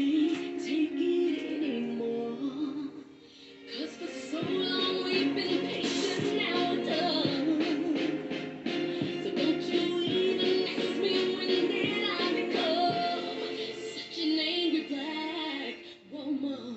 can't take it anymore. 'Cause for so long we've been patient, now we're done. So don't you even ask me when did I become such an angry black woman.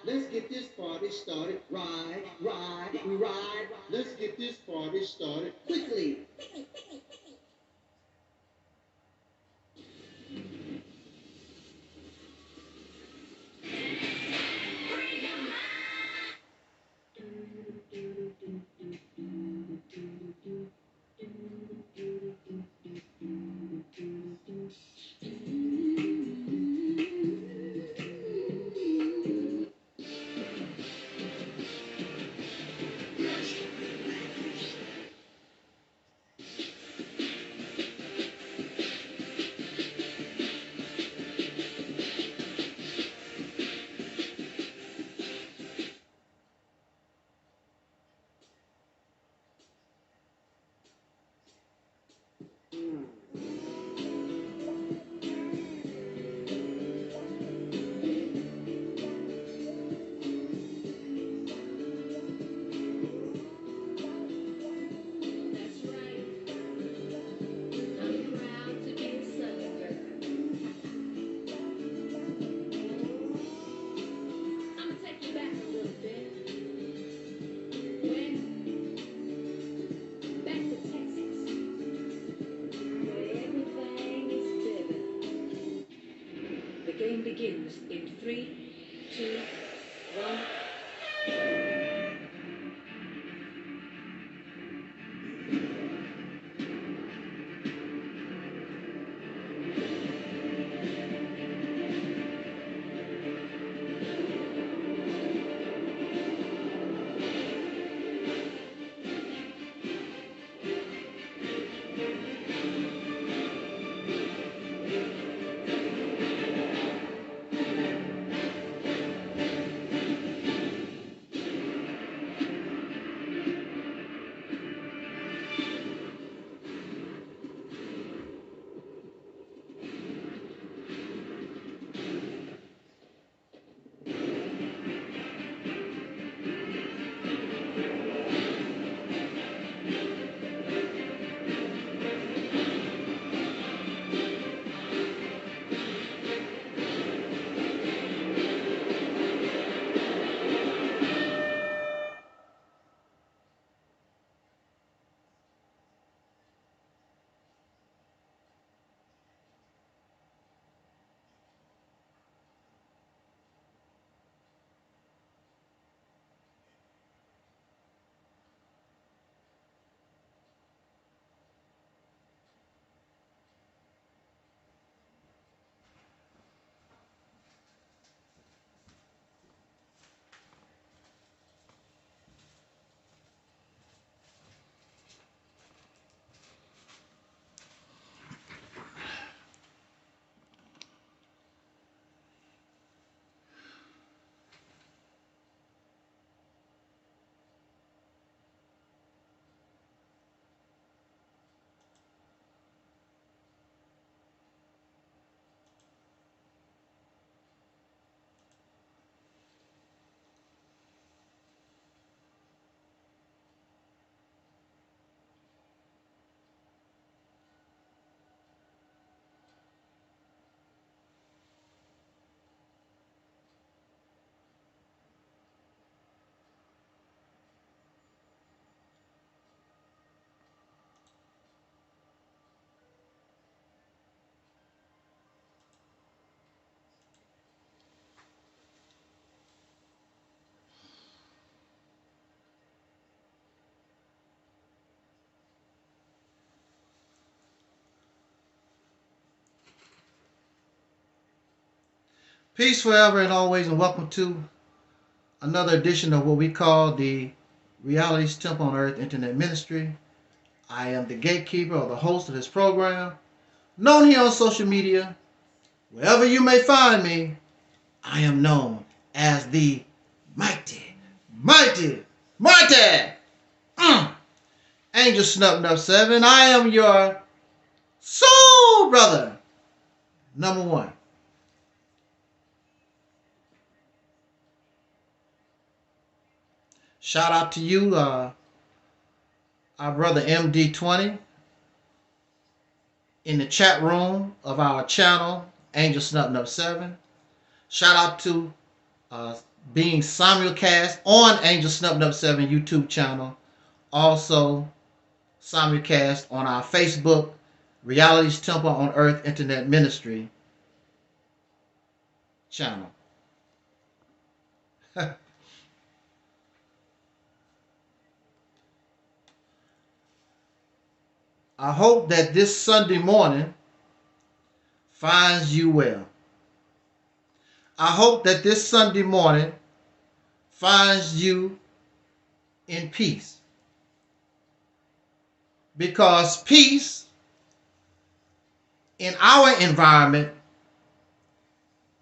Let's get this party started. Ride, ride, ride. Let's get this party started quickly. Begins in 3, 2, 1. Peace forever and always, and welcome to another edition of what we call the Reality's Temple on Earth Internet Ministry. I am the gatekeeper or the host of this program, known here on social media. Wherever you may find me, I am known as the mighty Angel Snub 7. I am your soul brother, number one. Shout out to you, our brother MD20 in the chat room of our channel, Angel Snub 7. Shout out to being simulcast on Angel Snub 7 YouTube channel. Also simulcast on our Facebook, Reality's Temple on Earth Internet Ministry channel. I hope that this Sunday morning finds you well. I hope that this Sunday morning finds you in peace. Because peace in our environment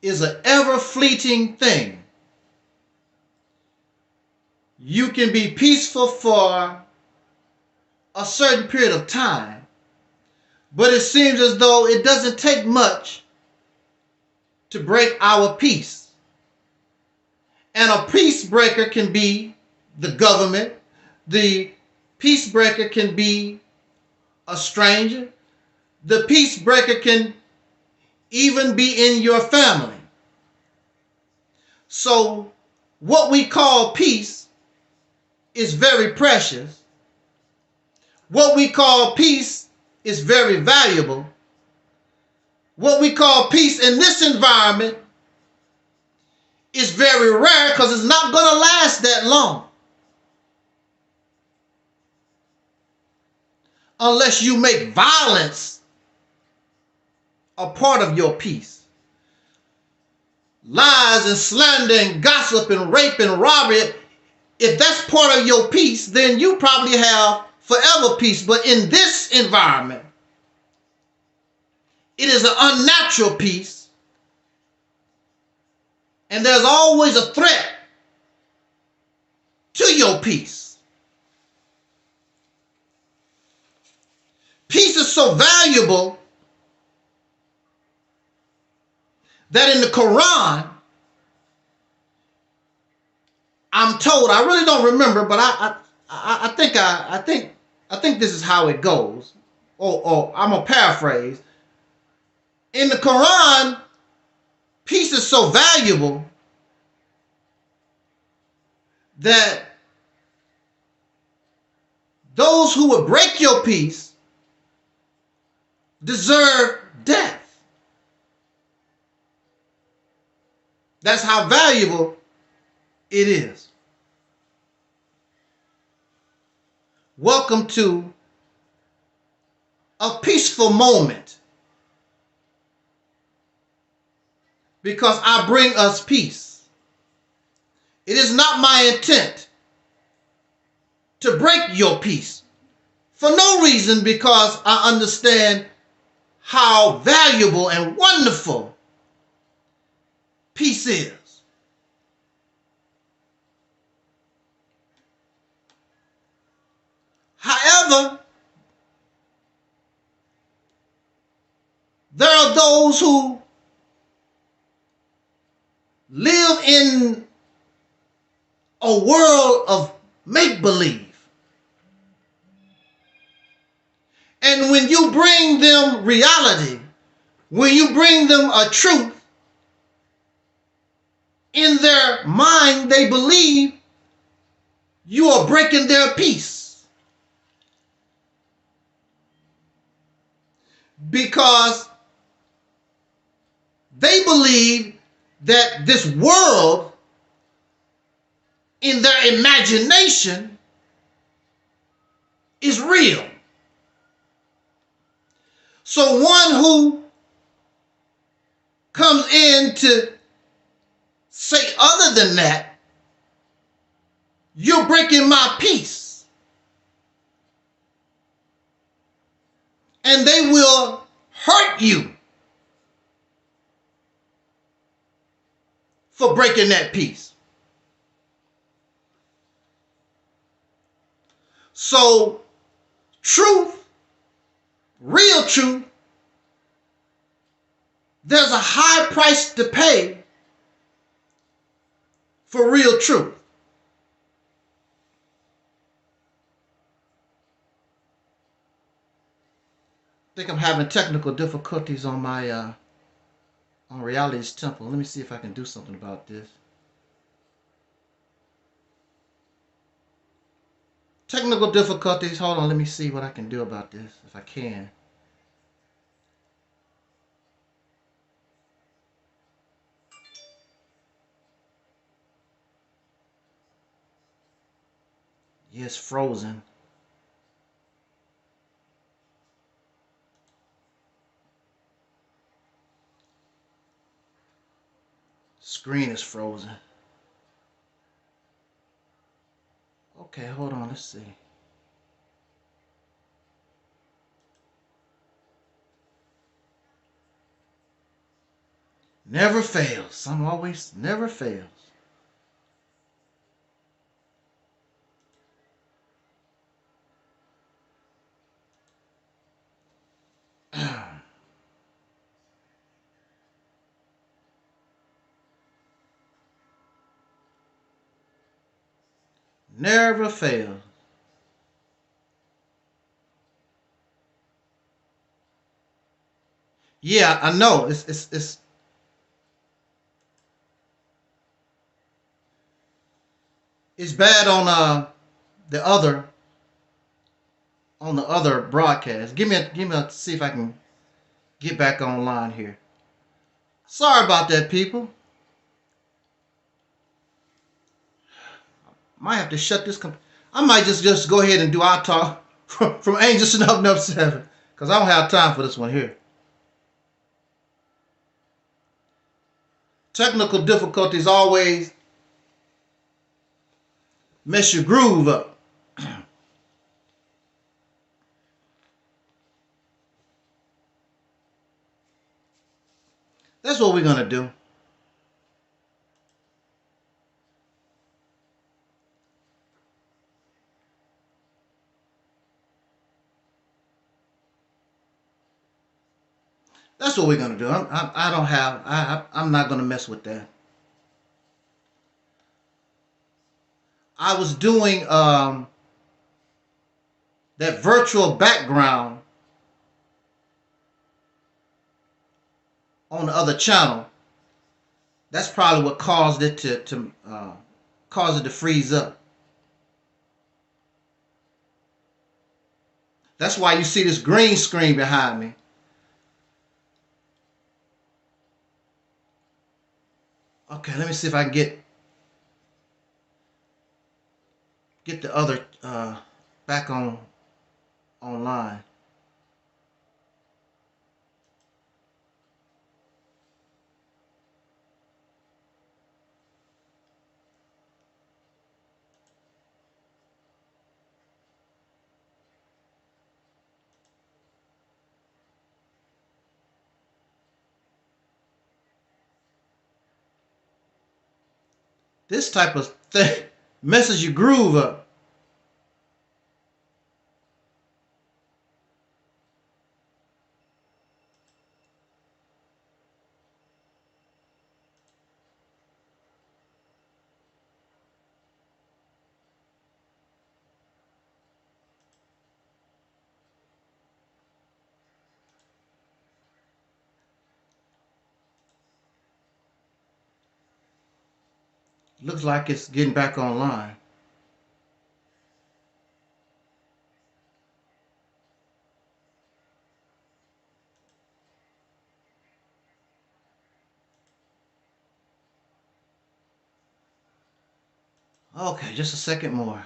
is an ever-fleeting thing. You can be peaceful for a certain period of time, but it seems as though it doesn't take much to break our peace. And a peace breaker can be the government. The peace breaker can be a stranger. The peace breaker can even be in your family. So what we call peace is very precious. What we call peace is very valuable. What we call peace in this environment is very rare because it's not going to last that long. Unless you make violence a part of your peace. Lies and slander and gossip and rape and robbery, if that's part of your peace, then you probably have forever peace. But in this environment, it is an unnatural peace, and there's always a threat to your peace. Peace is so valuable that in the Quran, I'm told, I really don't remember, but I think this is how it goes. Or I'm gonna paraphrase. In the Quran, peace is so valuable that those who would break your peace deserve death. That's how valuable it is. Welcome to a peaceful moment, because I bring us peace. It is not my intent to break your peace for no reason, because I understand how valuable and wonderful peace is. However, there are those who live in a world of make-believe. And when you bring them reality, when you bring them a truth, in their mind they believe you are breaking their peace. Because they believe that this world, in their imagination, is real. So one who comes in to say other than that, you're breaking my peace. And they will hurt you for breaking that peace. So, truth, real truth, there's a high price to pay for real truth. I think I'm having technical difficulties on my on Reality's Temple. Let me see if I can do something about this. Technical difficulties. Hold on, let me see what I can do about this, if I can. Yes, frozen. Screen is frozen. Okay, hold on, let's see. Never fails. Some always never fails. Never fails. Yeah, I know. It's bad on the other broadcast. Give me a see if I can get back online here. Sorry about that, people. Might have to shut this. I might just go ahead and do our talk from Angels and Up 7, because I don't have time for this one here. Technical difficulties always mess your groove up. That's what we're going to do. That's what we're going to do. I'm not going to mess with that. I was doing that virtual background on the other channel. That's probably what caused it to freeze up. That's why you see this green screen behind me. Okay, let me see if I can get the other back online. This type of thing messes your groove up. Looks like it's getting back online. Okay, just a second more.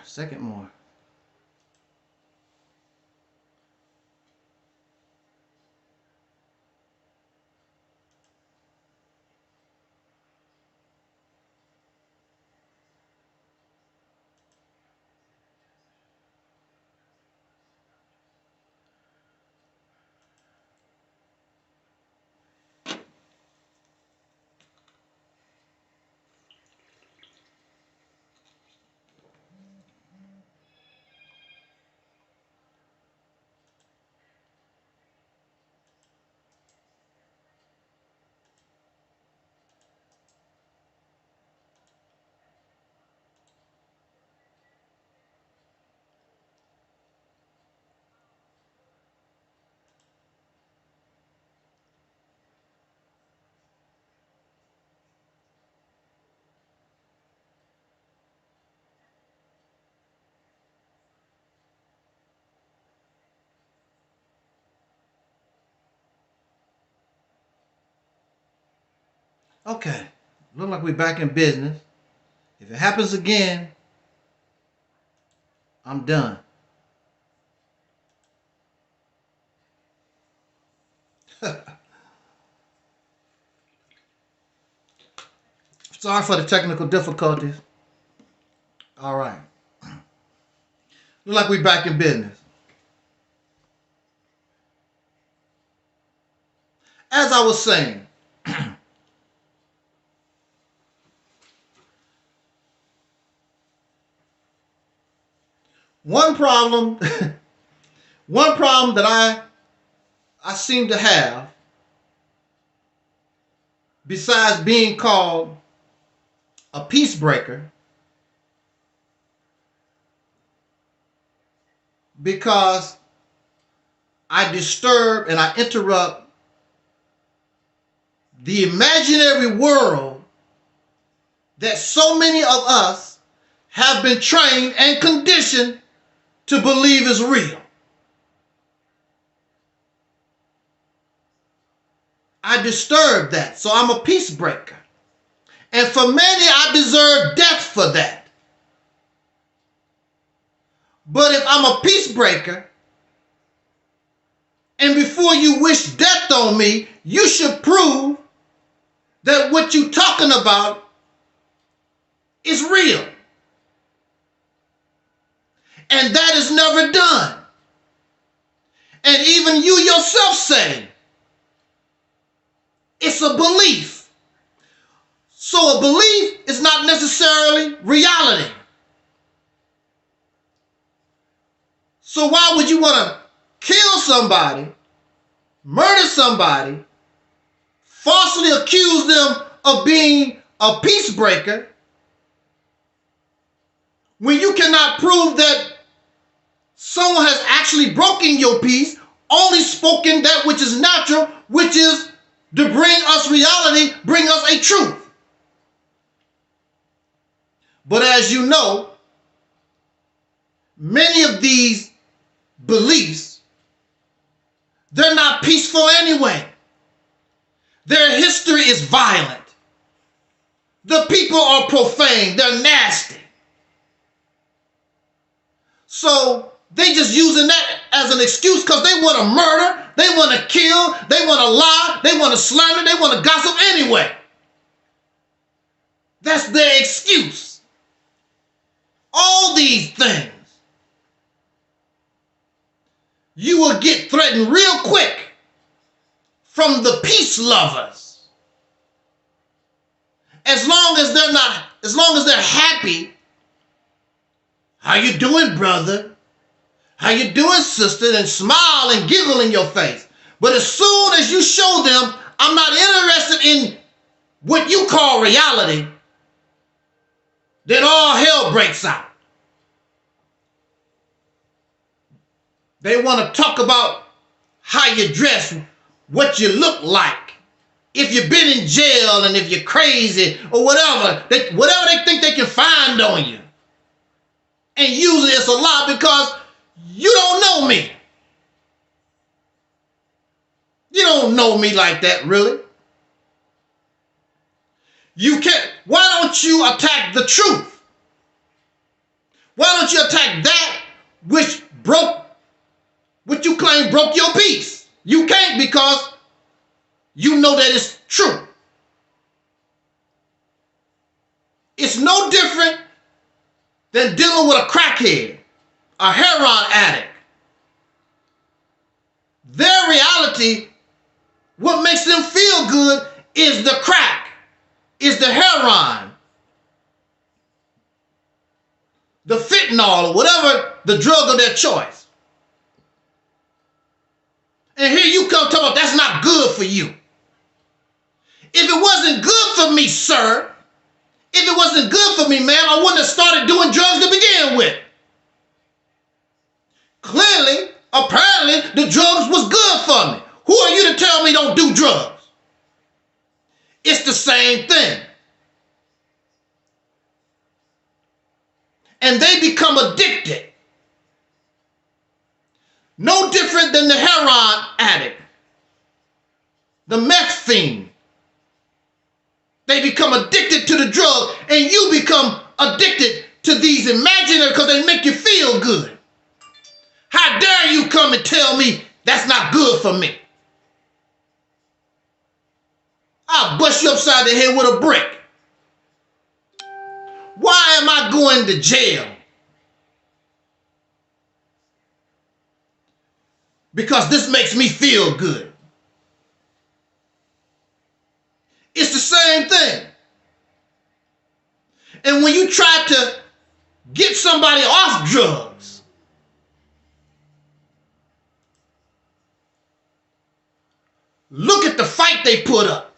Okay. Look like we're back in business. If it happens again, I'm done. Sorry for the technical difficulties. All right. Look like we're back in business. As I was saying, one problem that I seem to have, besides being called a peace breaker, because I disturb and I interrupt the imaginary world that so many of us have been trained and conditioned to believe is real. I disturb that, so I'm a peace breaker. And for many, I deserve death for that. But if I'm a peace breaker, and before you wish death on me, you should prove that what you're talking about is real. And that is never done. And even you yourself say, it's a belief. So a belief is not necessarily reality. So why would you want to kill somebody, murder somebody, falsely accuse them of being a peace breaker when you cannot prove that someone has actually broken your peace, only spoken that which is natural, which is to bring us reality, bring us a truth. But as you know, many of these beliefs, they're not peaceful anyway. Their history is violent. The people are profane. They're nasty. So they just using that as an excuse because they want to murder, they want to kill, they want to lie, they want to slander, they want to gossip anyway. That's their excuse. All these things, you will get threatened real quick from the peace lovers. As long as they're happy. How you doing, brother? How you doing, sister? And smile and giggle in your face. But as soon as you show them, I'm not interested in what you call reality, then all hell breaks out. They want to talk about how you dress, what you look like, if you've been in jail and if you're crazy or whatever they think they can find on you. And usually it's a lie because you don't know me. You don't know me like that, really. You can't. Why don't you attack the truth? Why don't you attack that which you claim broke your peace? You can't because you know that it's true. It's no different than dealing with a crackhead, a heroin addict. Their reality, what makes them feel good is the crack, is the heroin, the fentanyl, or whatever the drug of their choice. And here you come talking about that's not good for you. If it wasn't good for me, sir, if it wasn't good for me, ma'am, I wouldn't have started doing drugs to begin with. Clearly, apparently, the drugs was good for me. Who are you to tell me don't do drugs? It's the same thing. And they become addicted. No different than the heroin addict, the meth fiend, They become addicted to the drug, and you become addicted to these imaginary because they make you feel good. How dare you come and tell me that's not good for me? I'll bust you upside the head with a brick. Why am I going to jail? Because this makes me feel good. It's the same thing. And when you try to get somebody off drugs, look at the fight they put up.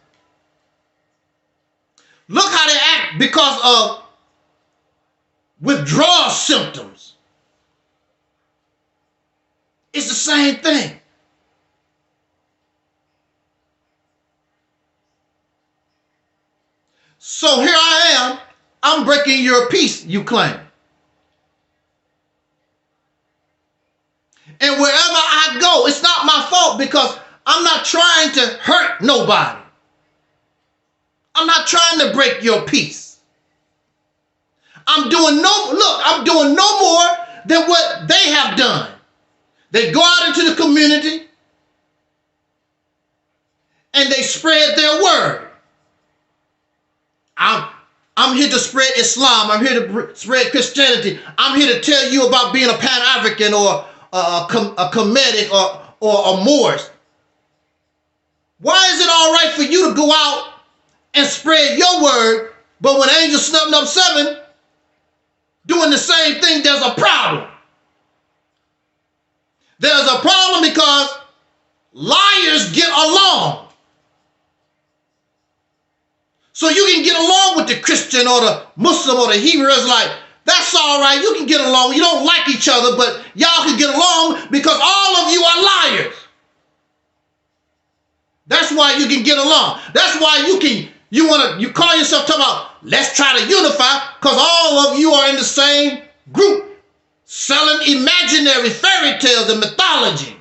Look how they act because of withdrawal symptoms. It's the same thing. So here I am, I'm breaking your peace, you claim. And wherever I go, it's not my fault because I'm not trying to hurt nobody. I'm not trying to break your peace. I'm doing no more than what they have done. They go out into the community and they spread their word. I'm here to spread Islam. I'm here to spread Christianity. I'm here to tell you about being a Pan-African or a Kemetic or a Moors. Why is it all right for you to go out and spread your word, but when Angel Snubbing Up 7 doing the same thing, there's a problem? There's a problem because liars get along. So you can get along with the Christian or the Muslim or the Hebrew Israelite. That's all right. You can get along. You don't like each other, but y'all can get along because all of you are liars. That's why you can get along. That's why you call yourself talking about, let's try to unify, because all of you are in the same group selling imaginary fairy tales and mythology.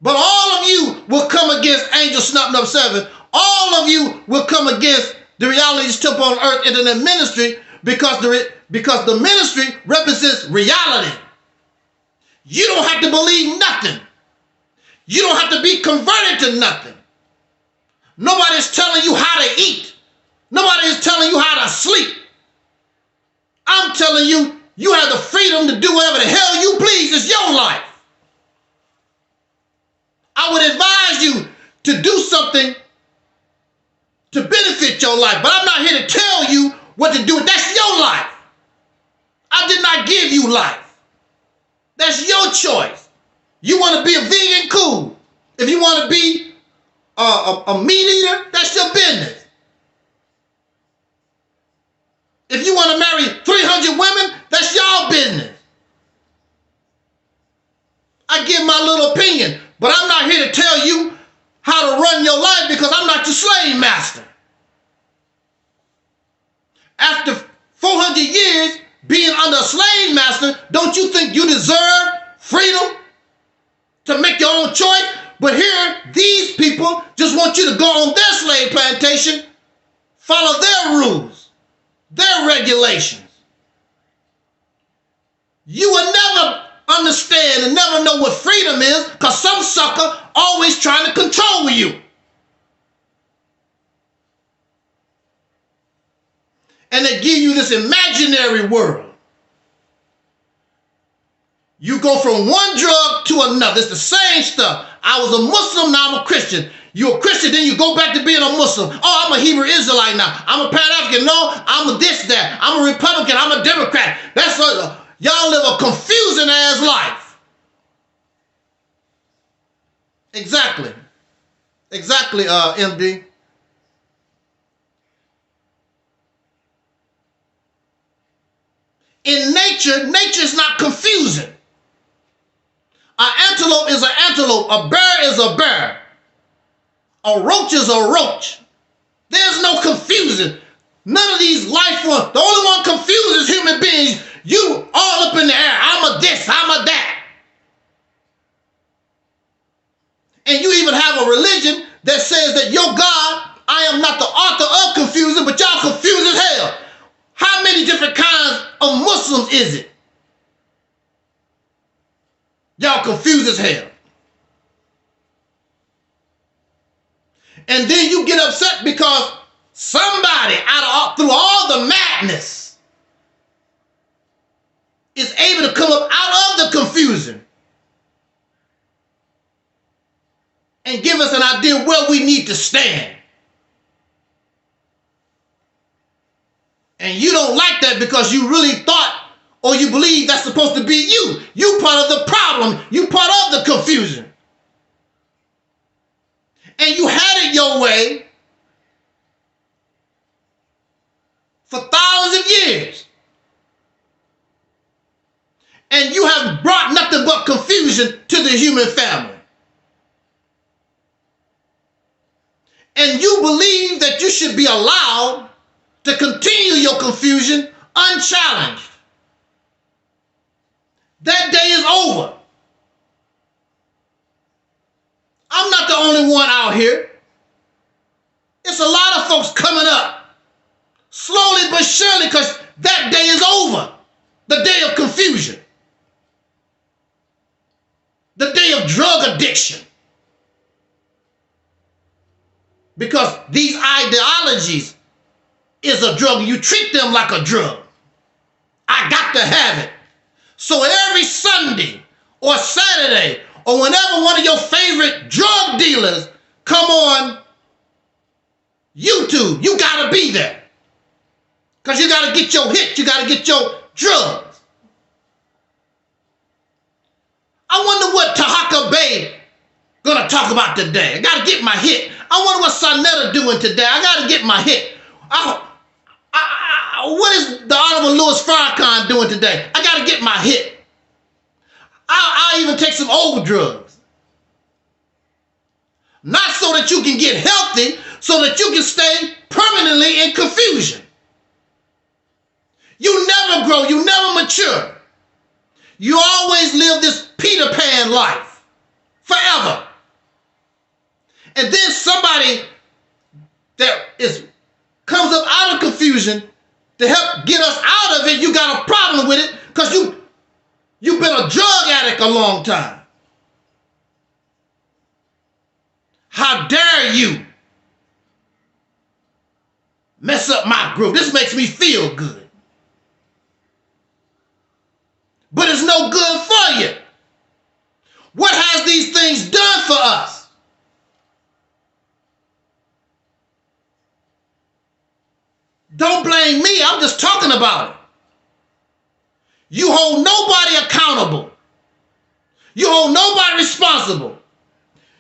But all of you will come against Angel Snubbing Up 7. All of you will come against the realities temple on earth in the ministry because the ministry represents reality. You don't have to believe nothing. You don't have to be converted to nothing. Nobody's telling you how to eat. Nobody is telling you how to sleep. I'm telling you, you have the freedom to do whatever the hell you please. It's your life. I would advise you to do something to benefit your life, but I'm not here to tell you what to do. That's your life. I did not give you life. That's your choice. You want to be a vegan? Cool. If you want to be a meat eater, that's your business. If you want to marry 300 women, that's your business. I give my little opinion, but I'm not here to tell you how to run your life because I'm not your slave master. After 400 years being under a slave master, don't you think you deserve freedom to make your own choice? But here, these people just want you to go on their slave plantation, follow their rules, their regulations. You will never understand and never know what freedom is because some sucker always trying to control you. And they give you this imaginary world. You go from one drug to another. It's the same stuff. I was a Muslim, now I'm a Christian. You're a Christian, then you go back to being a Muslim. Oh, I'm a Hebrew Israelite now. I'm a Pan-African. No, I'm a this, that. I'm a Republican. I'm a Democrat. That's what y'all live a confusing ass life. Exactly. Exactly, MD. In nature, nature is not confusing. An antelope is an antelope. A bear is a bear. A roach is a roach. There's no confusion. None of these life forms. The only one confused is human beings. You all up in the air. I'm a this, I'm a that. And you even have a religion that says that your God, I am not the is it? Y'all confused as hell. And then you get upset because somebody through all the madness is able to come up out of the confusion and give us an idea where we need to stand. And you don't like that because you really thought or you believe that's supposed to be you. You part of the problem. You part of the confusion. And you had it your way for thousands of years. And you have brought nothing but confusion to the human family. And you believe that you should be allowed to continue your confusion unchallenged. That day is over. I'm not the only one out here. It's a lot of folks coming up. Slowly but surely, because that day is over. The day of confusion. The day of drug addiction. Because these ideologies is a drug. You treat them like a drug. I got to have it. So every Sunday or Saturday or whenever one of your favorite drug dealers come on YouTube, you got to be there. Because you got to get your hit. You got to get your drugs. I wonder what ThÄ going to talk about today. I got to get my hit. I wonder what Sonetta doing today. I got to get my hit. What is the Honorable Louis Farrakhan doing today? I got to get my hit. I'll even take some old drugs. Not so that you can get healthy, so that you can stay permanently in confusion. You never grow. You never mature. You always live this Peter Pan life forever. And then somebody that comes up out of confusion to help get us out of it, you got a problem with it because you've been a drug addict a long time. How dare you mess up my groove? This makes me feel good. But it's no good for you. What has these things done for us? Don't blame me. I'm just talking about it. You hold nobody accountable. You hold nobody responsible.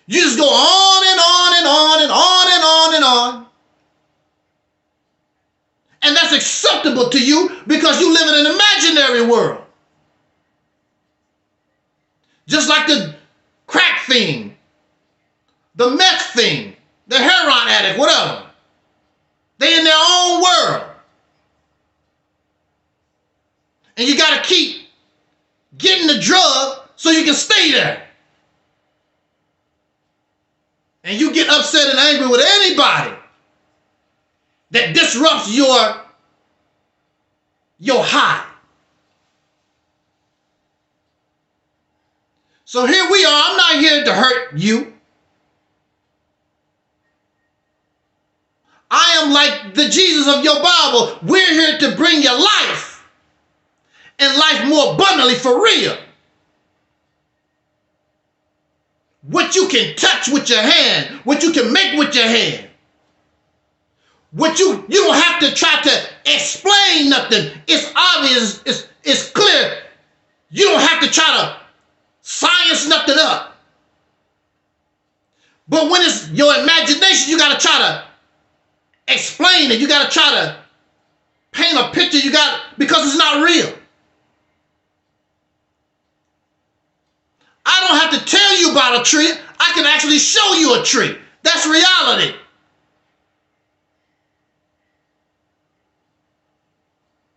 You just go on and on and on and on and on and on. And that's acceptable to you because you live in an imaginary world. Just like the crack fiend, the meth fiend, the heroin addict, whatever. They in their own world. And you got to keep getting the drug so you can stay there. And you get upset and angry with anybody that disrupts your high. So here we are. I'm not here to hurt you. I am like the Jesus of your Bible. We're here to bring you life and life more abundantly for real. What you can touch with your hand, what you can make with your hand. What you don't have to try to explain nothing. It's obvious, it's clear. You don't have to try to science nothing up. But when it's your imagination, you got to try to explain it. You got to try to paint a picture. Because it's not real. I don't have to tell you about a tree. I can actually show you a tree. That's reality.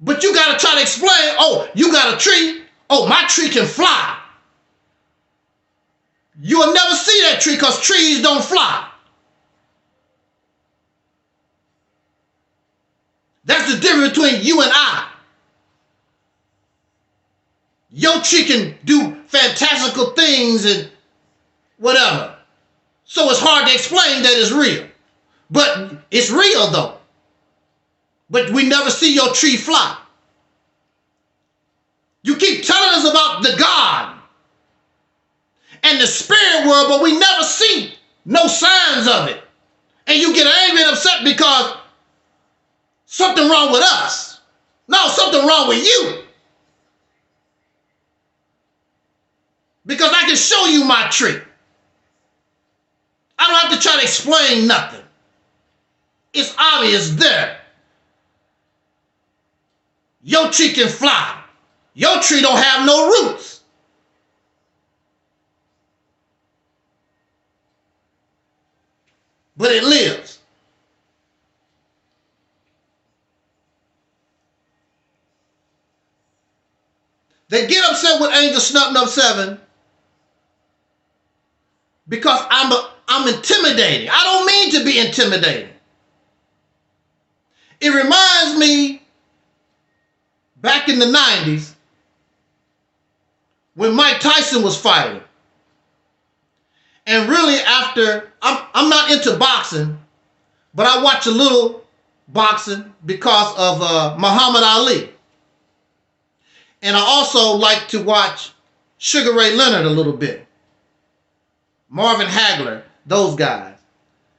But you got to try to explain, oh, you got a tree. Oh, my tree can fly. You will never see that tree because trees don't fly. That's the difference between you and I. Your tree can do fantastical things and whatever. So it's hard to explain that it's real. But it's real though. But we never see your tree fly. You keep telling us about the God and the spirit world, but we never see no signs of it. And you get angry and upset because something wrong with us. No, something wrong with you. Because I can show you my tree. I don't have to try to explain nothing. It's obvious there. Your tree can fly. Your tree don't have no roots. But it lives. They get upset with Angel Snutting Up 7 because I'm intimidating. I don't mean to be intimidating. It reminds me back in the 90s when Mike Tyson was fighting. And really after, I'm not into boxing, but I watch a little boxing because of Muhammad Ali. And I also like to watch Sugar Ray Leonard a little bit. Marvin Hagler, those guys.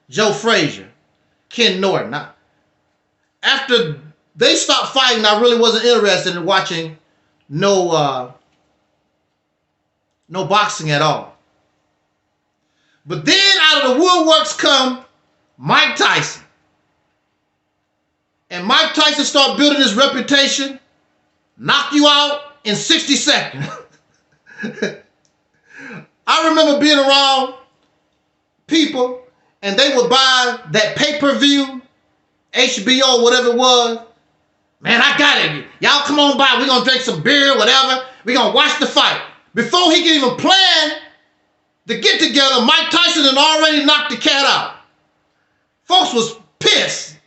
Joe Frazier, Ken Norton. After they stopped fighting, I really wasn't interested in watching no boxing at all. But then out of the woodworks come Mike Tyson. And Mike Tyson started building his reputation, knock you out in 60 seconds. I remember being around people and they would buy that pay-per-view, HBO, whatever it was. Man, I got it. Y'all come on by. We're going to drink some beer, whatever. We're going to watch the fight. Before he could even plan the get together, Mike Tyson had already knocked the cat out. Folks was pissed.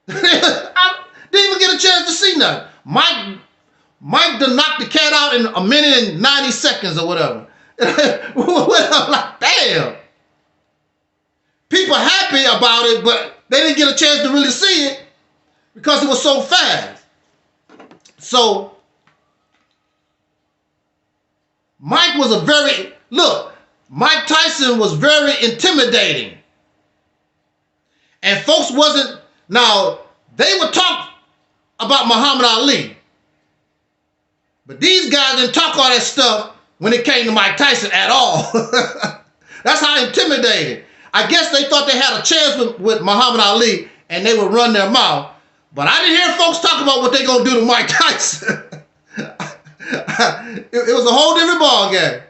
I didn't even get a chance to see nothing. Mike done knocked the cat out in 1 minute and 90 seconds or whatever. I'm like, damn. People happy about it, but they didn't get a chance to really see it because it was so fast. So, Mike was Mike Tyson was very intimidating. And folks now, they would talk about Muhammad Ali. But these guys didn't talk all that stuff when it came to Mike Tyson at all. That's how intimidating. I guess they thought they had a chance with Muhammad Ali and they would run their mouth. But I didn't hear folks talk about what they're going to do to Mike Tyson. It was a whole different ball game.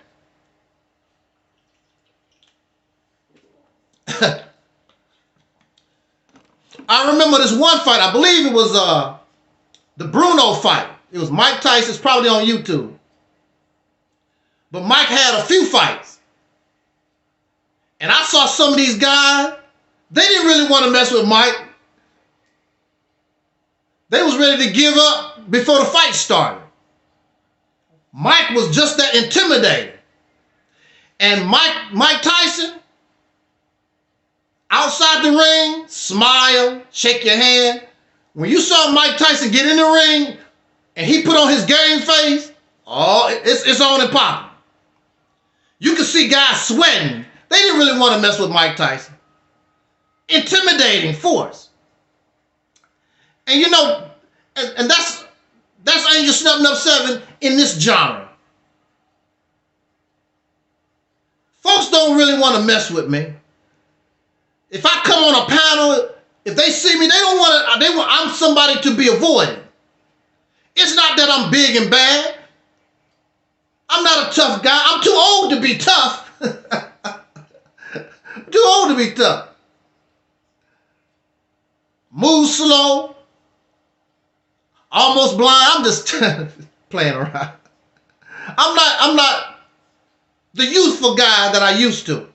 I remember this one fight. I believe it was the Bruno fight. It was Mike Tyson. It's probably on YouTube. But Mike had a few fights. And I saw some of these guys. They didn't really want to mess with Mike. They was ready to give up before the fight started. Mike was just that intimidating. And Mike Tyson, outside the ring, smile, shake your hand. When you saw Mike Tyson get in the ring and he put on his game face, oh, it's on and popping. You could see guys sweating. They didn't really want to mess with Mike Tyson. Intimidating force. And you know, and that's Angel Snutting Up 7 in this genre. Folks don't really want to mess with me. If I come on a panel, if they see me, I'm somebody to be avoided. It's not that I'm big and bad. I'm not a tough guy. I'm too old to be tough. Too old to be tough. Move slow. Almost blind. I'm just playing around. I'm not the youthful guy that I used to.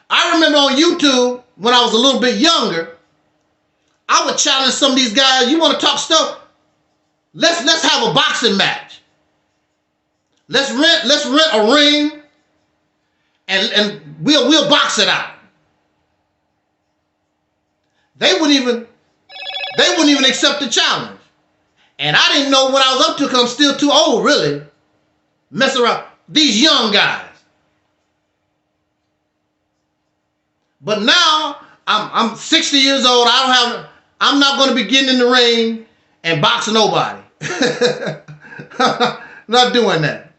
I remember on YouTube when I was a little bit younger, I would challenge some of these guys. You want to talk stuff? Let's have a boxing match. Let's rent a ring and we'll box it out. They wouldn't even accept the challenge. And I didn't know what I was up to because I'm still too old, really. Mess around. These young guys. But now I'm 60 years old. I'm not going to be getting in the ring and boxing nobody. Not doing that.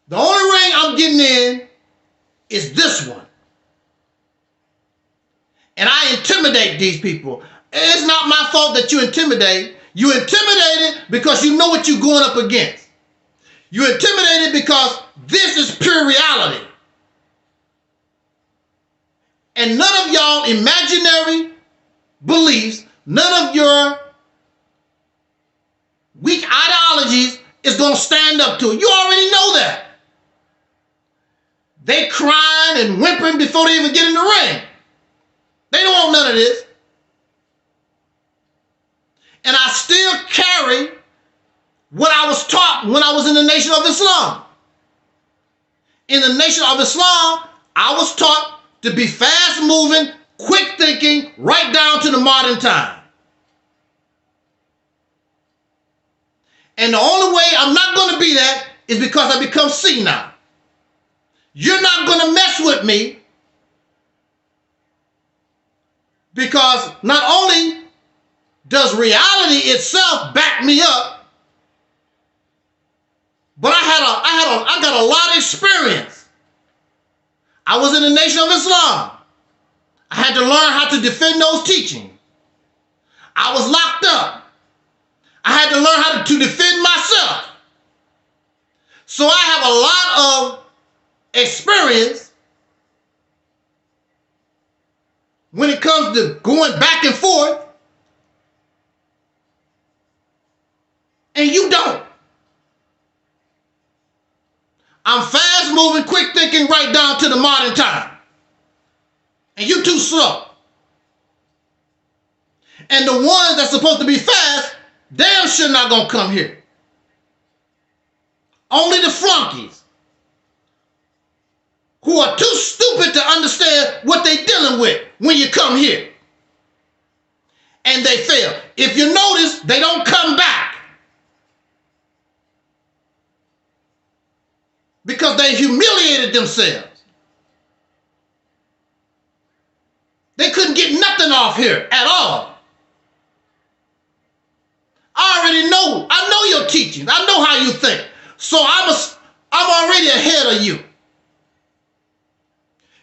The only ring I'm getting in is this one. And I intimidate these people. It's not my fault that you intimidate. You intimidated because you know what you're going up against. You intimidated because this is pure reality. And none of y'all imaginary beliefs, none of your weak ideologies is going to stand up to it. You already know that. They crying and whimpering before they even get in the ring. They don't want none of this. And I still carry what I was taught when I was in the Nation of Islam. In the Nation of Islam, I was taught to be fast moving, quick thinking, right down to the modern time. And the only way I'm not going to be that is because I become senile. You're not going to mess with me because not only does reality itself back me up, but I got a lot of experience. I was in the Nation of Islam. I had to learn how to defend those teachings. I was locked up. I had to learn how to defend myself. So I have a lot of experience when it comes to going back and forth, and you don't. I'm fast moving, quick thinking, right down to the modern time. And you too slow. And the ones that's supposed to be fast, damn sure not gonna come here. Only the flunkies who are too stupid to understand what they're dealing with when you come here. And they fail. If you notice, they don't come back. Because they humiliated themselves. They couldn't get nothing off here at all. I already know. I know your teachings. I know how you think. So I'm already ahead of you.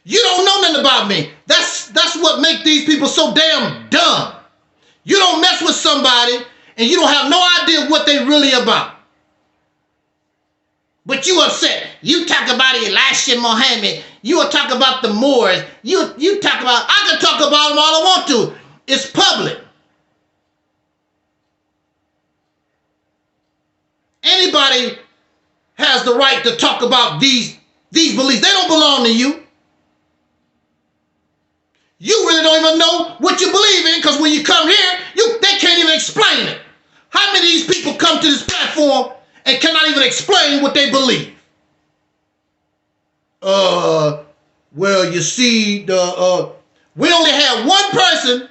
You don't know nothing about me. That's what makes these people so damn dumb. You don't mess with somebody and you don't have no idea what they really about. But you upset. You talk about Elisha Muhammad. You will talk about the Moors. You talk about, I can talk about them all I want to. It's public. Anybody has the right to talk about these beliefs. They don't belong to you. You really don't even know what you believe in because when you come here, they can't even explain it. How many of these people come to this platform and cannot even explain what they believe? Well, you see, we only had one person,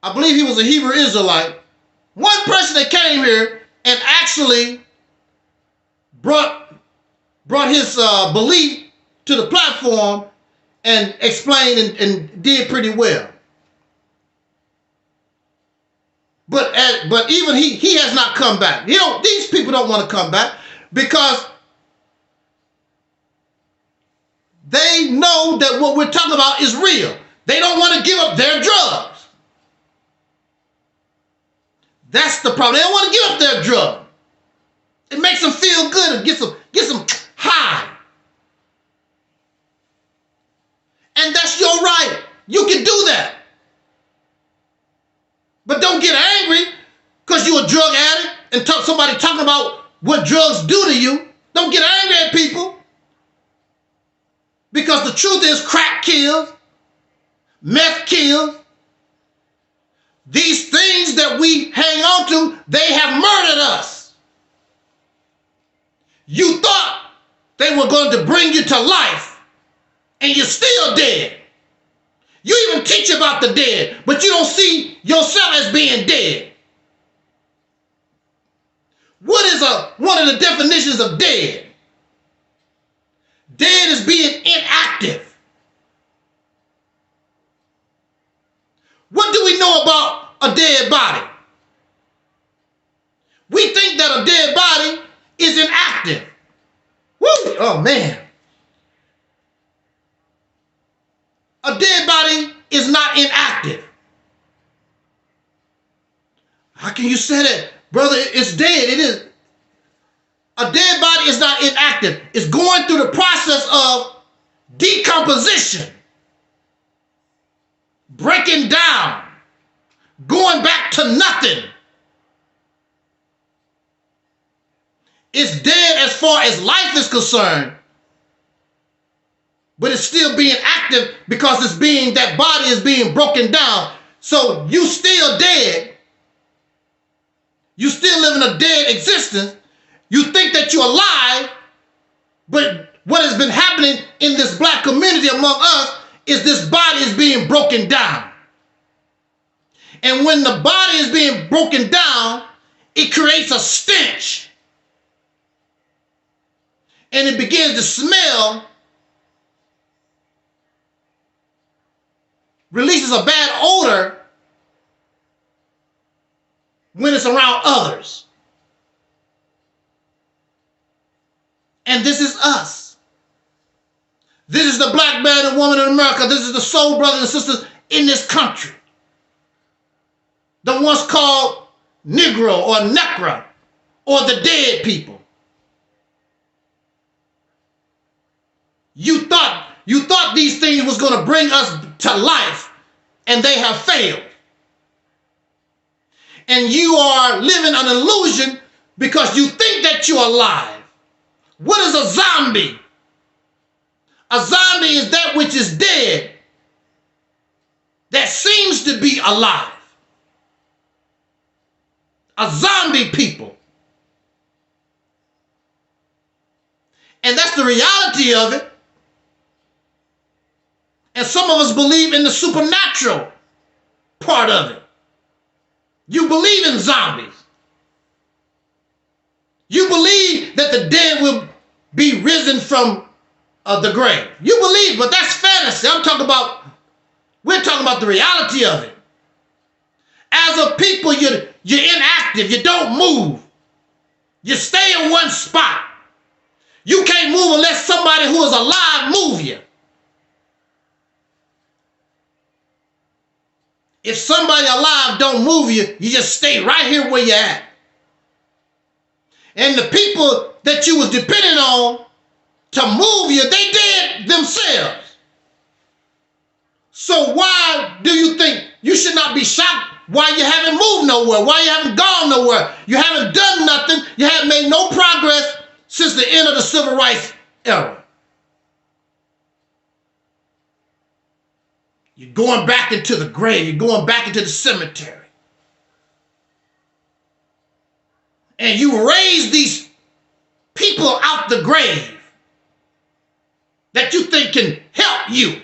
I believe he was a Hebrew Israelite, one person that came here and actually brought his belief to the platform and explained and did pretty well. But even he has not come back. These people don't want to come back because they know that what we're talking about is real. They don't want to give up their drugs. That's the problem. They don't want to give up their drug. It makes them feel good and gets them high. And that's your right. You can do that. But don't get angry because you're a drug addict and somebody talking about what drugs do to you. Don't get angry at people. Because the truth is crack kills, meth kills, These things that we hang on to, they have murdered us. You thought they were going to bring you to life, and you're still dead. You even teach about the dead, but you don't see yourself as being dead. What is one of the definitions of dead? Dead is being inactive. What do we know about a dead body? We think that a dead body is inactive. Woo! Oh man. A dead body is not inactive. How can you say that? Brother, it's dead. It is. A dead body is not inactive. It's going through the process of decomposition, breaking down, going back to nothing. It's dead as far as life is concerned, but it's still being active because that body is being broken down. So you still dead. You still living a dead existence. You think that you're alive, but what has been happening in this black community among us is this body is being broken down. And when the body is being broken down, it creates a stench. And it begins to smell, releases a bad odor when it's around others. And this is us. This is the black man and woman in America. This is the soul brothers and sisters in this country. The ones called Negro or Necra or the dead people. You thought these things was going to bring us to life, and they have failed. And you are living an illusion because you think that you're alive. What is a zombie? A zombie is that which is dead that seems to be alive. A zombie people. And that's the reality of it. And some of us believe in the supernatural part of it. You believe in zombies. You believe that the dead will be risen from the grave. You believe, but that's fantasy. we're talking about the reality of it. As a people, you're inactive. You don't move. You stay in one spot. You can't move unless somebody who is alive move you. If somebody alive don't move you, you just stay right here where you're at. And the people that you was depending on to move you, they did themselves. So why do you think you should not be shocked why you haven't moved nowhere, why you haven't gone nowhere, you haven't done nothing, you haven't made no progress since the end of the civil rights era? You're going back into the grave. You're going back into the cemetery. And you raise these people out the grave that you think can help you.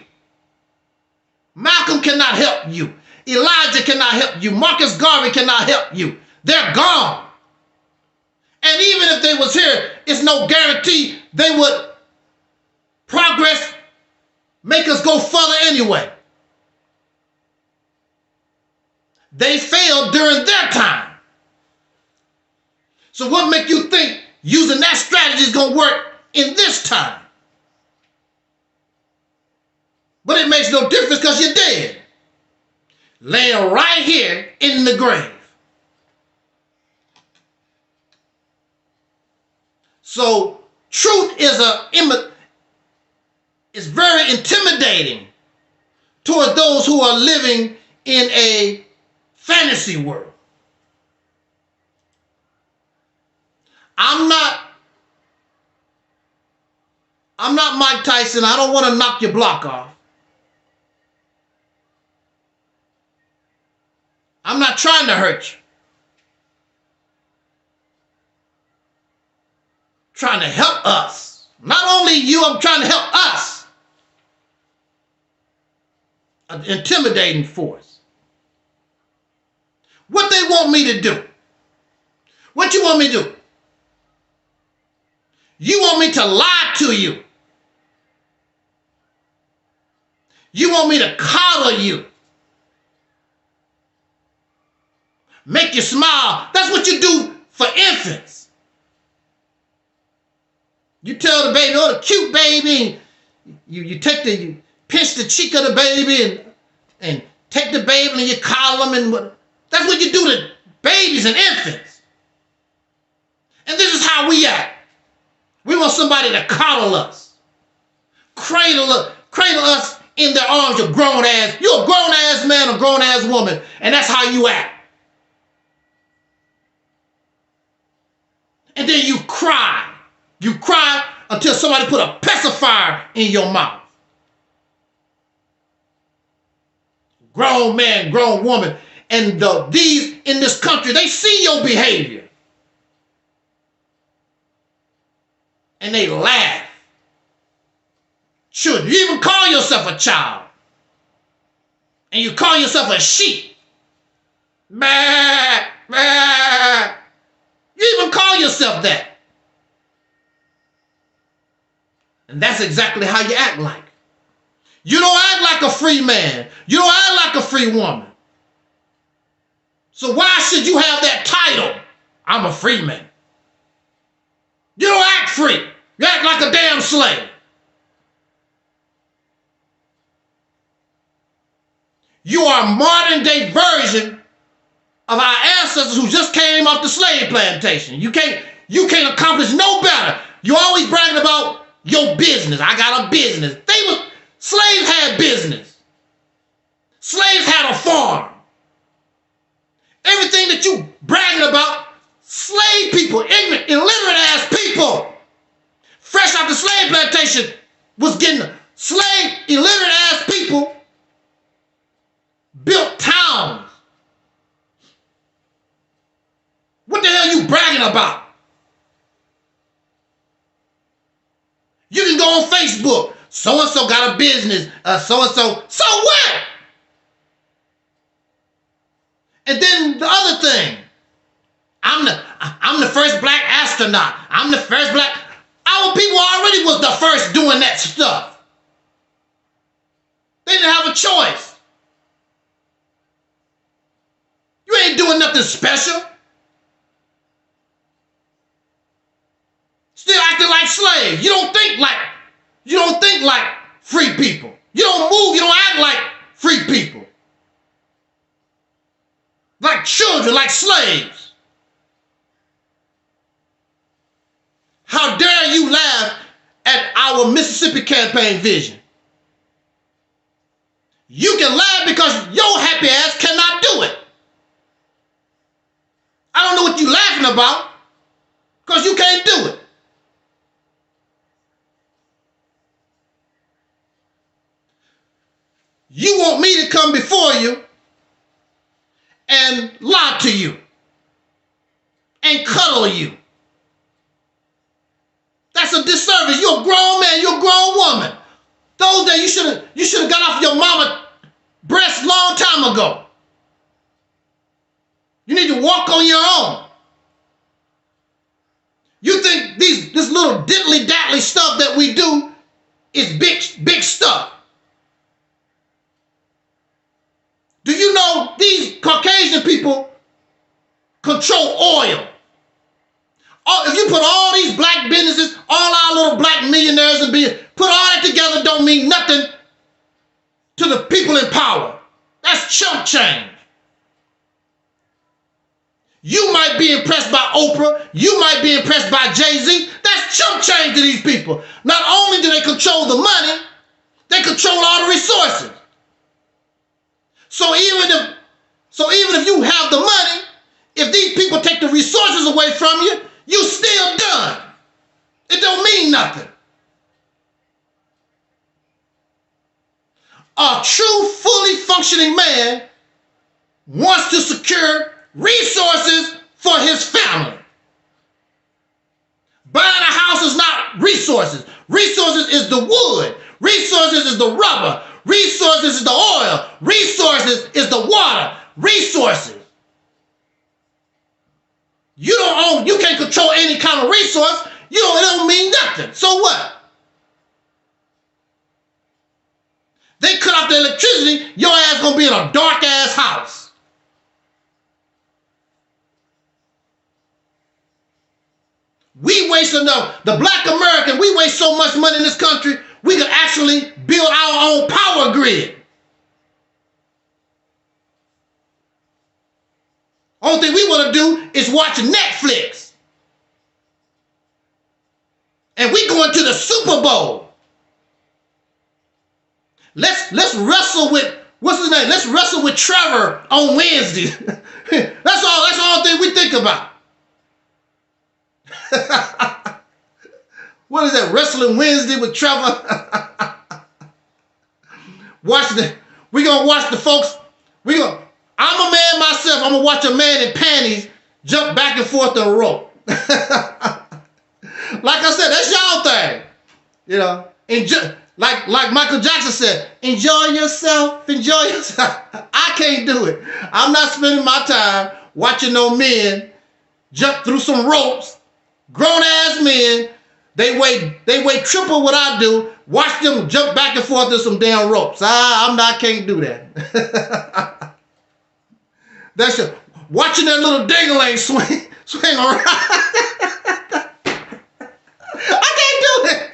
Malcolm cannot help you. Elijah cannot help you. Marcus Garvey cannot help you. They're gone. And even if they was here, it's no guarantee they would progress, make us go further anyway. They failed during their time. So what make you think using that strategy is going to work in this time? But it makes no difference because you're dead. Laying right here in the grave. So truth is very intimidating toward those who are living in a fantasy world. I'm not Mike Tyson. I don't want to knock your block off. I'm not trying to hurt you. I'm trying to help us. Not only you, I'm trying to help us. An intimidating force. What they want me to do? What you want me to do? You want me to lie to you. You want me to coddle you. Make you smile. That's what you do for infants. You tell the baby, oh, the cute baby. You pinch the cheek of the baby and take the baby and you coddle them. And that's what you do to babies and infants. And this is how we act. We want somebody to coddle us, cradle us in their arms. You're a grown ass man or grown ass woman, and that's how you act. And then you cry. You cry until somebody put a pacifier in your mouth. Grown man, grown woman, and these in this country, they see your behavior. And they laugh. Children, you even call yourself a child. And you call yourself a sheep. Bah, bah. You even call yourself that. And that's exactly how you act like. You don't act like a free man. You don't act like a free woman. So why should you have that title? I'm a free man. You don't act free. You act like a damn slave. You are a modern day version of our ancestors who just came off the slave plantation. You can't accomplish no better. You're always bragging about your business. I got a business. Slaves had business. Slaves had a farm. Everything that you bragging about, slave people, ignorant, illiterate ass people, fresh out the slave plantation, was getting slave, illiterate ass people, built towns. What the hell are you bragging about? You can go on Facebook. So-and-so got a business. So-and-so. So what? And then the other thing. I'm the first black astronaut. I'm the first black. Our people already was the first doing that stuff. They didn't have a choice. You ain't doing nothing special. Still acting like slaves. You don't think like free people. You don't move, you don't act like free people. Like children, like slaves. How dare you laugh at our Mississippi campaign vision? You can laugh because your happy ass cannot do it. I don't know what you're laughing about because you can't do it. You want me to come before you and lie to you and cuddle you. That's a disservice. You're a grown man, you're a grown woman. Those days you should have got off your mama's breast long time ago. You need to walk on your own. You think this little diddly-daddly stuff that we do is big stuff. Do you know these Caucasian people control oil? If you put all these black businesses, all our little black millionaires and put all that together, don't mean nothing to the people in power. That's chump change. You might be impressed by Oprah. You might be impressed by Jay-Z. That's chump change to these people. Not only do they control the money, they control all the resources. So even if you have the money, if these people take the resources away from you, you still done. It don't mean nothing. A true, fully functioning man wants to secure resources for his family. Buying a house is not resources. Resources is the wood. Resources is the rubber. Resources is the oil. Resources is the water. Resources. You don't own, you can't control any kind of resource. It don't mean nothing. So what? They cut off the electricity, your ass gonna be in a dark ass house. We waste enough. The black American, we waste so much money in this country, we could actually build our own power grid. Only thing we want to do is watch Netflix. And we going to the Super Bowl. Let's wrestle with, what's his name? Let's wrestle with Trevor on Wednesday. That's all thing we think about. What is that? Wrestling Wednesday with Trevor? We gonna watch the folks. I'm a man myself. I'm gonna watch a man in panties jump back and forth on a rope. Like I said, that's y'all thing. You know, like Michael Jackson said, enjoy yourself, enjoy yourself. I can't do it. I'm not spending my time watching no men jump through some ropes. Grown ass men, they weigh triple what I do. Watch them jump back and forth through some damn ropes. I can't do that. That's just watching that little ding-a-ling swing around. I can't do it.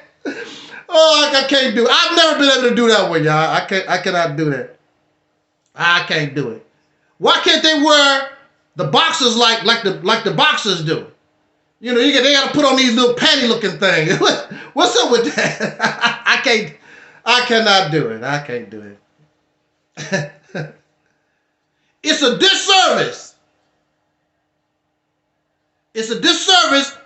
Oh, I can't do it. I've never been able to do that one, y'all. I cannot do that. I can't do it. Why can't they wear the boxers like the boxers do? You know, they got to put on these little panty-looking things. What's up with that? I cannot do it. I can't do it. It's a disservice. It's a disservice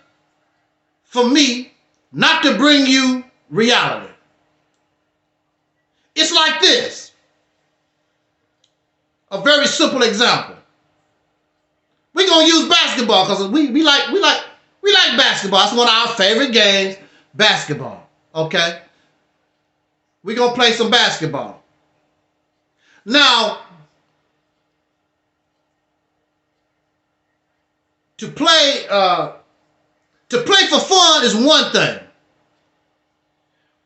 for me not to bring you reality. It's like this. A very simple example. We're gonna use basketball because we like basketball. It's one of our favorite games, basketball. Okay? We're gonna play some basketball. Now, to play for fun is one thing.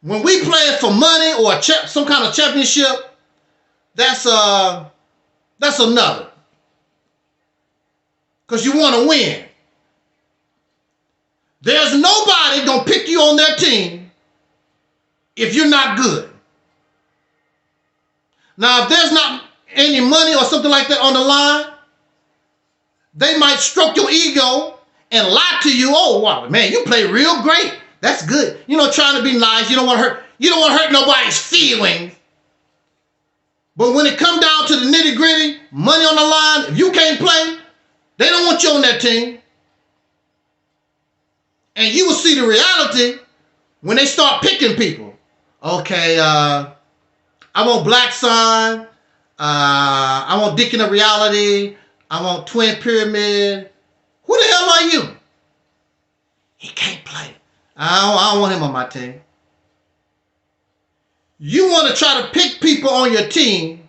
When we play for money or some kind of championship, that's another. Because you want to win. There's nobody gonna pick you on their team if you're not good. Now, if there's not any money or something like that on the line, they might stroke your ego and lie to you. Oh, wow, man, you play real great. That's good. You know, trying to be nice. You don't want to hurt nobody's feelings. But when it comes down to the nitty-gritty, money on the line, if you can't play, they don't want you on that team. And you will see the reality when they start picking people. Okay, I want Black Sun. I want Deacon of Reality. I want Twin Pyramid. Who the hell are you? He can't play. I don't want him on my team. You want to try to pick people on your team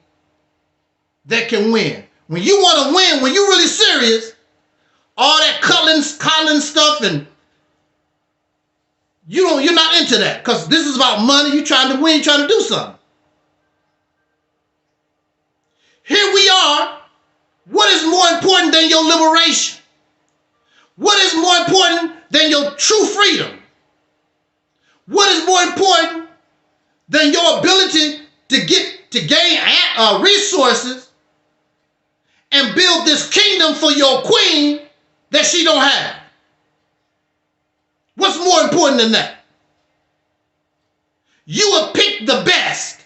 that can win. When you want to win, when you're really serious, all that Collins stuff, and you're not into that because this is about money. You're trying to win. You're trying to do something. Here we are. What is more important than your liberation? What is more important than your true freedom? What is more important than your ability to gain resources and build this kingdom for your queen that she don't have? What's more important than that? You will pick the best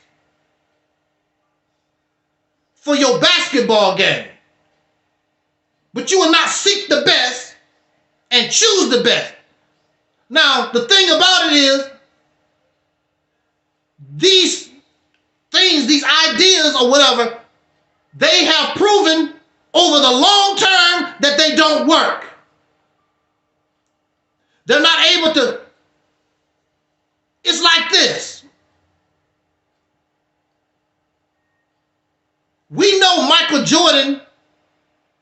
for your basketball game, but you will not seek the best and choose the best. Now, the thing about it is, these things, these ideas or whatever, they have proven over the long term that they don't work. They're not able to. It's like this. We know Michael Jordan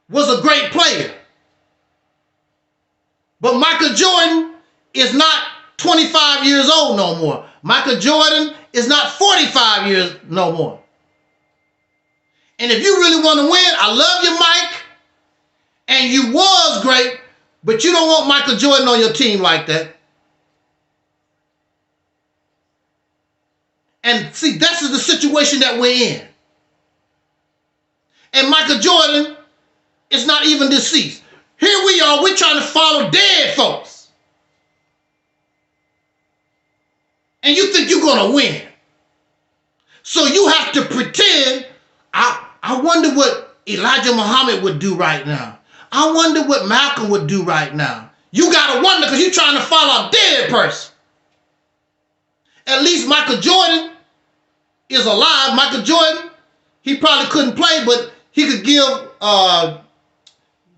was a great player. But Michael Jordan is not 25 years old no more. Michael Jordan is not 45 years no more. And if you really want to win, I love you, Mike. And you was great, but you don't want Michael Jordan on your team like that. And see, this is the situation that we're in. And Michael Jordan is not even deceased. Here we are, we're trying to follow dead folks. And you think you're going to win. So you have to pretend, I wonder what Elijah Muhammad would do right now. I wonder what Malcolm would do right now. You got to wonder because you're trying to follow a dead person. At least Michael Jordan is alive. Michael Jordan, he probably couldn't play, but he could give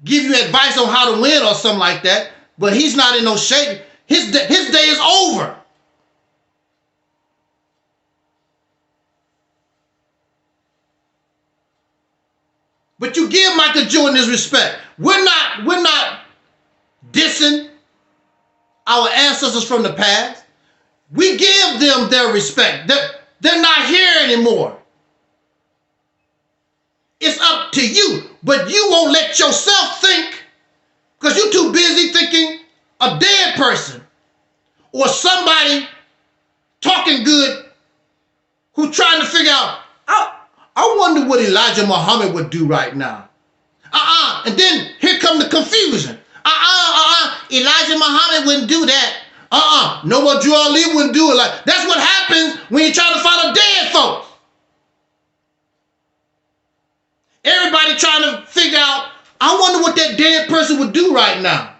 you advice on how to win or something like that. But he's not in no shape. His day is over. But you give Michael Jordan his respect. We're not dissing our ancestors from the past. We give them their respect. They're not here anymore. It's up to you. But you won't let yourself think because you're too busy thinking a dead person or somebody talking good who's trying to figure out, I wonder what Elijah Muhammad would do right now. And then here come the confusion. Elijah Muhammad wouldn't do that. No one Drew Ali wouldn't do it like. That's what happens when you try to follow dead folks. Everybody trying to figure out, I wonder what that dead person would do right now.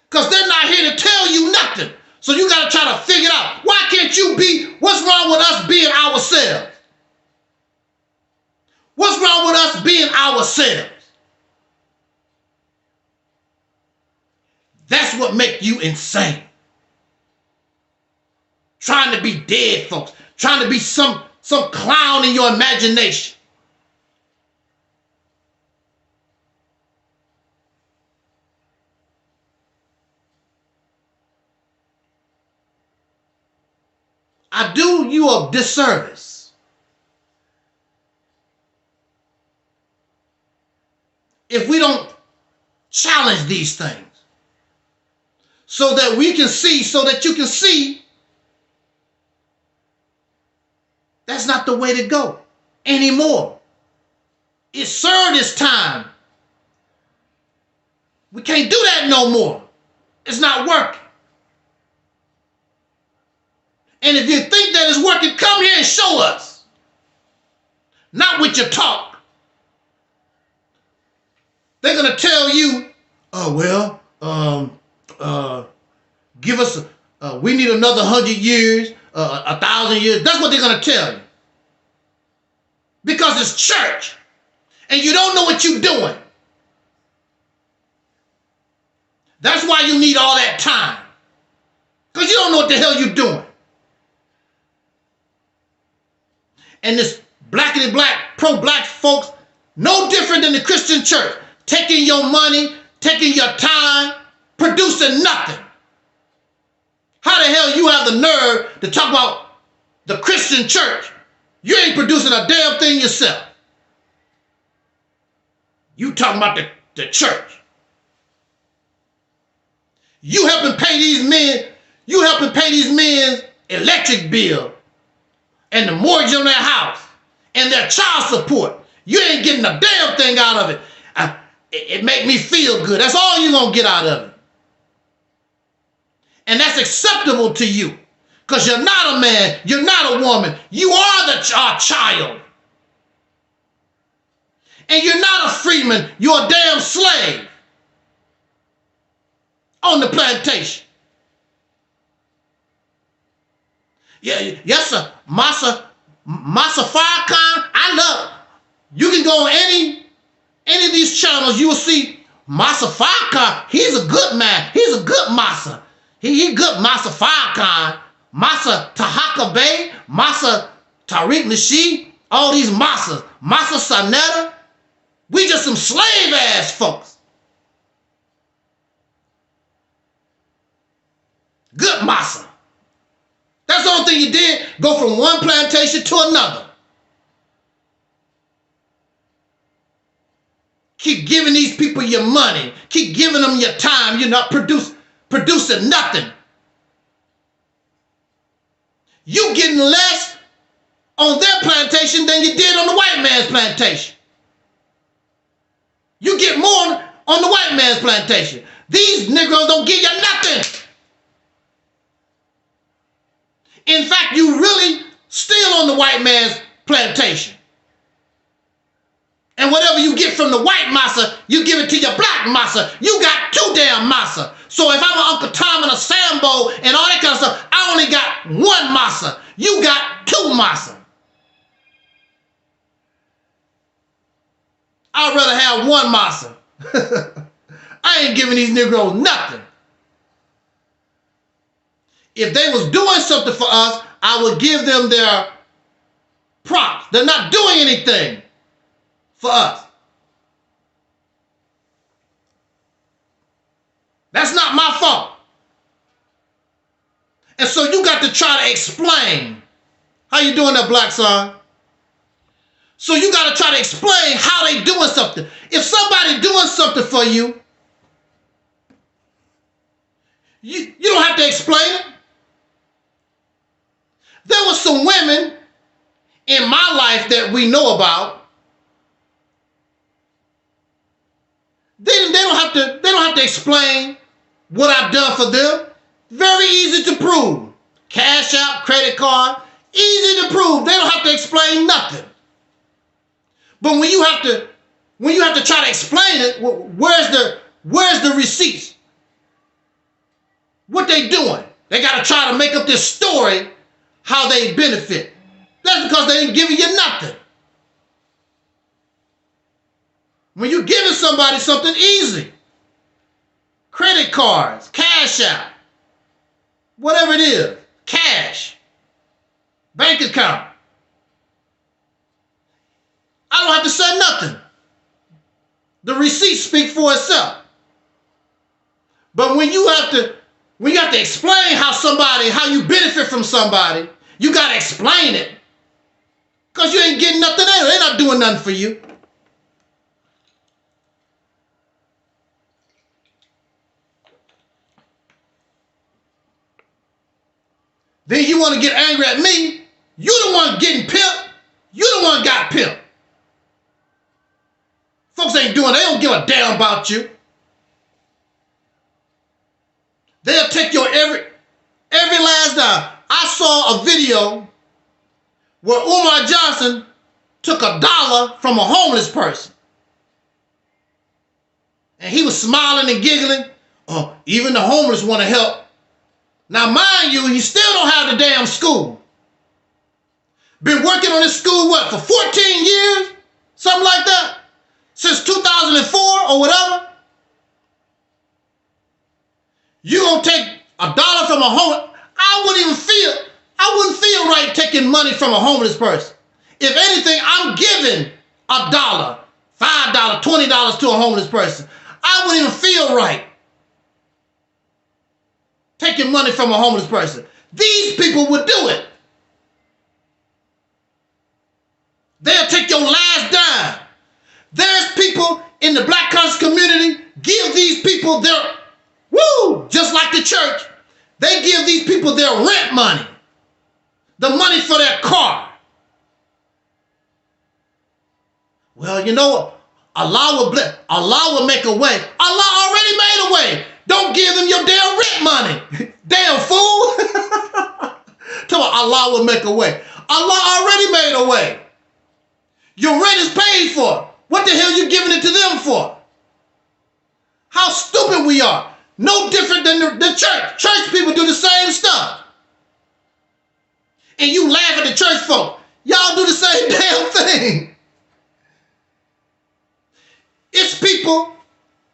Because they're not here to tell you nothing. So you got to try to figure it out. Why can't you be, what's wrong with us being ourselves? What's wrong with us being ourselves? That's what makes you insane. Trying to be dead folks. Trying to be some clown in your imagination. I do you a disservice if we don't challenge these things so that we can see, so that you can see that's not the way to go anymore. It served its time. We can't do that no more. It's not working. And if you think that it's working, come here and show us. Not with your talk. They're going to tell you, give us, we need another 100 years, 1,000 years. That's what they're going to tell you. Because it's church. And you don't know what you're doing. That's why you need all that time. Because you don't know what the hell you're doing. And this blackity black, pro-black folks, no different than the Christian church, taking your money, taking your time, producing nothing. How the hell you have the nerve to talk about the Christian church? You ain't producing a damn thing yourself. You talking about the church. You helping pay these men's electric bill and the mortgage on their house and their child support. You ain't getting a damn thing out of it. It make me feel good. That's all you're going to get out of it. And that's acceptable to you because you're not a man. You're not a woman. You are our child. And you're not a freeman. You're a damn slave on the plantation. Yeah, yes, sir. Masa Farrakhan, I love it. You can go on any any of these channels, you will see Massa Farrakhan. He's a good man. He's a good Massa. He good Massa Farrakhan, Massa Tahaka Bey, Massa Tariq Nasheed, all these Massas, Massa Sanetta. We just some slave ass folks. Good Massa. That's the only thing you did. Go from one plantation to another. Keep giving these people your money. Keep giving them your time. You're not producing nothing. You getting less on their plantation than you did on the white man's plantation. You get more on the white man's plantation. These Negroes don't give you nothing. In fact, you really still on the white man's plantation. And whatever you get from the white massa, you give it to your black massa. You got too damn massa. So if I'm an Uncle Tom and a Sambo and all that kind of stuff, I only got one massa. You got two massa. I'd rather have one massa. I ain't giving these Negroes nothing. If they was doing something for us, I would give them their props. They're not doing anything for us. That's not my fault. And so you got to try to explain. How you doing that, black son? So you got to try to explain how they doing something. If somebody doing something for you, you don't have to explain it. There were some women in my life that we know about. They don't have to explain what I've done for them. Very easy to prove. Cash out, credit card, easy to prove. They don't have to explain nothing. But when you have to try to explain it, where's the receipts? What they doing? They got to try to make up this story how they benefit. That's because they ain't giving you nothing. When you're giving somebody something easy, credit cards, cash out, whatever it is, cash, bank account, I don't have to say nothing. The receipts speak for itself. But when you have to explain how you benefit from somebody, you got to explain it. Because you ain't getting nothing out of it. They're not doing nothing for you. Then you want to get angry at me. You the one getting pimped. You the one got pimped. Folks ain't doing, they don't give a damn about you. They'll take your every last dime. I saw a video where Umar Johnson took $1 from a homeless person. And he was smiling and giggling. Oh, even the homeless want to help. Now, mind you, he still don't have the damn school. Been working on this school, what, for 14 years? Something like that? Since 2004 or whatever? You gonna take $1 from a homeless? I wouldn't feel right taking money from a homeless person. If anything, I'm giving $1, $5, $20 to a homeless person. I wouldn't even feel right taking money from a homeless person. These people would do it. They'll take your last dime. There's people in the black conscious community give these people their, just like the church, they give these people their rent money, the money for their car. Well, you know, Allah will make a way. Allah already made a way. Don't give them your damn rent money. Damn fool. Tell me Allah will make a way. Allah already made a way. Your rent is paid for. What the hell are you giving it to them for? How stupid we are. No different than the church. Church people do the same stuff. And you laugh at the church folk. Y'all do the same damn thing. people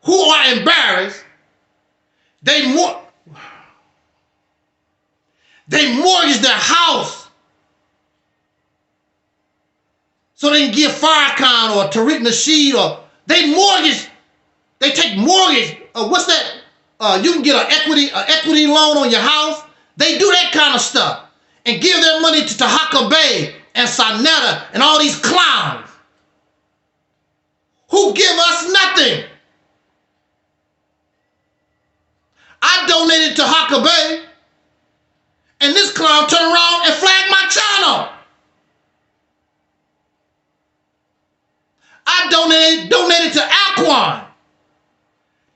who are embarrassed, they mortgage their house so they can give Farrakhan or Tariq Nasheed, or they take mortgage. What's that? You can get an equity loan on your house. They do that kind of stuff and give their money to ThÄ and Sonetta and all these clowns who give us nothing. I donated to ThÄ, and this clown turned around and flagged my channel. I donated to Aquan.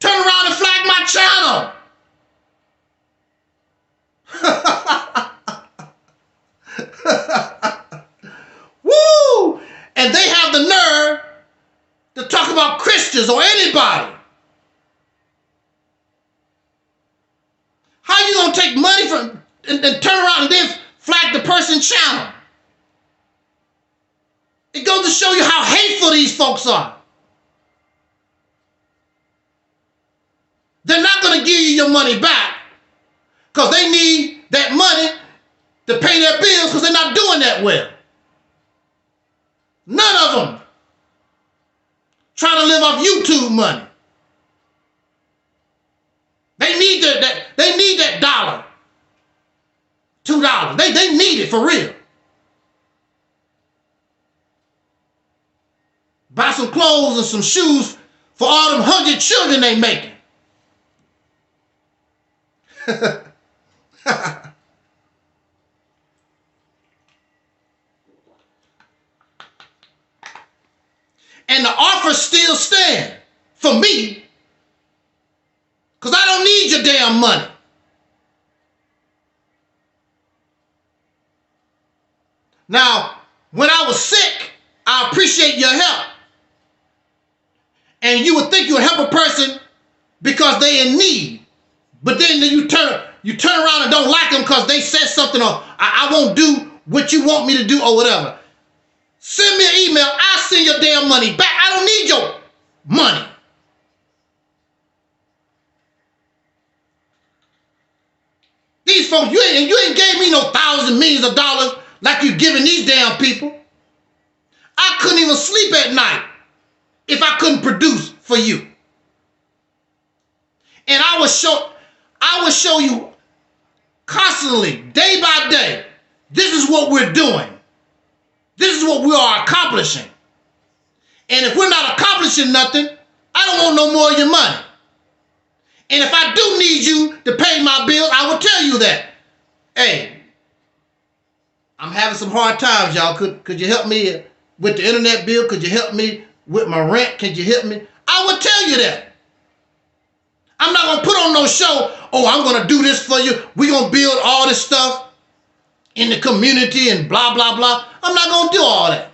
Turn around and flag my channel. Woo! And they have the nerve to talk about Christians or anybody. How you gonna take money from and turn around and then flag the person's channel? It goes to show you how hateful these folks are. They're not going to give you your money back because they need that money to pay their bills because they're not doing that well. None of them trying to live off YouTube money. They need that dollar, $2. They need it for real. Buy some clothes and some shoes for all them 100 children they making. And the offer still stands for me because I don't need your damn money. Now, when I was sick, I appreciate your help. And you would think you would help a person because they're in need. But then you turn around and don't like them because they said something, or I won't do what you want me to do or whatever. Send me an email. I'll send your damn money back. I don't need your money. These folks, you ain't gave me no thousands, millions of dollars like you giving these damn people. I couldn't even sleep at night if I couldn't produce for you. And I will show you constantly, day by day, this is what we're doing. This is what we are accomplishing. And if we're not accomplishing nothing, I don't want no more of your money. And if I do need you to pay my bill, I will tell you that. Hey, I'm having some hard times, y'all. Could you help me with the internet bill? Could you help me with my rent? Could you help me? I will tell you that. I'm not going to put on no show, oh, I'm going to do this for you. We're going to build all this stuff in the community and blah, blah, blah. I'm not going to do all that.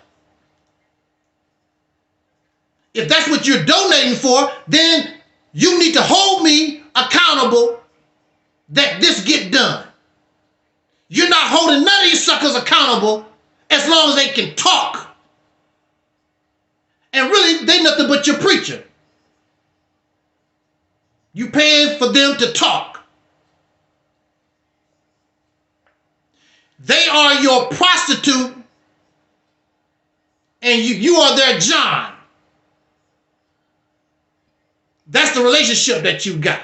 If that's what you're donating for, then you need to hold me accountable that this get done. You're not holding none of these suckers accountable as long as they can talk. And really, they nothing but your preacher. You paying for them to talk. They are your prostitute and you are their John. That's the relationship that you got.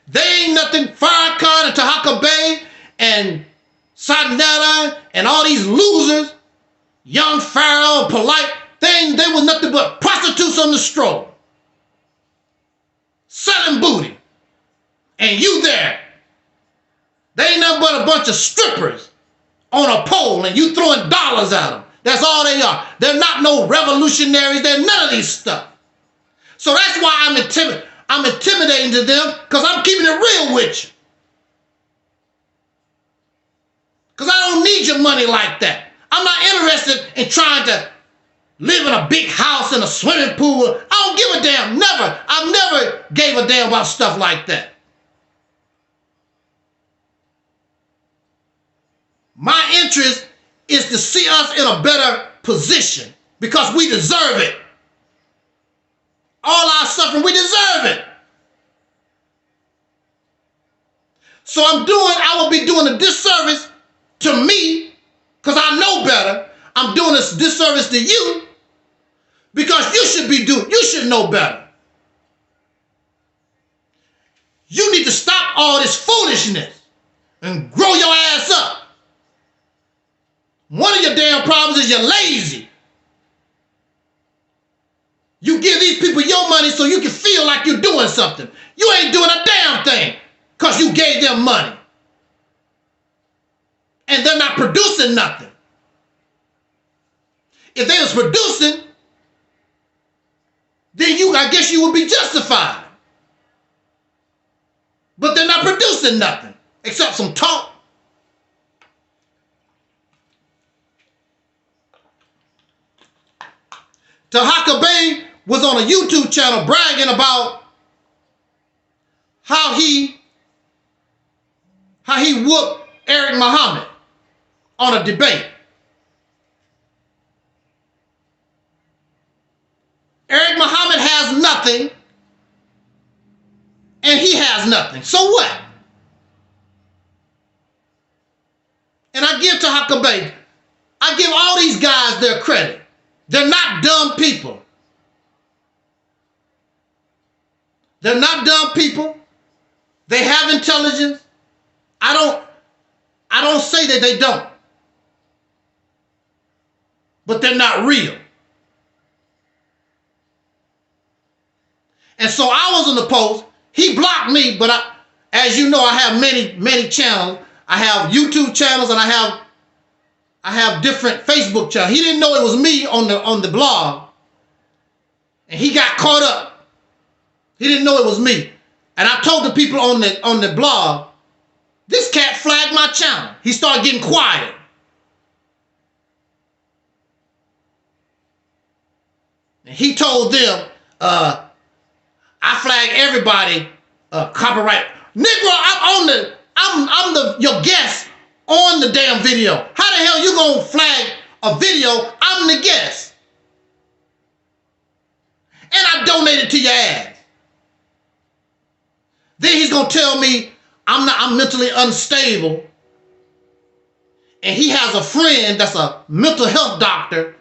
They ain't nothing. Farrakhan and ThÄ and Sonetta and all these losers, Young Pharaoh and Polite, they were nothing but prostitutes on the stroll. Selling booty. And you there. They ain't nothing but a bunch of strippers on a pole and you throwing dollars at them. That's all they are. They're not no revolutionaries. They're none of these stuff. So that's why I'm intimidating to them, because I'm keeping it real with you. Because I don't need your money like that. I'm not interested in trying to live in a big house in a swimming pool. I don't give a damn. Never. I've never gave a damn about stuff like that. My interest is to see us in a better position because we deserve it. all our suffering. We deserve it. So I will be doing a disservice to me because I know better. I'm doing a disservice to you because you should know better. You need to stop all this foolishness and grow your ass up. One of your damn problems is you're lazy. You give these people your money so you can feel like you're doing something. You ain't doing a damn thing because you gave them money. And they're not producing nothing. If they was producing, then I guess you would be justified. But they're not producing nothing except some talk. ThÄ was on a YouTube channel bragging about how he whooped Eric Muhammad on a debate. Eric Muhammad has nothing and he has nothing. So what? And I give ThÄ, I give all these guys their credit. They're not dumb people. They're not dumb people. They have intelligence. I don't say that they don't. But they're not real. And so I was on the post. He blocked me, but as you know, I have many channels. I have YouTube channels and I have different Facebook channels. He didn't know it was me on the blog. And he got caught up. He didn't know it was me. And I told the people on the blog, this cat flagged my channel. He started getting quiet. And he told them, I flag everybody copyright. Negro, I'm your guest on the damn video. How the hell you gonna flag a video? I'm the guest. And I donated to your ass. Then he's gonna tell me I'm mentally unstable. And he has a friend that's a mental health doctor.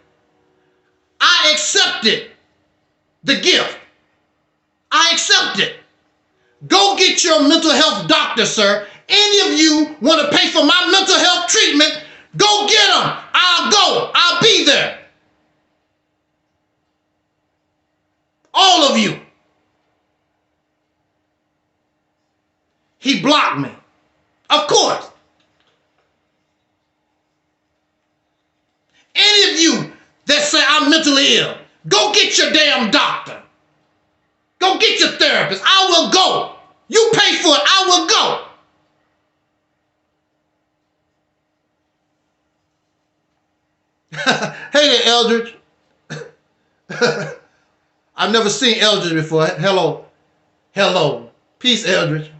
I accepted the gift. I accept it. Go get your mental health doctor, sir. Any of you want to pay for my mental health treatment, go get them. I'll go. I'll be there. All of you. He blocked me. Of course. Any of you that say I'm mentally ill, go get your damn doctor. Go get your therapist. I will go. You pay for it. I will go. Hey there, Eldridge. I've never seen Eldridge before. Hello. Hello. Peace, Eldridge.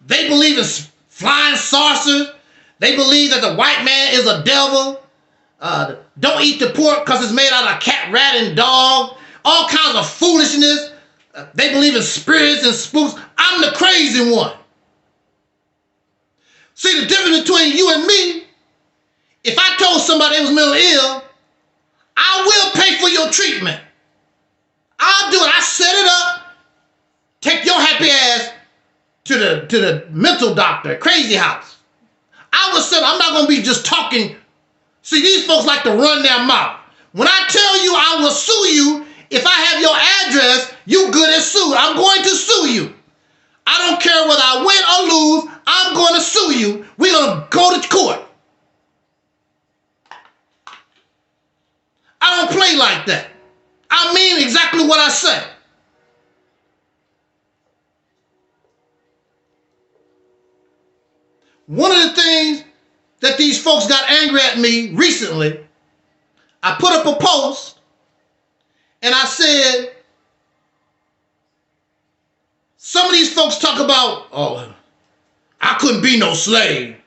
They believe in flying saucers. They believe that the white man is a devil. Don't eat the pork because it's made out of cat, rat, and dog. All kinds of foolishness. They believe in spirits and spooks. I'm the crazy one. See, the difference between you and me, if I told somebody they was mentally ill, I will pay for your treatment. I'll do it. I set it up. Take your happy ass to the mental doctor, crazy house. I will set. I'm not going to be just talking. See, these folks like to run their mouth. When I tell you I will sue you, if I have your address, you good as sued. I'm going to sue you. I don't care whether I win or lose. I'm going to sue you. We're going to go to court. I don't play like that. I mean exactly what I say. One of the things that these folks got angry at me recently, I put up a post and I said, some of these folks talk about, oh, I couldn't be no slave.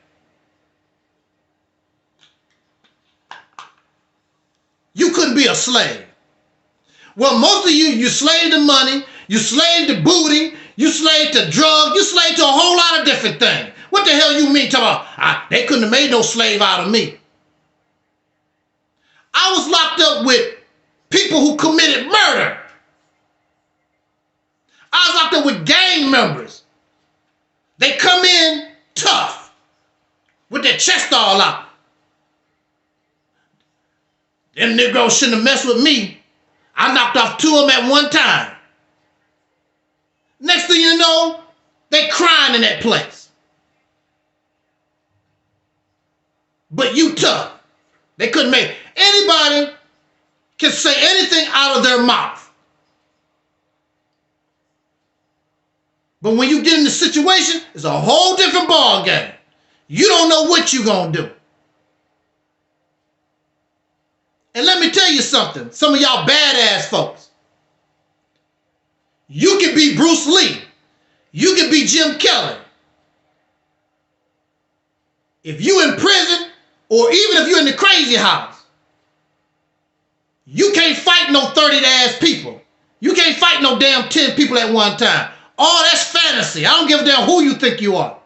you couldn't be a slave. Well, most of you slave to money, you slave to booty, you slave to drugs, you slave to a whole lot of different things. What the hell you mean talking about, they couldn't have made no slave out of me? I was locked up with people who committed murder. I was locked up with gang members. They come in tough, with their chest all out. Them Negroes shouldn't have messed with me. I knocked off 2 of them at one time. Next thing you know, they crying in that place. But you tough. They couldn't make anybody can say anything out of their mouth. But when you get in the situation, it's a whole different ball game. You don't know what you're going to do. And let me tell you something, some of y'all badass folks. You can be Bruce Lee. You can be Jim Kelly. If you in prison, or even if you're in the crazy house, you can't fight no 30-ass people. You can't fight no damn 10 people at one time. Oh, that's fantasy. I don't give a damn who you think you are.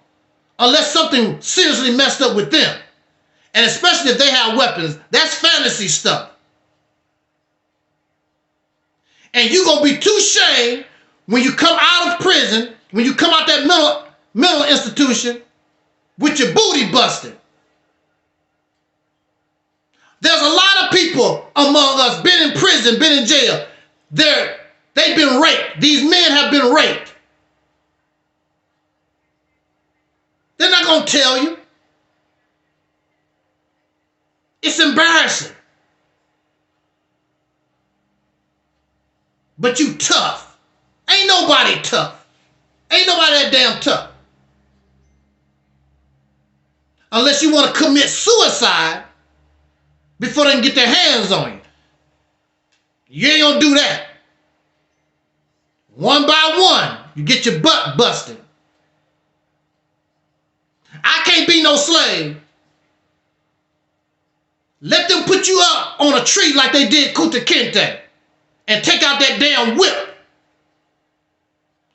Unless something seriously messed up with them. And especially if they have weapons, that's fantasy stuff. And you're going to be too ashamed when you come out of prison, when you come out that mental institution with your booty busted. There's a lot of people among us been in prison, been in jail. They've been raped. These men have been raped. They're not going to tell you. It's embarrassing. But you tough. Ain't nobody tough. Ain't nobody that damn tough. Unless you want to commit suicide before they can get their hands on you. You ain't gonna do that. One by one, you get your butt busted. I can't be no slave. Let them put you up on a tree like they did Kunta Kinte and take out that damn whip.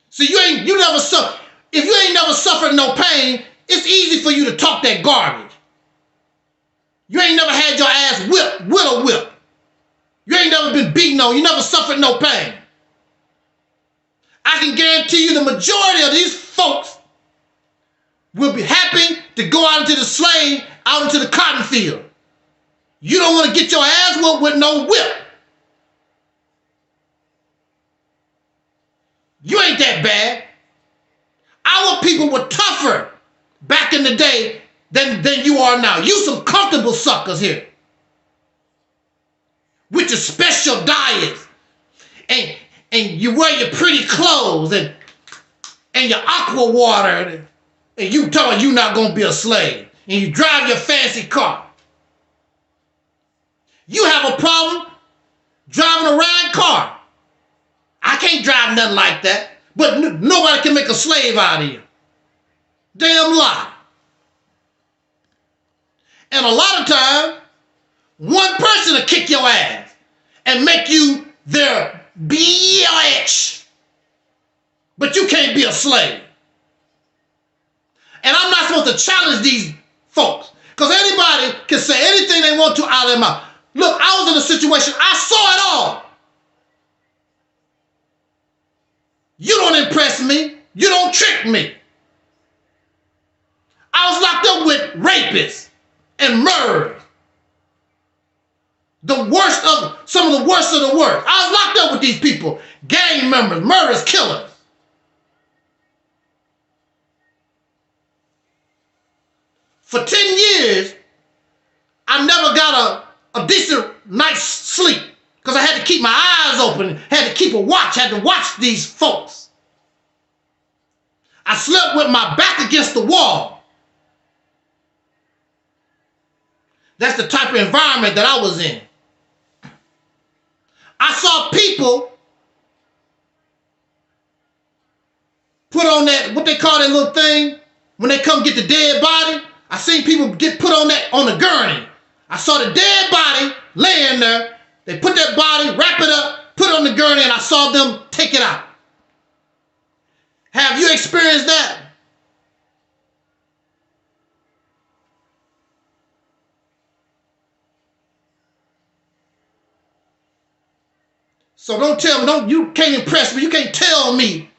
See, you never suffer. If you ain't never suffered no pain, it's easy for you to talk that garbage. You ain't never had your ass whipped with a whip. You ain't never been beaten on. You never suffered no pain. I can guarantee you the majority of these folks will be happy to go out into the slave, out into the cotton field. You don't want to get your ass whooped with no whip. You ain't that bad. Our people were tougher back in the day than you are now. You some comfortable suckers here. With your special diets. And you wear your pretty clothes and your aqua water. And you talking you not going to be a slave. And you drive your fancy car. You have a problem driving a rag car. I can't drive nothing like that. But nobody can make a slave out of you. Damn lie. And a lot of times, one person will kick your ass and make you their bitch. But you can't be a slave. And I'm not supposed to challenge these folks. Because anybody can say anything they want to out of their mouth. Look, I was in a situation, I saw it all. You don't impress me. You don't trick me. I was locked up with rapists and murderers. Some of the worst of the worst. I was locked up with these people. Gang members, murderers, killers. For 10 years, I never got a decent night's sleep because I had to keep my eyes open, had to keep a watch, had to watch these folks. I slept with my back against the wall. That's the type of environment that I was in. I saw people put on that, what they call that little thing, when they come get the dead body. I seen people get put on that, on the gurney. I saw the dead body laying there, They put that body, wrap it up, put it on the gurney, and I saw them take it out. Have you experienced that? So don't tell me, you can't impress me. You can't tell me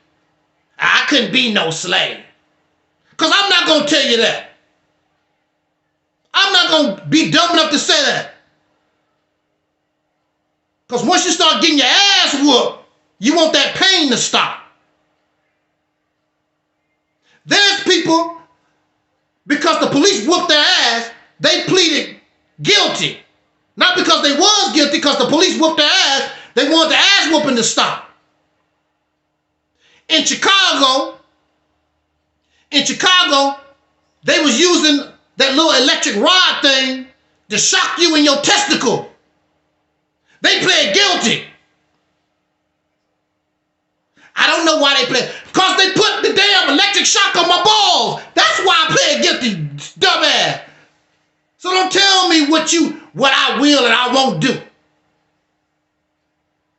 I couldn't be no slave. Because I'm not going to tell you that. I'm not going to be dumb enough to say that. Because once you start getting your ass whooped, you want that pain to stop. There's people, because the police whooped their ass, they pleaded guilty. Not because they was guilty, because the police whooped their ass. They wanted the ass whooping to stop. In Chicago, they was using that little electric rod thing to shock you in your testicle. They pled guilty. I don't know why they pled. Because they put the damn electric shock on my balls. That's why I pled guilty, dumbass. So don't tell me what I will and I won't do.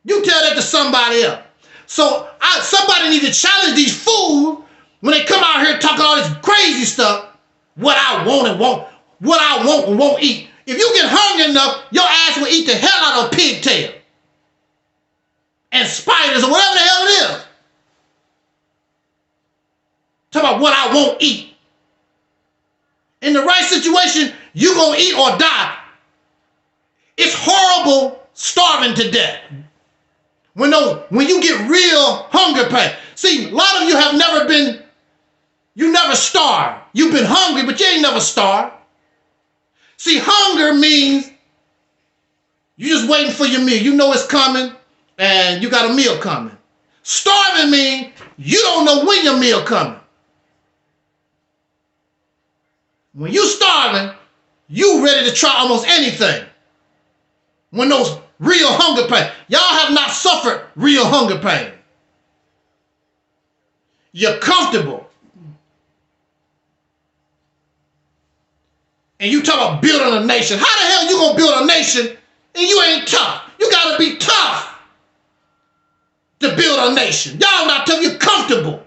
You tell that to somebody else. So somebody need to challenge these fools when they come out here talking all this crazy stuff. What I want and won't eat. If you get hungry enough, your ass will eat the hell out of a pigtail and spiders or whatever the hell it is. Talk about what I won't eat. In the right situation, you're going to eat or die. It's horrible starving to death. When you get real hunger pain. See, a lot of you have never been, you never starved. You've been hungry, but you ain't never starved. See, hunger means you're just waiting for your meal. You know it's coming and you got a meal coming. Starving means you don't know when your meal coming. When you starving, you ready to try almost anything. When those real hunger pain. Y'all have not suffered real hunger pain. You're comfortable. And you talk about building a nation. How the hell you gonna build a nation and you ain't tough? You gotta be tough to build a nation. Y'all not tough, you're comfortable.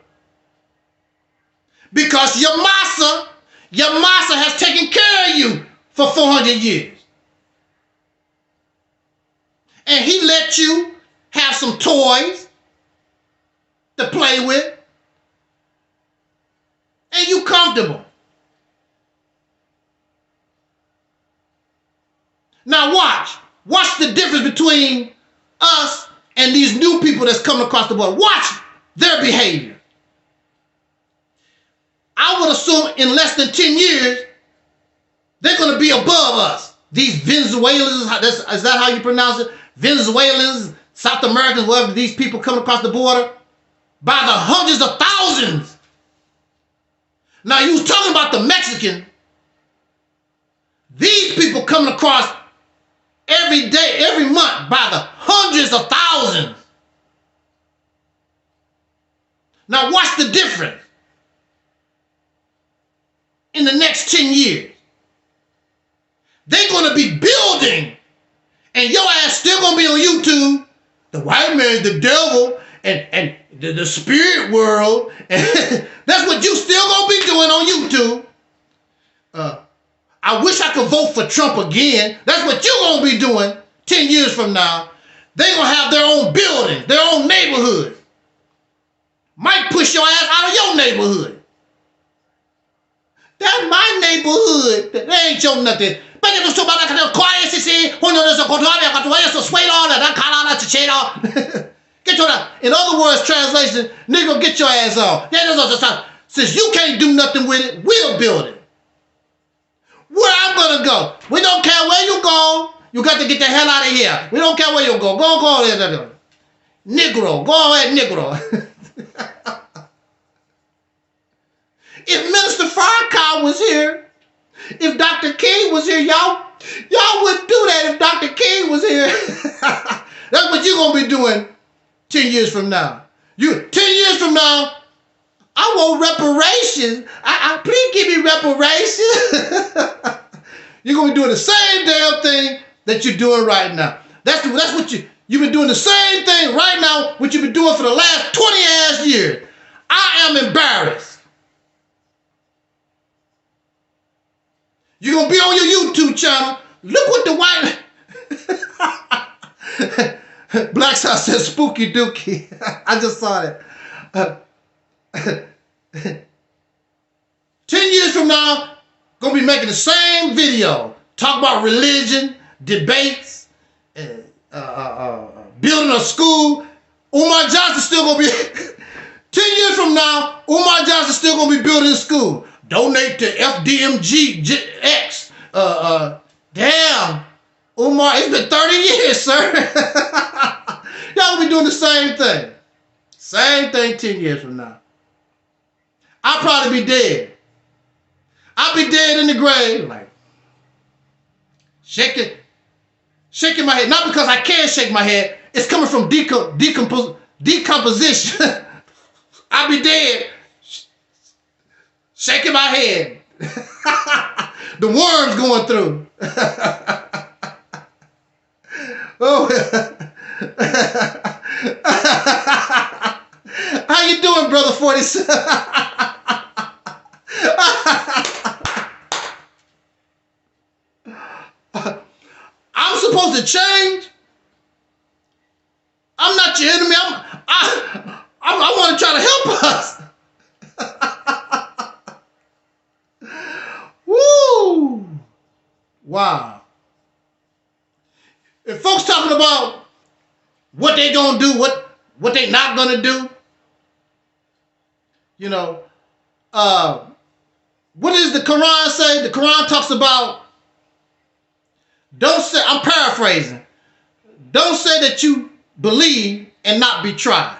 Because your massa has taken care of you for 400 years. And he let you have some toys to play with. And you comfortable. Now watch. Watch the difference between us and these new people that's coming across the border. Watch their behavior. I would assume in less than 10 years, they're going to be above us. These Venezuelans, is that how you pronounce it? Venezuelans, South Americans, whatever, these people coming across the border by the hundreds of thousands. Now, you was talking about the Mexican. These people coming across every day, every month by the hundreds of thousands. Now, watch the difference in the next 10 years. They're going to be building. And your ass still gonna be on YouTube. The white man, the devil, and the spirit world. That's what you still gonna be doing on YouTube. I wish I could vote for Trump again. That's what you gonna be doing 10 years from now. They gonna have their own buildings, their own neighborhood. Might push your ass out of your neighborhood. That's my neighborhood. That ain't your nothing. In other words, translation, nigga, get your ass on. Since you can't do nothing with it, we'll build it. Where I'm gonna go, we don't care where you go. You got to get the hell out of here. We don't care where you go. Go there. Negro, go ahead, Negro. If Minister Farrakhan was here, if Dr. King was here, y'all wouldn't do that if Dr. King was here. That's what you're going to be doing 10 years from now. 10 years from now, I want reparations. Please give me reparations. You're going to be doing the same damn thing that you're doing right now. That's what you've been doing the same thing right now, what you've been doing for the last 20 ass years. I am embarrassed. You're going to be on your YouTube channel. Look what the white... Black South says spooky dookie. I just saw that. 10 years from now, going to be making the same video. Talk about religion, debates, building a school. Umar Johnson still going to be... 10 years from now, Umar Johnson still going to be building a school. Donate to FDMGX. Damn. Umar, it's been 30 years, sir. Y'all be doing the same thing. Same thing 10 years from now. I'll probably be dead. I'll be dead in the grave, like, shaking my head. Not because I can shake my head. It's coming from decomposition. I'll be dead, shaking my head. The worms going through. Oh. How you doing, brother 47? I'm supposed to change. I'm not your enemy. I want to try to help us. Woo! Wow. If folks talking about what they gonna do, what they not gonna do, you know, what does the Quran say? The Quran talks about, don't say, I'm paraphrasing, don't say that you believe and not be tried.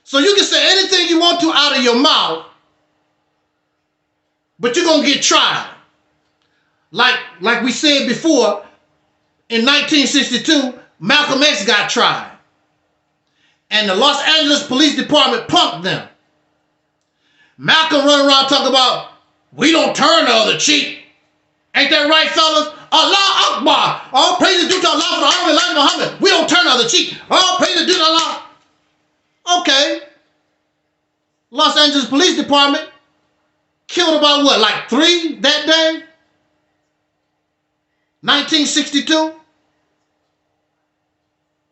So you can say anything you want to out of your mouth, but you're going to get tried. Like we said before, in 1962, Malcolm X got tried. And the Los Angeles Police Department punked them. Malcolm running around talking about, we don't turn the other cheek. Ain't that right, fellas? Allah Akbar. All praise due to Allah for the honor of Elijah Muhammad. We don't turn the other cheek. All praise due to Allah. Okay. Los Angeles Police Department killed about what, like 3 that day? 1962?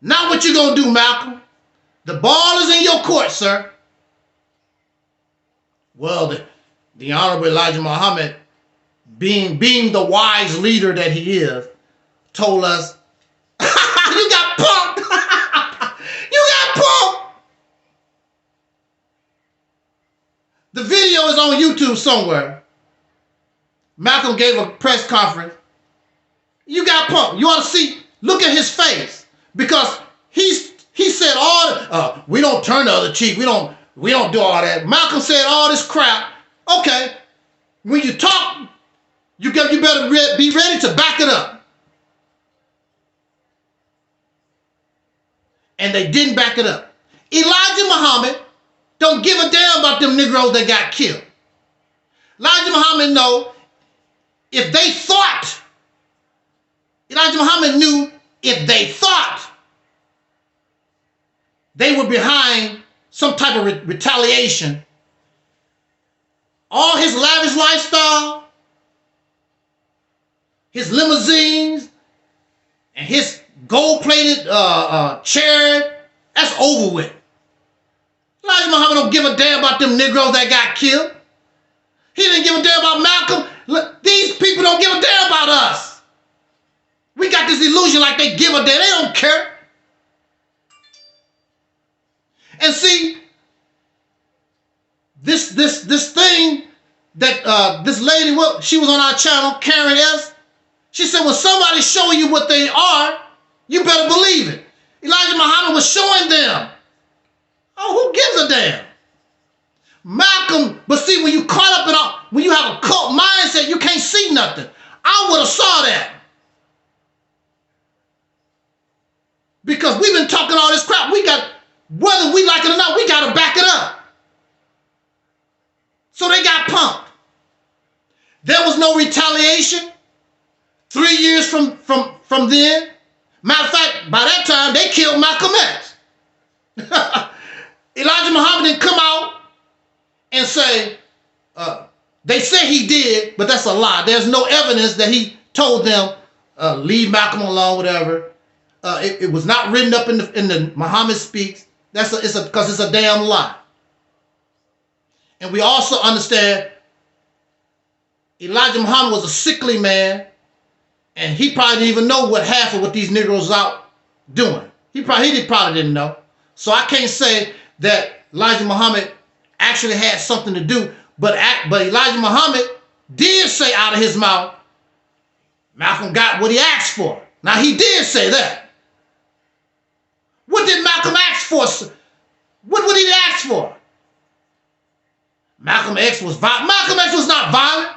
Now what you gonna do, Malcolm? The ball is in your court, sir. Well, the Honorable Elijah Muhammad, being the wise leader that he is, told us, you got punked. You got punked. The video is on YouTube somewhere. Malcolm gave a press conference. You got punked. You ought to see, look at his face. Because he said all, we don't turn the other cheek. We don't do all that. Malcolm said all this crap. Okay, when you talk, you better be ready to back it up. And they didn't back it up. Elijah Muhammad don't give a damn about them Negroes that got killed. Elijah Muhammad know if they thought, Elijah Muhammad knew if they thought they were behind some type of retaliation, all his lavish lifestyle, his limousines, and his gold-plated chariot, that's over with. Elijah Muhammad don't give a damn about them Negroes that got killed. He didn't give a damn about Malcolm. Look, these people don't give a damn about us. We got this illusion like they give a damn. They don't care. And see, this thing that this lady, well, she was on our channel, Karen S. She said, when somebody's showing you what they are, you better believe it. Elijah Muhammad was showing them. Oh, who gives a damn? Malcolm, but see, when you caught up in all, when you have a cult mindset, you can't see nothing. I would have saw that. Because we've been talking all this crap. We got, whether we like it or not, we got to back it up. So they got punked. There was no retaliation. 3 years from then. Matter of fact, by that time, they killed Malcolm X. Elijah Muhammad didn't come out and say, they say he did, but that's a lie. There's no evidence that he told them, leave Malcolm alone, whatever. It was not written up in the Muhammad Speaks. Because it's a damn lie. And we also understand Elijah Muhammad was a sickly man, and he probably didn't even know what half of what these Negroes out doing. He probably didn't know. So I can't say that Elijah Muhammad actually had something to do, but Elijah Muhammad did say out of his mouth, Malcolm got what he asked for. Now he did say that. What did Malcolm ask for? What did he ask for? Malcolm X was violent. Malcolm X was not violent.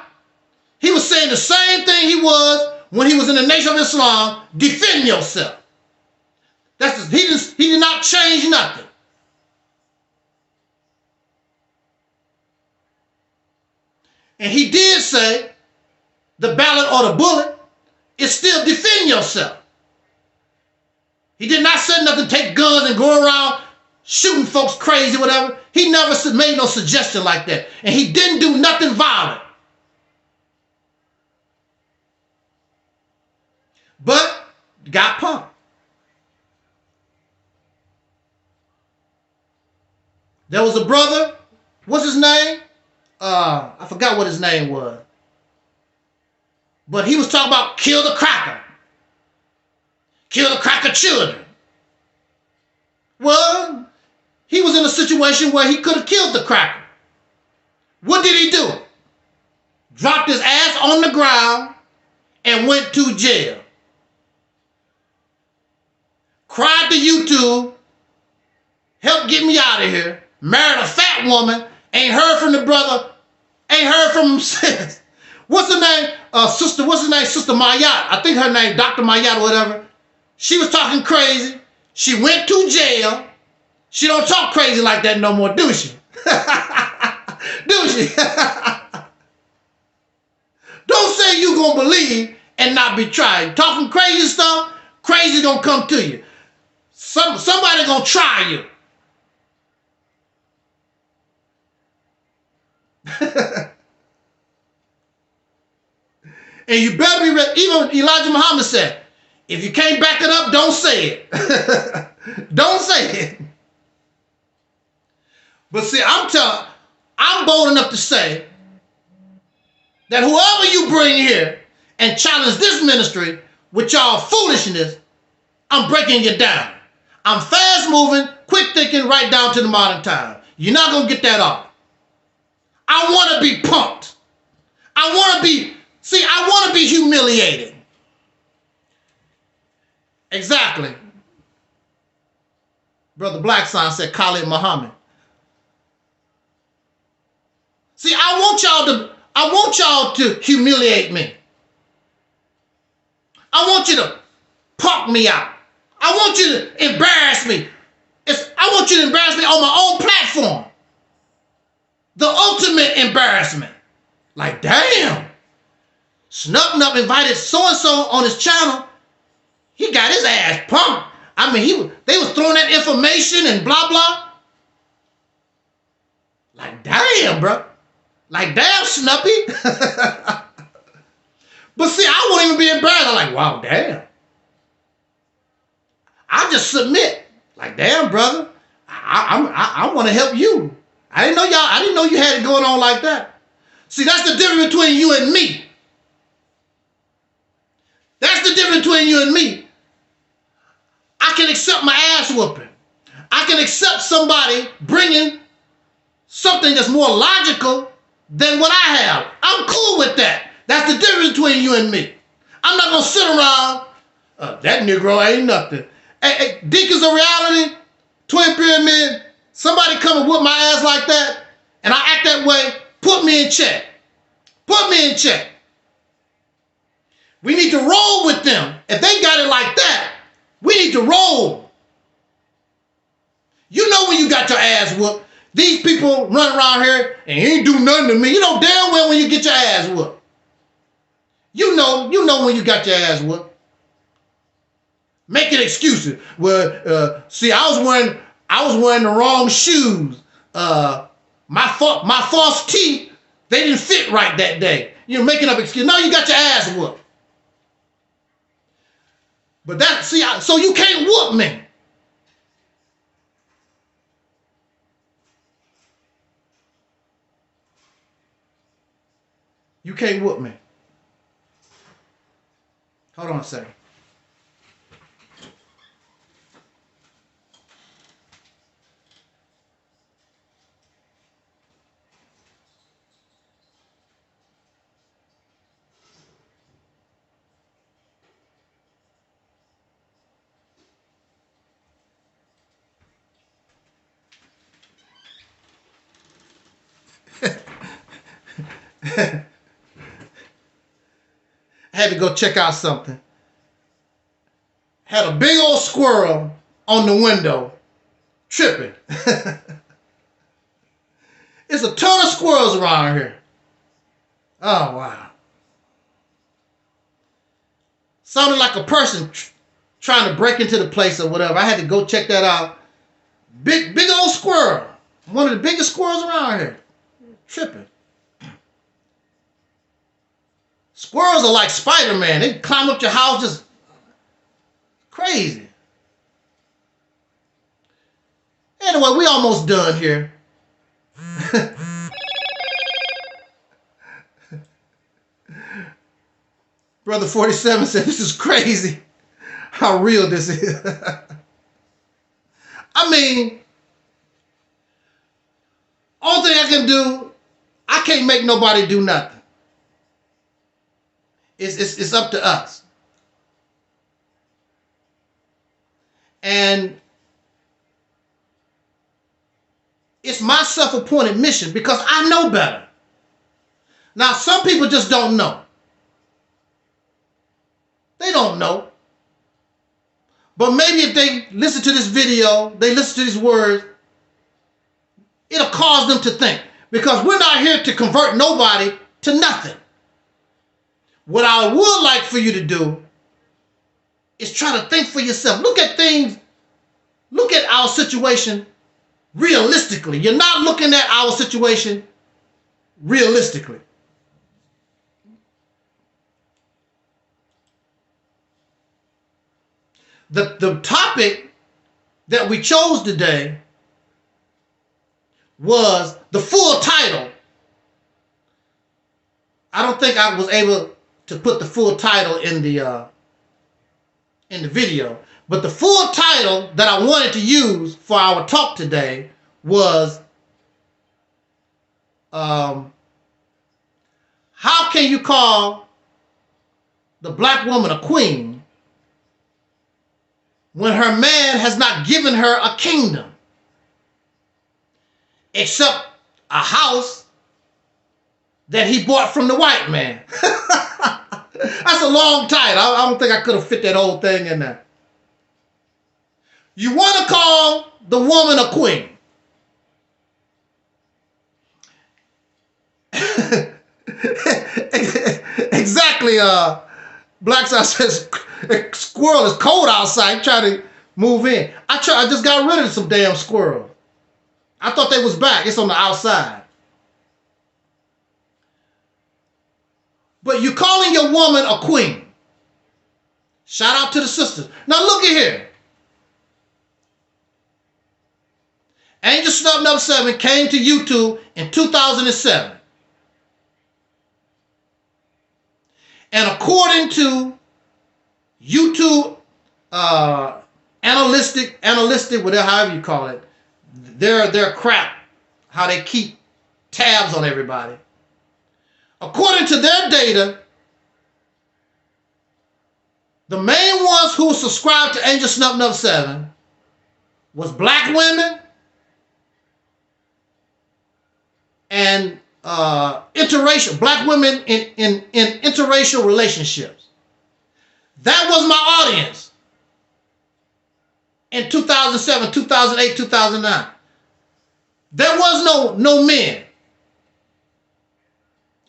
He was saying the same thing he was when he was in the Nation of Islam. Defend yourself. He did not change nothing. And he did say the ballot or the bullet is still defend yourself. He did not say nothing, take guns and go around shooting folks crazy, whatever. He never made no suggestion like that. And he didn't do nothing violent. But got punked. There was a brother, what's his name? I forgot what his name was. But he was talking about kill the cracker. Kill the cracker children. Well, he was in a situation where he could have killed the cracker. What did he do? Dropped his ass on the ground and went to jail. Cried to YouTube, help get me out of here. Married a fat woman, ain't heard from the brother, ain't heard from him since. What's her name? Sister, what's his name? Sister Mayat. I think her name, Dr. Mayat or whatever. She was talking crazy. She went to jail. She don't talk crazy like that no more, do she? Do she? Don't say you gonna believe and not be tried. Talking crazy stuff, crazy gonna come to you. Somebody gonna try you. And you better be ready. Even Elijah Muhammad said, if you can't back it up, don't say it. Don't say it. But see, I'm bold enough to say that whoever you bring here and challenge this ministry with y'all foolishness, I'm breaking you down. I'm fast moving, quick thinking, right down to the modern time. You're not going to get that off. I want to be punked. I want to be humiliated. Exactly. Brother Blackson said Khalid Muhammad. See, I want y'all to humiliate me. I want you to punk me out. I want you to embarrass me. I want you to embarrass me on my own platform. The ultimate embarrassment. Like, damn. Snuck invited so-and-so on his channel. He got his ass punked. I mean, they was throwing that information and blah, blah. Like, damn, bro. Like, damn, Snuppy. But see, I won't even be embarrassed. I'm like, wow, damn. I just submit. Like, damn, brother. I want to help you. I didn't know you had it going on like that. See, that's the difference between you and me. That's the difference between you and me. I can accept my ass whooping. I can accept somebody bringing something that's more logical than what I have. I'm cool with that. That's the difference between you and me. I'm not going to sit around, that Negro ain't nothing. Hey, Deacons of Reality, Twin Pyramid, somebody come and whoop my ass like that, and I act that way, put me in check. Put me in check. We need to roll with them. If they got it like that, we need to roll. You know when you got your ass whooped. These people run around here and ain't do nothing to me. You know damn well when you get your ass whooped. You know when you got your ass whooped. Making excuses. Well, see, I was wearing the wrong shoes. My false teeth, they didn't fit right that day. You're making up excuses. No, you got your ass whooped. But so you can't whoop me. You can't whoop me. Hold on a second. I had to go check out something. Had a big old squirrel on the window tripping. It's a ton of squirrels around here. Oh, wow. Sounded like a person trying to break into the place or whatever. I had to go check that out. Big old squirrel. One of the biggest squirrels around here. Tripping. Squirrels are like Spider-Man. They climb up your house just crazy. Anyway, we almost done here. Brother 47 said, this is crazy how real this is. I mean, only thing I can do, I can't make nobody do nothing. It's up to us. And it's my self-appointed mission because I know better. Now, some people just don't know. They don't know. But maybe if they listen to this video, they listen to these words, it'll cause them to think. Because we're not here to convert nobody to nothing. What I would like for you to do is try to think for yourself. Look at things, look at our situation realistically. You're not looking at our situation realistically. The topic that we chose today was the full title. I don't think I was able to put the full title in the video, but the full title that I wanted to use for our talk today was how can you call the black woman a queen when her man has not given her a kingdom except a house that he bought from the white man? That's a long title. I don't think I could have fit that whole thing in there. You want to call the woman a queen. Exactly. Black Side says, squirrel is cold outside. Try to move in. I just got rid of some damn squirrels. I thought they was back. It's on the outside. But you calling your woman a queen. Shout out to the sisters. Now look at here. Angel Snub Number 7 came to YouTube in 2007. And according to YouTube analytic, whatever, however you call it, their crap, how they keep tabs on everybody. According to their data, the main ones who subscribed to Angel Snub Number 7 was black women and interracial, black women in interracial relationships. That was my audience in 2007, 2008, 2009. There was no men.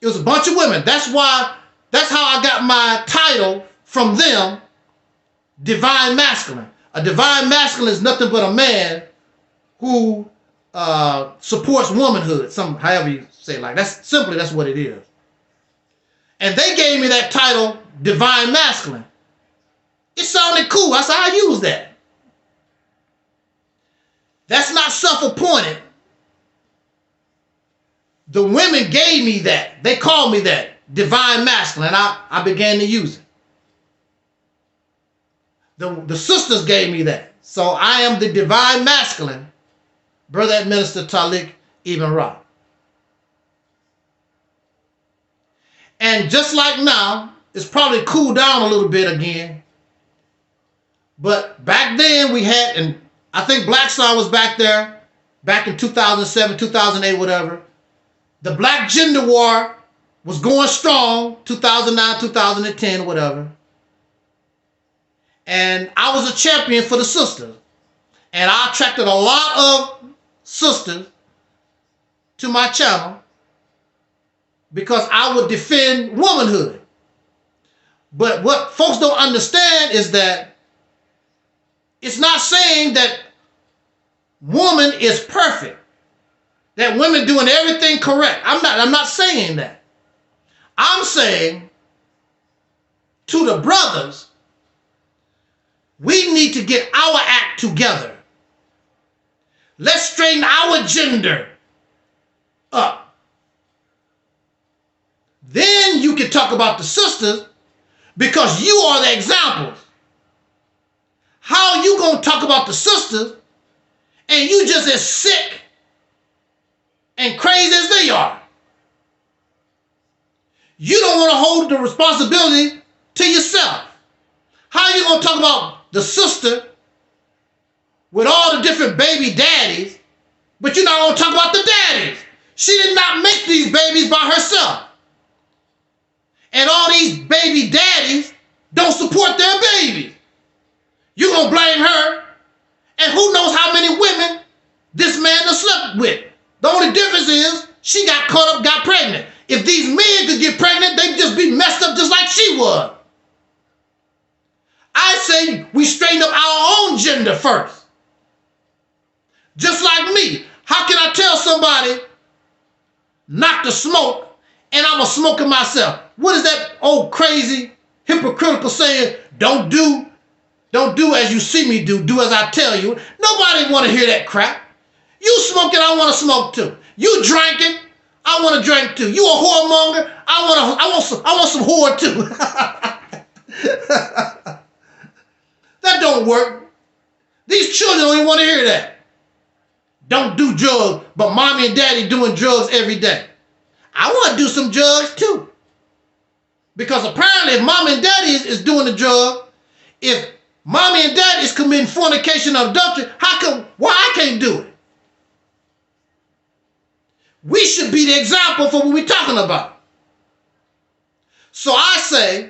It was a bunch of women. That's why That's how I got my title from them, divine masculine. A divine masculine is nothing but a man who supports womanhood, however you say it. Like that's what it is. And they gave me that title, divine masculine. It sounded cool. I said, I use that. That's not self-appointed. The women gave me that. They called me that, divine masculine. I began to use it. The sisters gave me that. So I am the divine masculine, Brother AdMinister Taalik Ibn'rad. And just like now, it's probably cooled down a little bit again. But back then we had, and I think Black Sun was back there, back in 2007, 2008, whatever. The black gender war was going strong, 2009, 2010, whatever. And I was a champion for the sisters. And I attracted a lot of sisters to my channel because I would defend womanhood. But what folks don't understand is that it's not saying that woman is perfect, that women doing everything correct. I'm not saying that. I'm saying to the brothers, we need to get our act together. Let's straighten our gender up. Then you can talk about the sisters because you are the examples. How you gonna talk about the sisters and you just as sick and crazy as they are? You don't want to hold the responsibility to yourself. How you gonna talk about the sister with all the different baby daddies, but you're not gonna talk about the daddies? She did not make these babies by herself. And all these baby daddies don't support their babies. You're going to blame her, and who knows how many women this man has slept with. The only difference is she got caught up, got pregnant. If these men could get pregnant, they'd just be messed up just like she was. I say we straighten up our own gender first. Just like me. How can I tell somebody not to smoke and I'm a smoker myself? What is that old crazy hypocritical saying? Don't do as you see me do as I tell you. Nobody want to hear that crap. You smoking, I want to smoke too. You drinking, I want to drink too. You a whoremonger, I want some whore too. That don't work. These children don't even want to hear that. Don't do drugs, but mommy and daddy doing drugs every day. I want to do some drugs too. Because apparently if mommy and daddy is doing the drug, if mommy and daddy is committing fornication or adultery, why I can't do it? We should be the example for what we're talking about. So I say,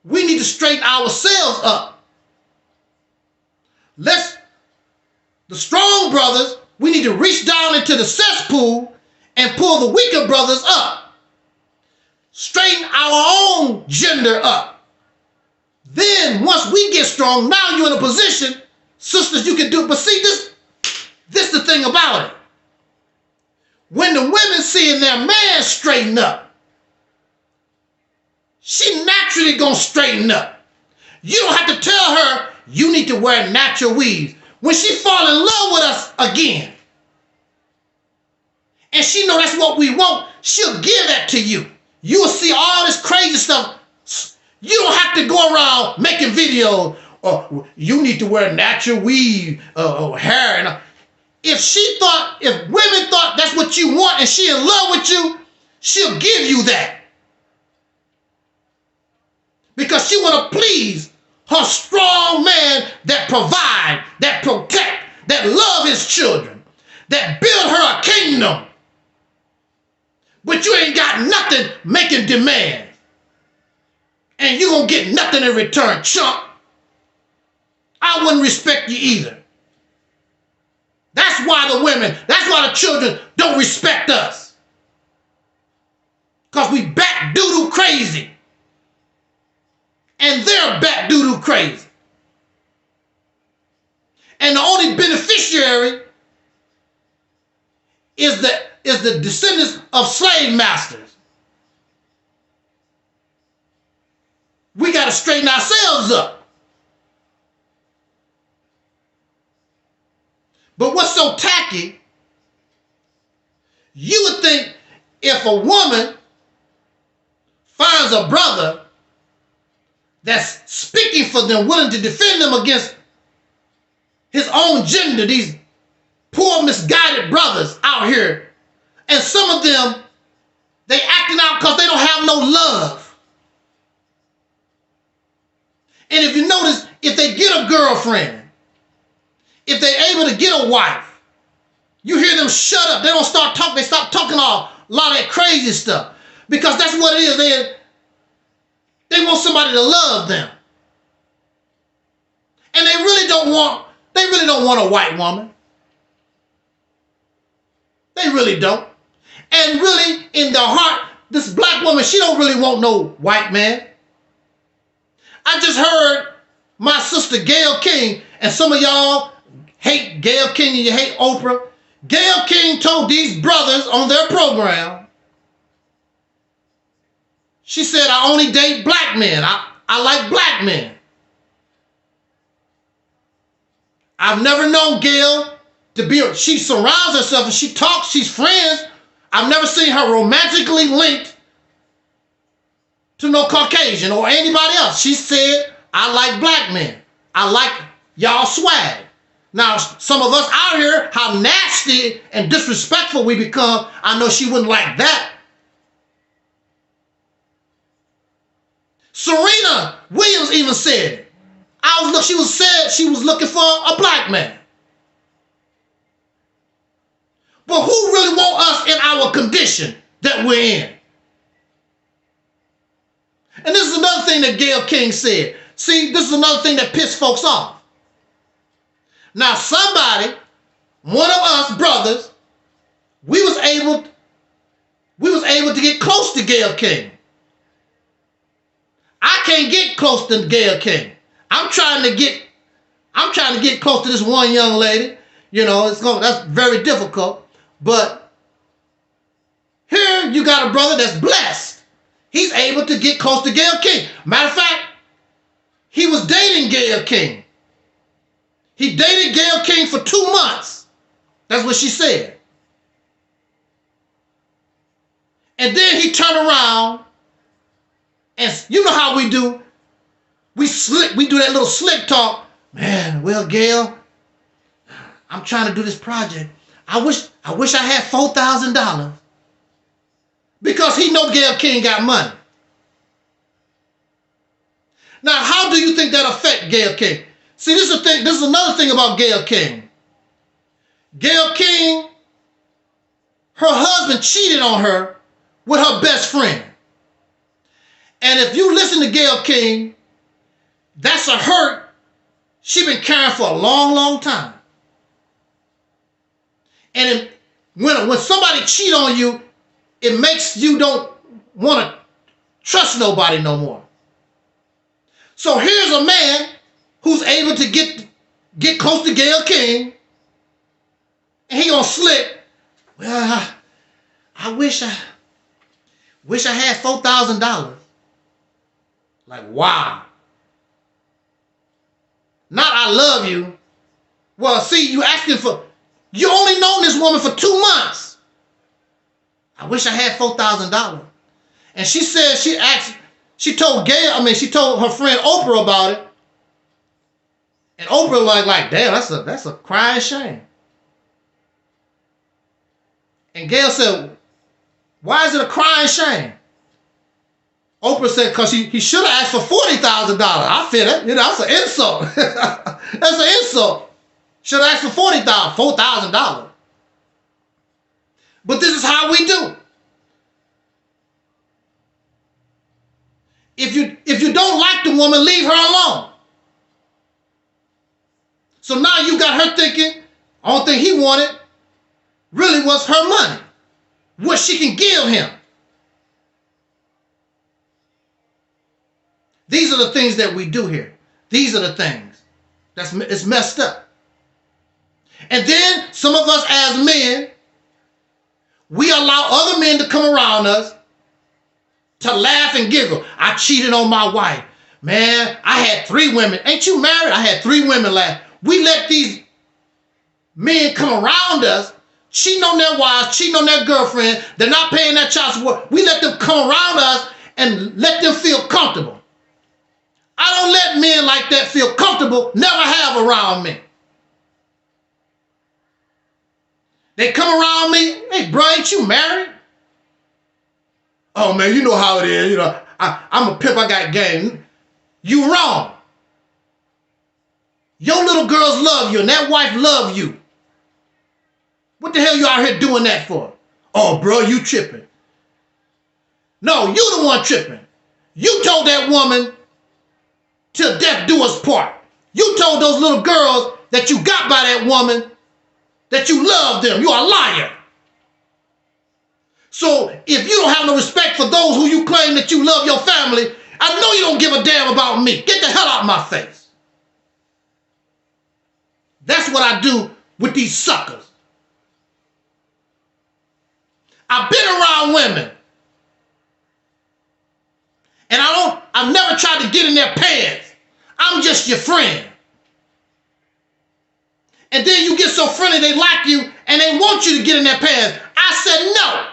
we need to straighten ourselves up. The strong brothers, we need to reach down into the cesspool and pull the weaker brothers up. Straighten our own gender up. Then once we get strong, now you're in a position, sisters, you can do it. But see, this the thing about it. When the women seeing their man straighten up, she naturally gonna straighten up. You don't have to tell her you need to wear natural weaves. When she fall in love with us again, and she know that's what we want, she'll give that to you. You'll see all this crazy stuff. You don't have to go around making videos, or you need to wear natural weave or hair. And if women thought that's what you want and she in love with you, she'll give you that. Because she want to please her strong man that provide, that protect, that love his children, that build her a kingdom. But you ain't got nothing making demands. And you gonna get nothing in return, chump. I wouldn't respect you either. That's why the children don't respect us. Because we back doo-doo crazy. And they're back doo-doo crazy. And the only beneficiary is the descendants of slave masters. We got to straighten ourselves up. But what's so tacky, you would think if a woman finds a brother that's speaking for them, willing to defend them against his own gender, these poor misguided brothers out here, and some of them, they acting out because they don't have no love. And if you notice, if they get a girlfriend, if they're able to get a wife, you hear them shut up. They don't start talking. They stop talking a lot of that crazy stuff. Because that's what it is. They want somebody to love them. And they really don't want a white woman. They really don't. And really, in their heart, this black woman, she don't really want no white man. I just heard my sister Gayle King, and some of y'all hate Gayle King and you hate Oprah. Gayle King told these brothers on their program, she said, I only date black men. I like black men. I've never known Gayle to be, she surrounds herself and she talks, she's friends. I've never seen her romantically linked to no Caucasian or anybody else. She said, I like black men. I like y'all swag. Now, some of us out here, how nasty and disrespectful we become, I know she wouldn't like that. Serena Williams even said it. She was looking for a black man. But who really want us in our condition that we're in? And this is another thing that Gayle King said. See, this is another thing that pissed folks off. Now somebody, one of us brothers, we was able to get close to Gayle King. I can't get close to Gayle King. I'm trying to get close to this one young lady. You know, that's very difficult. But here you got a brother that's blessed. He's able to get close to Gayle King. Matter of fact, he was dating Gayle King. He dated Gayle King for 2 months. That's what she said. And then he turned around, and you know how we do. We do that little slick talk. Man, well, Gayle, I'm trying to do this project. I wish I had $4,000. Because he know Gayle King got money. Now, how do you think that affect Gayle King? See, this is another thing about Gayle King. Gayle King, her husband cheated on her with her best friend. And if you listen to Gayle King, that's a hurt she's been carrying for a long, long time. And when somebody cheat on you, it makes you don't want to trust nobody no more. So here's a man who's able to get close to Gayle King, and he gonna slip. Well, I wish I had $4,000. Like, wow. Not I love you. Well, see, you only known this woman for 2 months. I wish I had $4,000. And she said she told her friend Oprah about it. And Oprah like, damn, that's a crying shame. And Gayle said, why is it a crying shame? Oprah said, because he should have asked for $40,000. I feel it. You know, that's an insult. That's an insult. Should have asked for $4,000. But this is how we do. If you don't like the woman, leave her alone. So now you got her thinking, only thing he wanted really was her money. What she can give him. These are the things that we do here. These are the things. It's messed up. And then some of us as men, we allow other men to come around us to laugh and giggle. I cheated on my wife. Man, I had 3 women. Ain't you married? I had 3 women last. We let these men come around us, cheating on their wives, cheating on their girlfriend. They're not paying their child support. We let them come around us and let them feel comfortable. I don't let men like that feel comfortable, never have around me. They come around me, hey, bro, ain't you married? Oh, man, you know how it is. You know, I'm a pimp, I got game. You wrong. Your little girls love you and that wife love you. What the hell you out here doing that for? Oh, bro, you tripping. No, you the one tripping. You told that woman till death do us part. You told those little girls that you got by that woman that you love them. You're a liar. So if you don't have no respect for those who you claim that you love your family, I know you don't give a damn about me. Get the hell out of my face. That's what I do with these suckers. I've been around women. And I've never tried to get in their pants. I'm just your friend. And then you get so friendly, they like you, and they want you to get in their pants. I said no.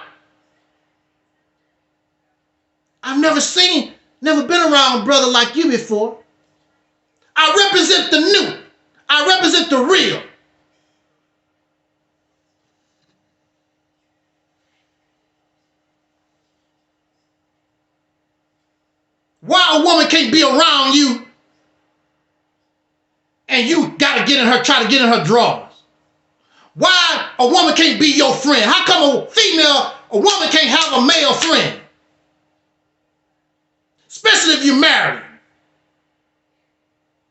I've never been around a brother like you before. I represent the new. I represent the real. Why a woman can't be around you and you gotta try to get in her drawers? Why a woman can't be your friend? How come a woman can't have a male friend? Especially if you're married.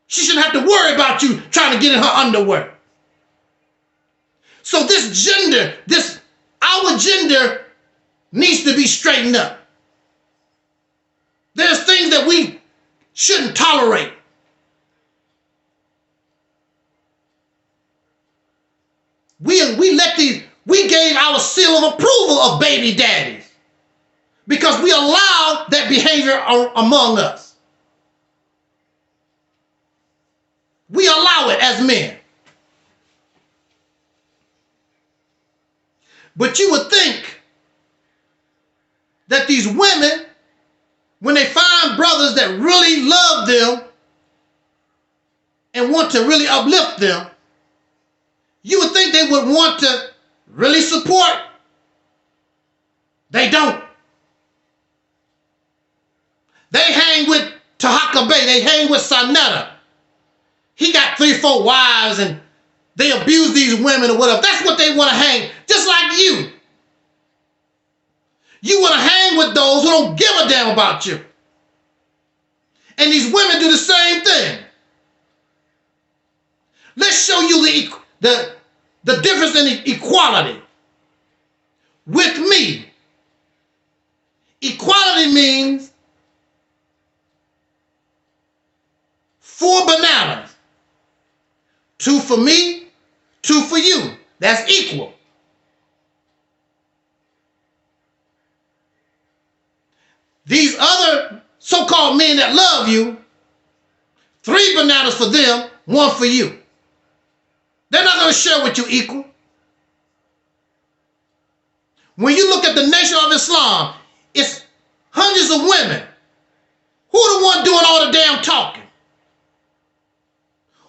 She shouldn't have to worry about you trying to get in her underwear. So our gender needs to be straightened up. There's things that we shouldn't tolerate. We gave our seal of approval of baby daddies because we allowed that behavior among us. We allow it as men. But you would think that these women, when they find brothers that really love them and want to really uplift them, you would think they would want to really support. They don't. They hang with ThÄ, they hang with Sanetta. He got 3-4 wives and they abuse these women or whatever. That's what they want to hang, just like you. You want to hang with those who don't give a damn about you. And these women do the same thing. Let's show you the difference in equality. With me, equality means 4 bananas. 2 for me, 2 for you. That's equal. These other so-called men that love you, 3 bananas for them, 1 for you. They're not going to share with you equal. When you look at the Nation of Islam, it's hundreds of women. Who the one doing all the damn talking?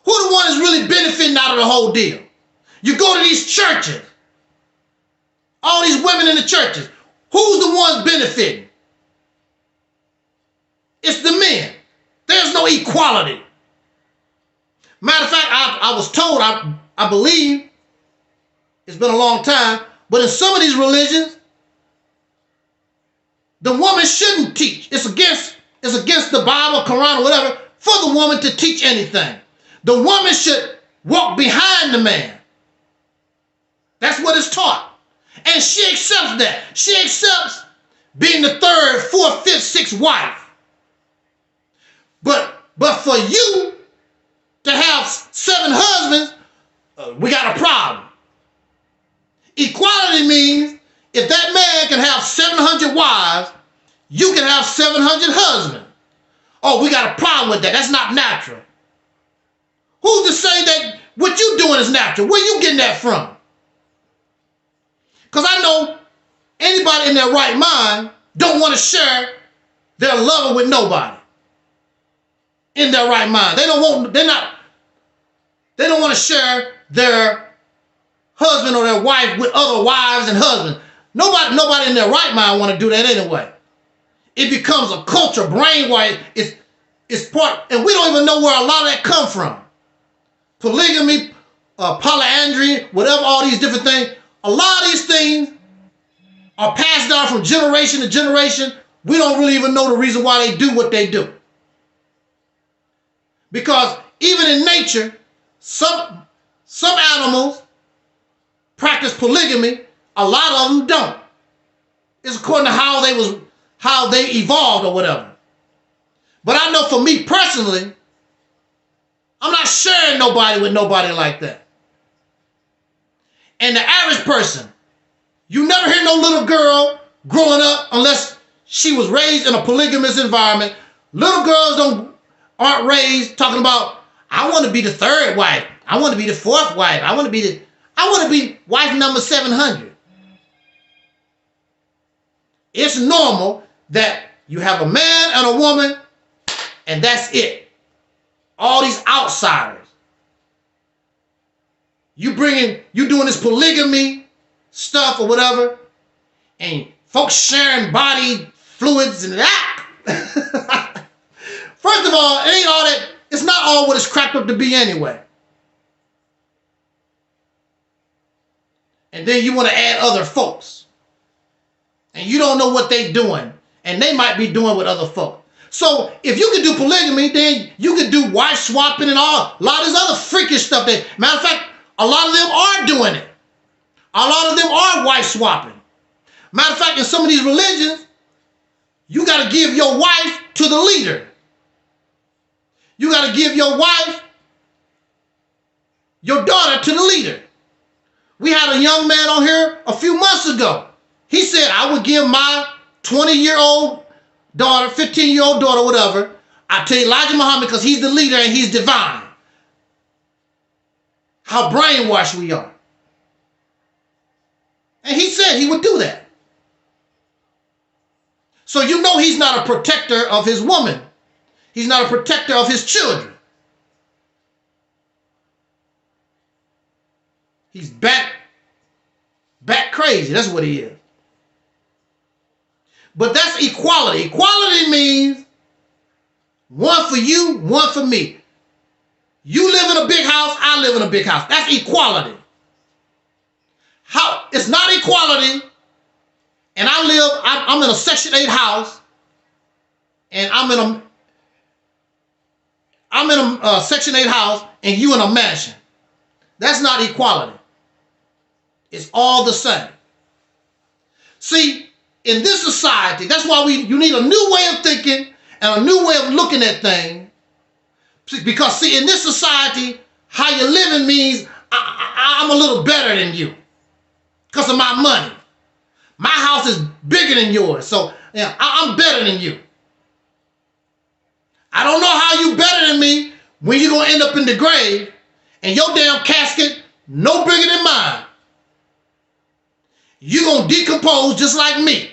Who the one is really benefiting out of the whole deal? You go to these churches, all these women in the churches, who's the ones benefiting? It's the men. There's no equality. Matter of fact, I was told, I believe, it's been a long time, but in some of these religions, the woman shouldn't teach. It's against the Bible, Quran, or whatever, for the woman to teach anything. The woman should walk behind the man. That's what is taught. And she accepts that. She accepts being the 3rd, 4th, 5th, 6th wife. But for you to have 7 husbands, we got a problem. Equality means if that man can have 700 wives, you can have 700 husbands. Oh, we got a problem with that. That's not natural. Who's to say that what you doing is natural? Where you getting that from? Because I know anybody in their right mind don't want to share their lover with nobody. In their right mind. They don't want to share their husband or their wife with other wives and husbands. Nobody in their right mind want to do that anyway. It becomes a culture, brainwashed. It's part, and we don't even know where a lot of that come from. Polygamy, polyandry, whatever, all these different things. A lot of these things are passed down from generation to generation. We don't really even know the reason why they do what they do. Because even in nature, some animals practice polygamy, a lot of them don't. It's according to how they evolved or whatever. But I know for me personally, I'm not sharing nobody with nobody like that. And the average person, you never hear no little girl growing up unless she was raised in a polygamous environment. Little girls aren't raised talking about, I want to be the 3rd wife. I want to be the 4th wife. I want to be wife number 700. It's normal that you have a man and a woman, and that's it. All these outsiders. You doing this polygamy stuff or whatever, and folks sharing body fluids and that. First of all, it ain't all that. It's not all what it's cracked up to be anyway. And then you want to add other folks. And you don't know what they doing. And they might be doing with other folks. So if you can do polygamy, then you can do wife swapping and a lot of this other freakish stuff. Matter of fact, a lot of them are doing it. A lot of them are wife swapping. Matter of fact, in some of these religions, you got to give your wife to the leader. You got to give your wife, your daughter to the leader. We had a young man on here a few months ago. He said, I would give my 20-year-old daughter, 15-year-old daughter, whatever, I tell Elijah Muhammad because he's the leader and he's divine. How brainwashed we are. And he said he would do that. So you know he's not a protector of his woman. He's not a protector of his children. He's back crazy. That's what he is. But that's equality. Equality means one for you, one for me. You live in a big house, I live in a big house. That's equality. It's not equality, and I'm in a Section 8 house, and I'm in a Section 8 house, and you in a mansion. That's not equality. It's all the same. See, in this society, that's why you need a new way of thinking and a new way of looking at things. Because see, in this society, how you're living means I'm a little better than you because of my money. My house is bigger than yours, so yeah, I'm better than you. I don't know how you better than me when you're going to end up in the grave and your damn casket no bigger than mine. You're going to decompose just like me.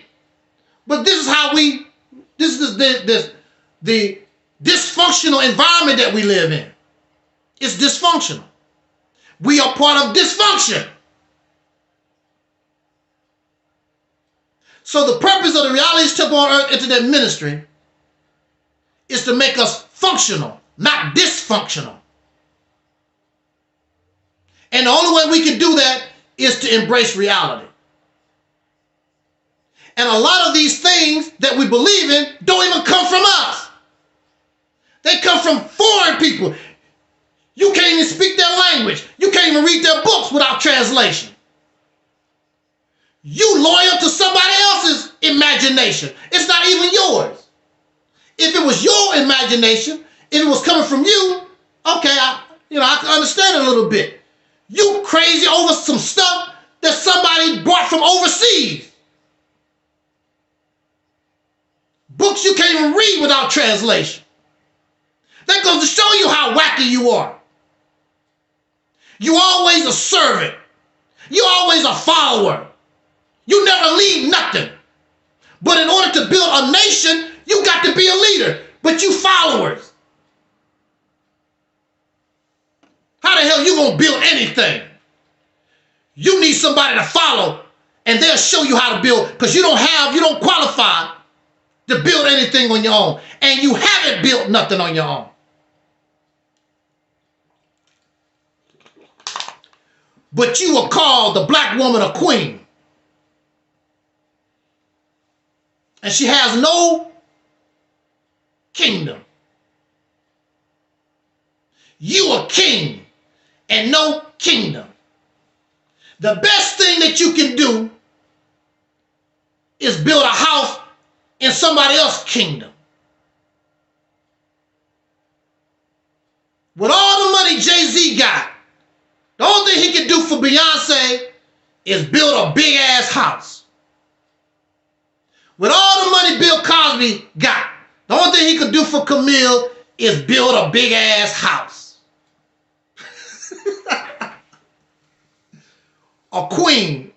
But this is the dysfunctional environment that we live in. It's dysfunctional. We are part of dysfunction. So the purpose of the Realities Temple on Earth Internet Ministry is to make us functional, not dysfunctional. And the only way we can do that is to embrace reality. And a lot of these things that we believe in don't even come from us. They come from foreign people. You can't even speak their language. You can't even read their books without translation. You loyal to somebody else's imagination. It's not even yours. If it was your imagination, if it was coming from you, okay, I can understand it a little bit. You crazy over some stuff that somebody brought from overseas. Books you can't even read without translation. That goes to show you how wacky you are. You always a servant. You always a follower. You never lead nothing. But in order to build a nation, you got to be a leader. But you followers. How the hell you gonna build anything? You need somebody to follow, and they'll show you how to build, because you don't qualify to build anything on your own. And you haven't built nothing on your own. But you will call the black woman a queen. And she has no kingdom. You a king and no kingdom. The best thing that you can do is build a house in somebody else's kingdom. With all the money Jay-Z got, the only thing he can do for Beyonce is build a big ass house. With all the money Bill Cosby got, the only thing he could do for Camille is build a big ass house. A queen.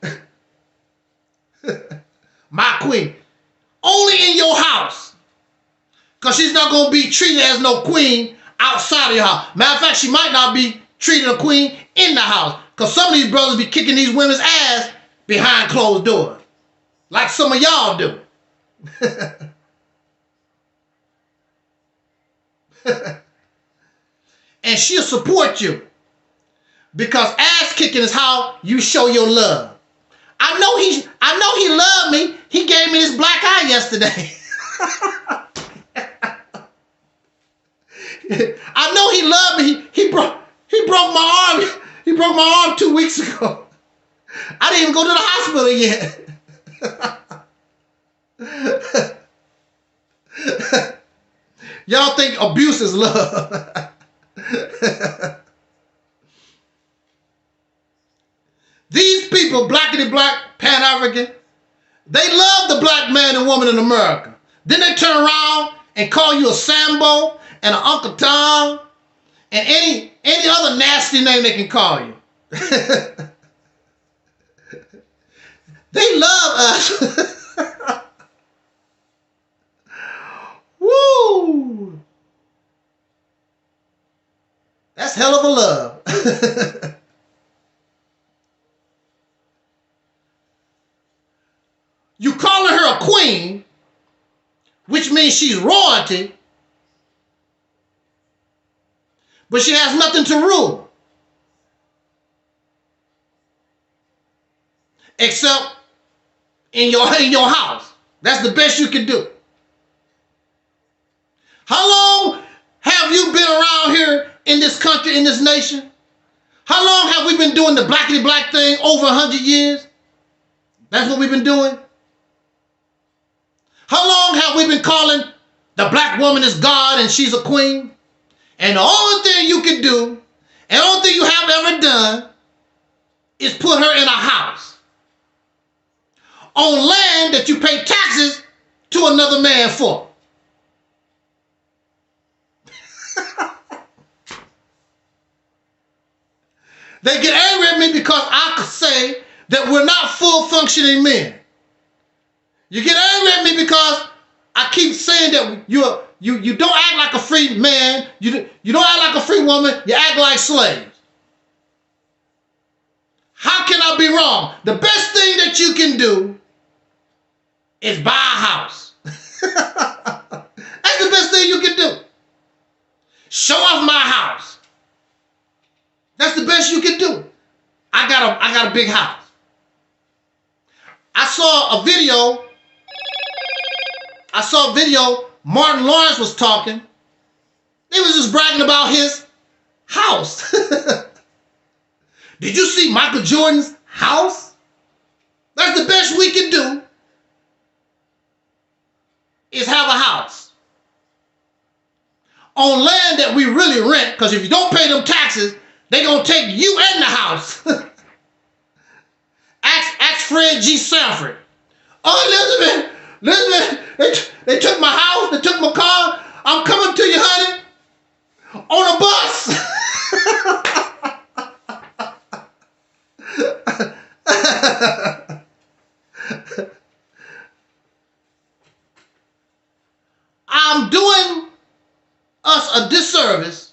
My queen. Only in your house. Because she's not going to be treated as no queen outside of your house. Matter of fact, she might not be treated a queen in the house. Because some of these brothers be kicking these women's ass behind closed doors. Like some of y'all do. And she'll support you. Because ass kicking is how you show your love. I know he loved me. He gave me this black eye yesterday. I know he loved me. He broke my arm. He broke my arm 2 weeks ago. I didn't even go to the hospital yet. Y'all think abuse is love. These people, blackity black, Pan-African, they love the black man and woman in America. Then they turn around and call you a Sambo and an Uncle Tom and any other nasty name they can call you. They love us. Woo! That's hell of a love. You calling her a queen, which means she's royalty, but she has nothing to rule. Except in your house. That's the best you can do. How long have you been around here in this country, in this nation? How long have we been doing the blackity black thing? Over 100 years? That's what we've been doing? How long have we been calling the black woman is God and she's a queen? And the only thing you can do, and the only thing you have ever done, is put her in a house on land that you pay taxes to another man for. They get angry at me because I say that we're not full functioning men. You get angry at me because I keep saying that you don't act like a free man. You don't act like a free woman. You act like slaves. How can I be wrong? The best thing that you can do is buy a house. That's the best thing you can do. Show off my house. That's the best you can do. I got a big house. I saw a video. Martin Lawrence was talking. He was just bragging about his house. Did you see Michael Jordan's house? That's the best we can do, is have a house. on land that we really rent, because if you don't pay them taxes, they're going to take you and the house. Ask Fred G. Sanford. Oh, Elizabeth, they took my house, they took my car. I'm coming to you, honey, on a bus. I'm doing us a disservice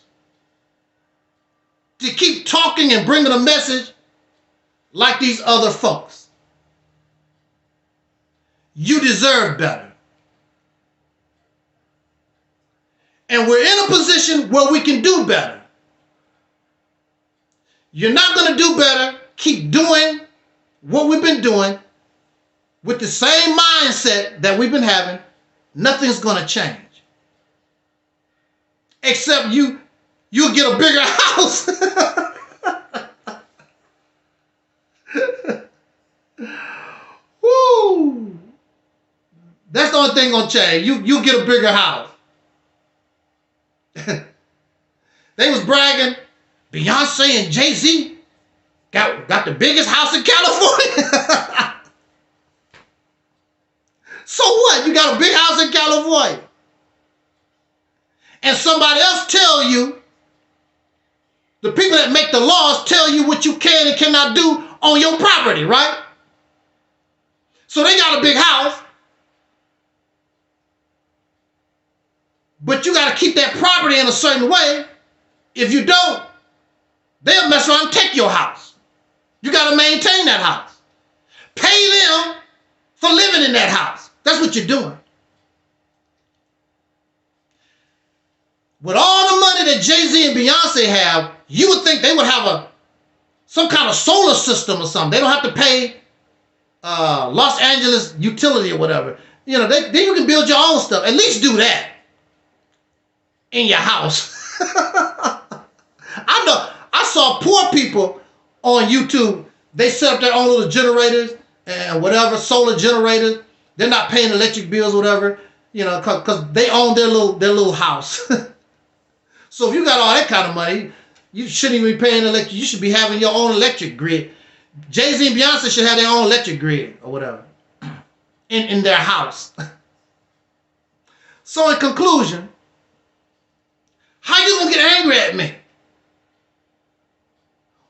to keep talking and bringing a message like these other folks. You deserve better. And we're in a position where we can do better. You're not going to do better. Keep doing what we've been doing with the same mindset that we've been having. Nothing's going to change. Except you'll get a bigger house. Woo! That's the only thing going to change. You get a bigger house. They was bragging, Beyonce and Jay-Z got the biggest house in California. So what? You got a big house in California. And somebody else tell you, the people that make the laws tell you what you can and cannot do on your property, right? So they got a big house, but you got to keep that property in a certain way. If you don't, they'll mess around and take your house. You got to maintain that house. Pay them for living in that house. That's what you're doing. With all the money that Jay-Z and Beyonce have, you would think they would have some kind of solar system or something. They don't have to pay Los Angeles utility or whatever. You know, then you can build your own stuff. At least do that in your house. I know. I saw poor people on YouTube. They set up their own little generators and whatever, solar generators. They're not paying electric bills or whatever, you know, because they own their little house. So if you got all that kind of money, you shouldn't even be paying electric. You should be having your own electric grid. Jay-Z and Beyonce should have their own electric grid or whatever in their house. So in conclusion, how you gonna get angry at me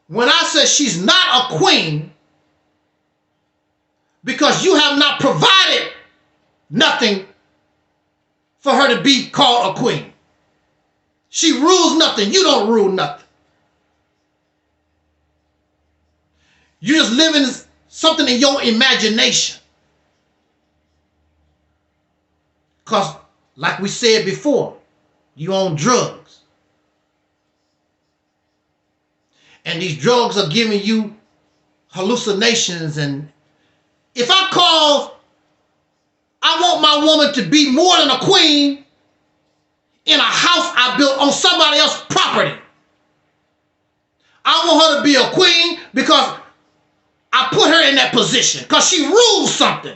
when I said she's not a queen because you have not provided nothing for her to be called a queen? She rules nothing. You don't rule nothing. You just live in something in your imagination. Because, like we said before, you own drugs. And these drugs are giving you hallucinations. And if I want my woman to be more than a queen in a house I built on somebody else's property. I want her to be a queen because I put her in that position because she rules something.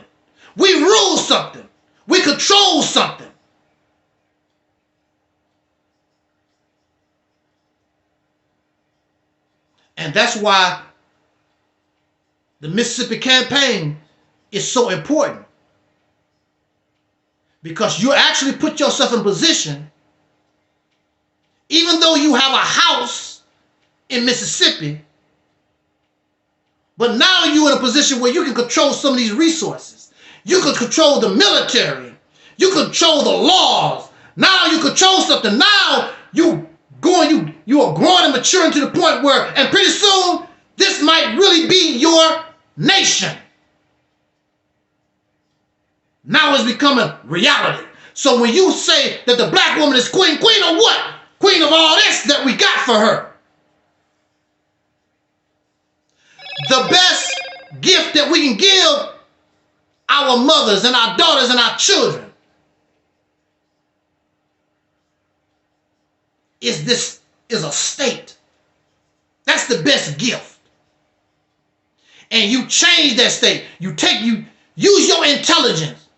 We rule something. We control something. And that's why the Mississippi campaign is so important. Because you actually put yourself in position, even though you have a house in Mississippi, but now you're in a position where you can control some of these resources. You can control the military. You control the laws. Now you control something. Now you are growing and maturing to the point where, and pretty soon, this might really be your nation. Now it's becoming reality. So when you say that the black woman is queen, queen of what? Queen of all this that we got for her. The best gift that we can give our mothers and our daughters and our children is a state. That's the best gift. And you change that state. You use your intelligence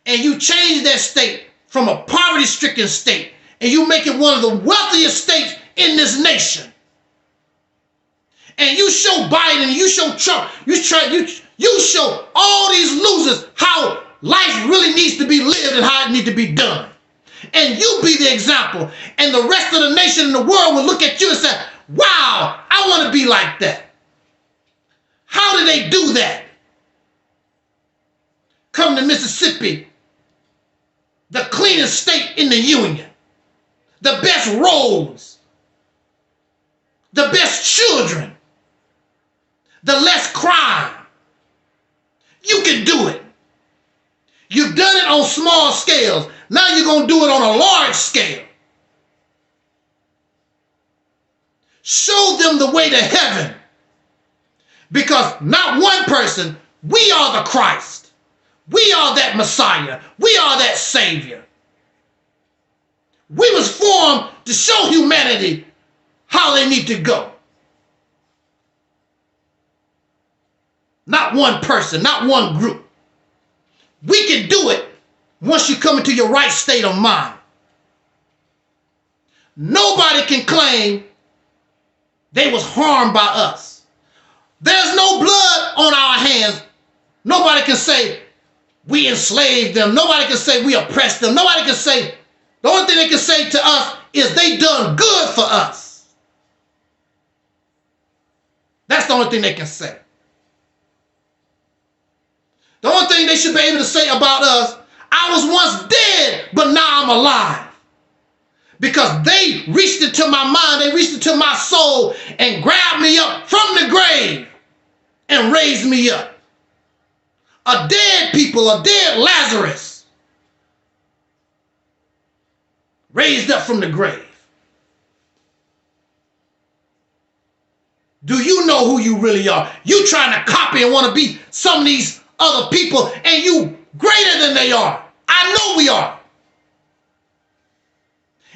and you change that state from a poverty-stricken state and you make it one of the wealthiest states in this nation, and you show Biden, and you show Trump, you show all these losers how life really needs to be lived and how it needs to be done, and you be the example, and the rest of the nation and the world will look at you and say, wow, I want to be like that. How did they do that? Come to Mississippi, the cleanest state in the union, the best roads, the best children, the less crime. You can do it. You've done it on small scales. Now you're going to do it on a large scale. Show them the way to heaven. Because not one person, we are the Christ. We are that Messiah. We are that Savior. We was formed to show humanity how they need to go. Not one person, not one group. We can do it once you come into your right state of mind. Nobody can claim they was harmed by us. There's no blood on our hands. Nobody can say we enslaved them. Nobody can say we oppressed them. Nobody can say, the only thing they can say to us is they done good for us. That's the only thing they can say. The only thing they should be able to say about us, I was once dead, but now I'm alive. Because they reached into my mind, they reached into my soul and grabbed me up from the grave and raised me up. A dead people, a dead Lazarus, raised up from the grave. Do you know who you really are? You trying to copy and want to be some of these other people, and you greater than they are. I know we are.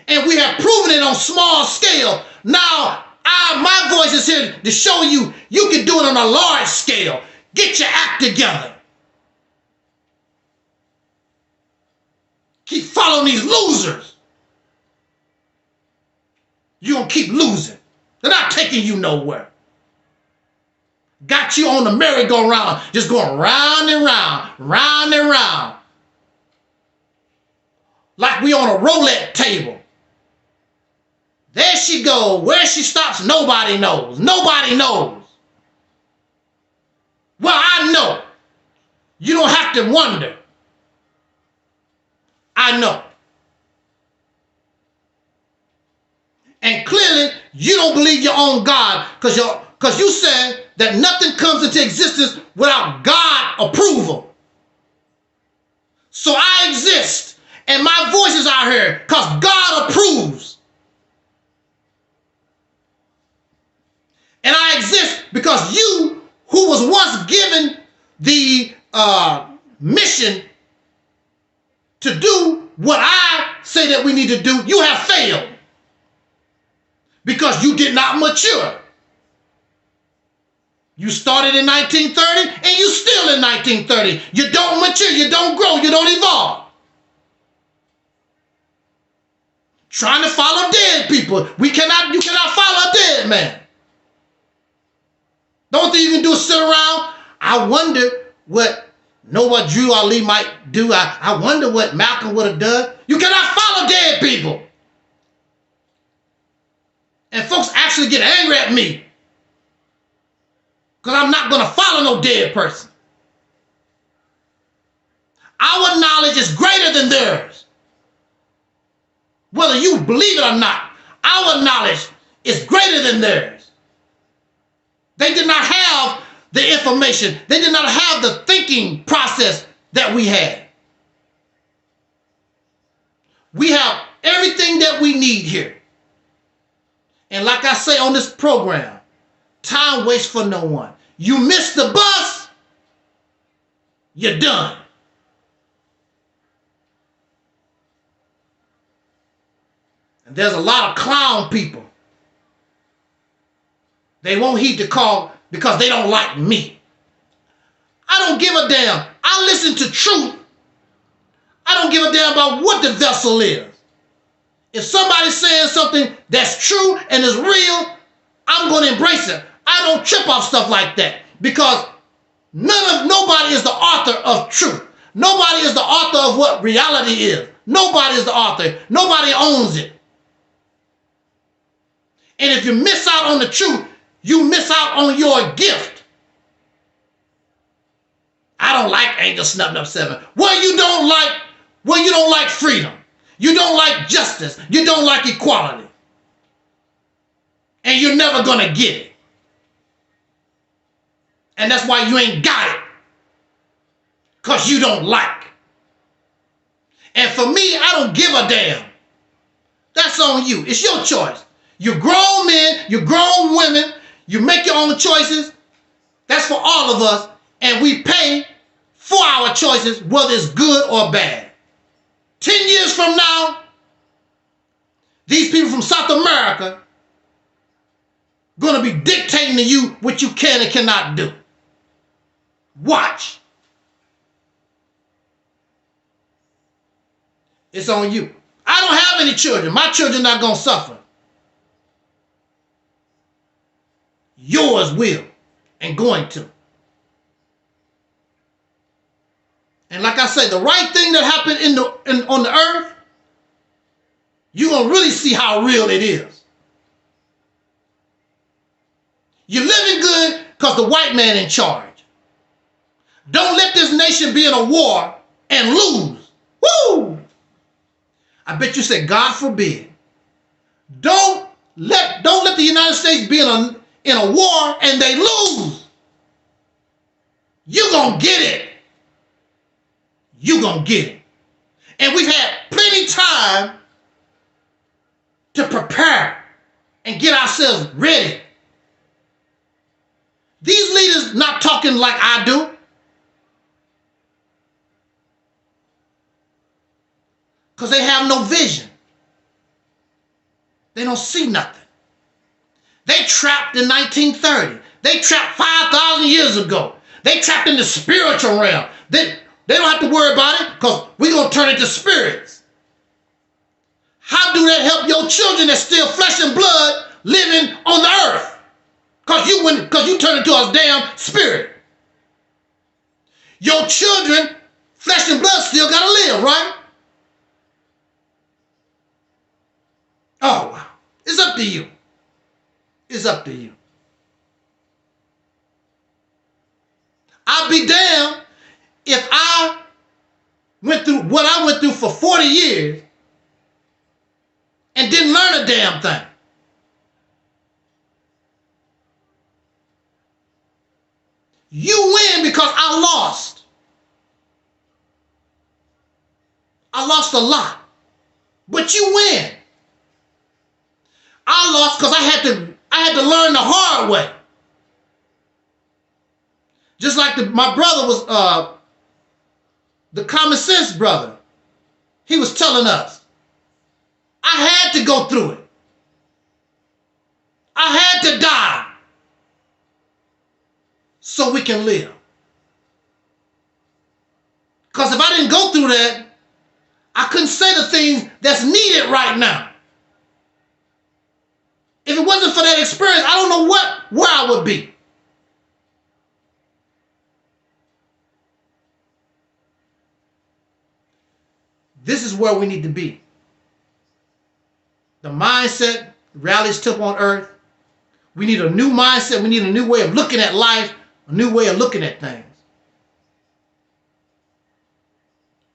And we have proven it on small scale. Now, my voice is here to show you you can do it on a large scale. Get your act together. Keep following these losers. You're going to keep losing. They're not taking you nowhere. Got you on the merry-go-round, just going round and round, round and round. Like we on a roulette table. There she goes. Where she stops, nobody knows. Nobody knows. Well, I know. You don't have to wonder. I know. And clearly, you don't believe your own God because you said that nothing comes into existence without God approval. So I exist, and my voice is out here because God approves. And I exist because you, who was once given the mission to do what I say that we need to do, you have failed. Because you did not mature. You started in 1930 and you still in 1930. You don't mature, you don't grow, you don't evolve. Trying to follow dead people. You cannot follow a dead man. The only thing you can do is sit around. I wonder what Drew Ali might do. I wonder what Malcolm would have done. You cannot follow dead people. And folks actually get angry at me because I'm not going to follow no dead person. Our knowledge is greater than theirs. Whether you believe it or not, our knowledge is greater than theirs. They did not have the information. They did not have the thinking process that we had. We have everything that we need here. And like I say on this program, time waits for no one. You miss the bus, you're done. And there's a lot of clown people. They won't heed the call because they don't like me. I don't give a damn. I listen to truth. I don't give a damn about what the vessel is. If somebody's saying something that's true and is real, I'm going to embrace it. I don't trip off stuff like that because nobody is the author of truth. Nobody is the author of what reality is. Nobody is the author. Nobody owns it. And if you miss out on the truth, you miss out on your gift. I don't like Angel Snubbing Up 7. Well, you don't like freedom. You don't like justice. You don't like equality. And you're never going to get it. And that's why you ain't got it. Because you don't like. And for me, I don't give a damn. That's on you. It's your choice. You're grown men. You're grown women. You make your own choices. That's for all of us. And we pay for our choices, whether it's good or bad. 10 years from now, these people from South America going to be dictating to you what you can and cannot do. Watch. It's on you. I don't have any children. My children not going to suffer. Yours will and going to. And like I say, the right thing that happened on the earth, you're going to really see how real it is. You're living good because the white man in charge. Don't let this nation be in a war and lose. Woo! I bet you said, God forbid. Don't let the United States be in a war and they lose. You're going to get it. You're going to get it. And we've had plenty time to prepare and get ourselves ready. These leaders not talking like I do. Because they have no vision. They don't see nothing. They trapped in 1930. They trapped 5,000 years ago. They trapped in the spiritual realm. They don't have to worry about it because we're going to turn into spirits. How do that help your children that's still flesh and blood living on the earth? Because you turn into a damn spirit. Your children, flesh and blood, still got to live, right? Oh, wow. It's up to you. It's up to you. I'll be damned if I went through what I went through for 40 years and didn't learn a damn thing. You win because I lost. I lost a lot. But you win. I lost because I had to learn the hard way. Just like my brother was the common sense brother. He was telling us. I had to go through it. I had to die so we can live. Because if I didn't go through that, I couldn't say the things that's needed right now. If it wasn't for that experience, I don't know where I would be. This is where we need to be. The mindset, reality is still on earth. We need a new mindset. We need a new way of looking at life, a new way of looking at things.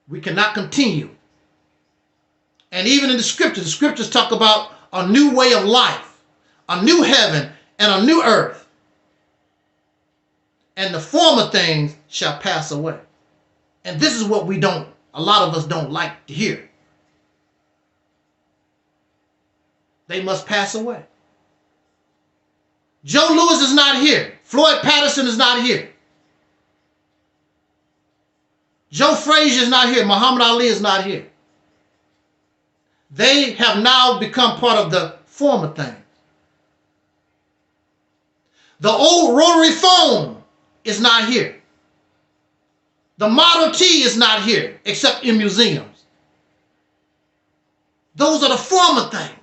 We cannot continue. And even in the scriptures talk about a new way of life, a new heaven and a new earth. And the former things shall pass away. And this is what a lot of us don't like to hear. They must pass away. Joe Louis is not here. Floyd Patterson is not here. Joe Frazier is not here. Muhammad Ali is not here. They have now become part of the former things. The old rotary phone is not here. The Model T is not here, except in museums. Those are the former things.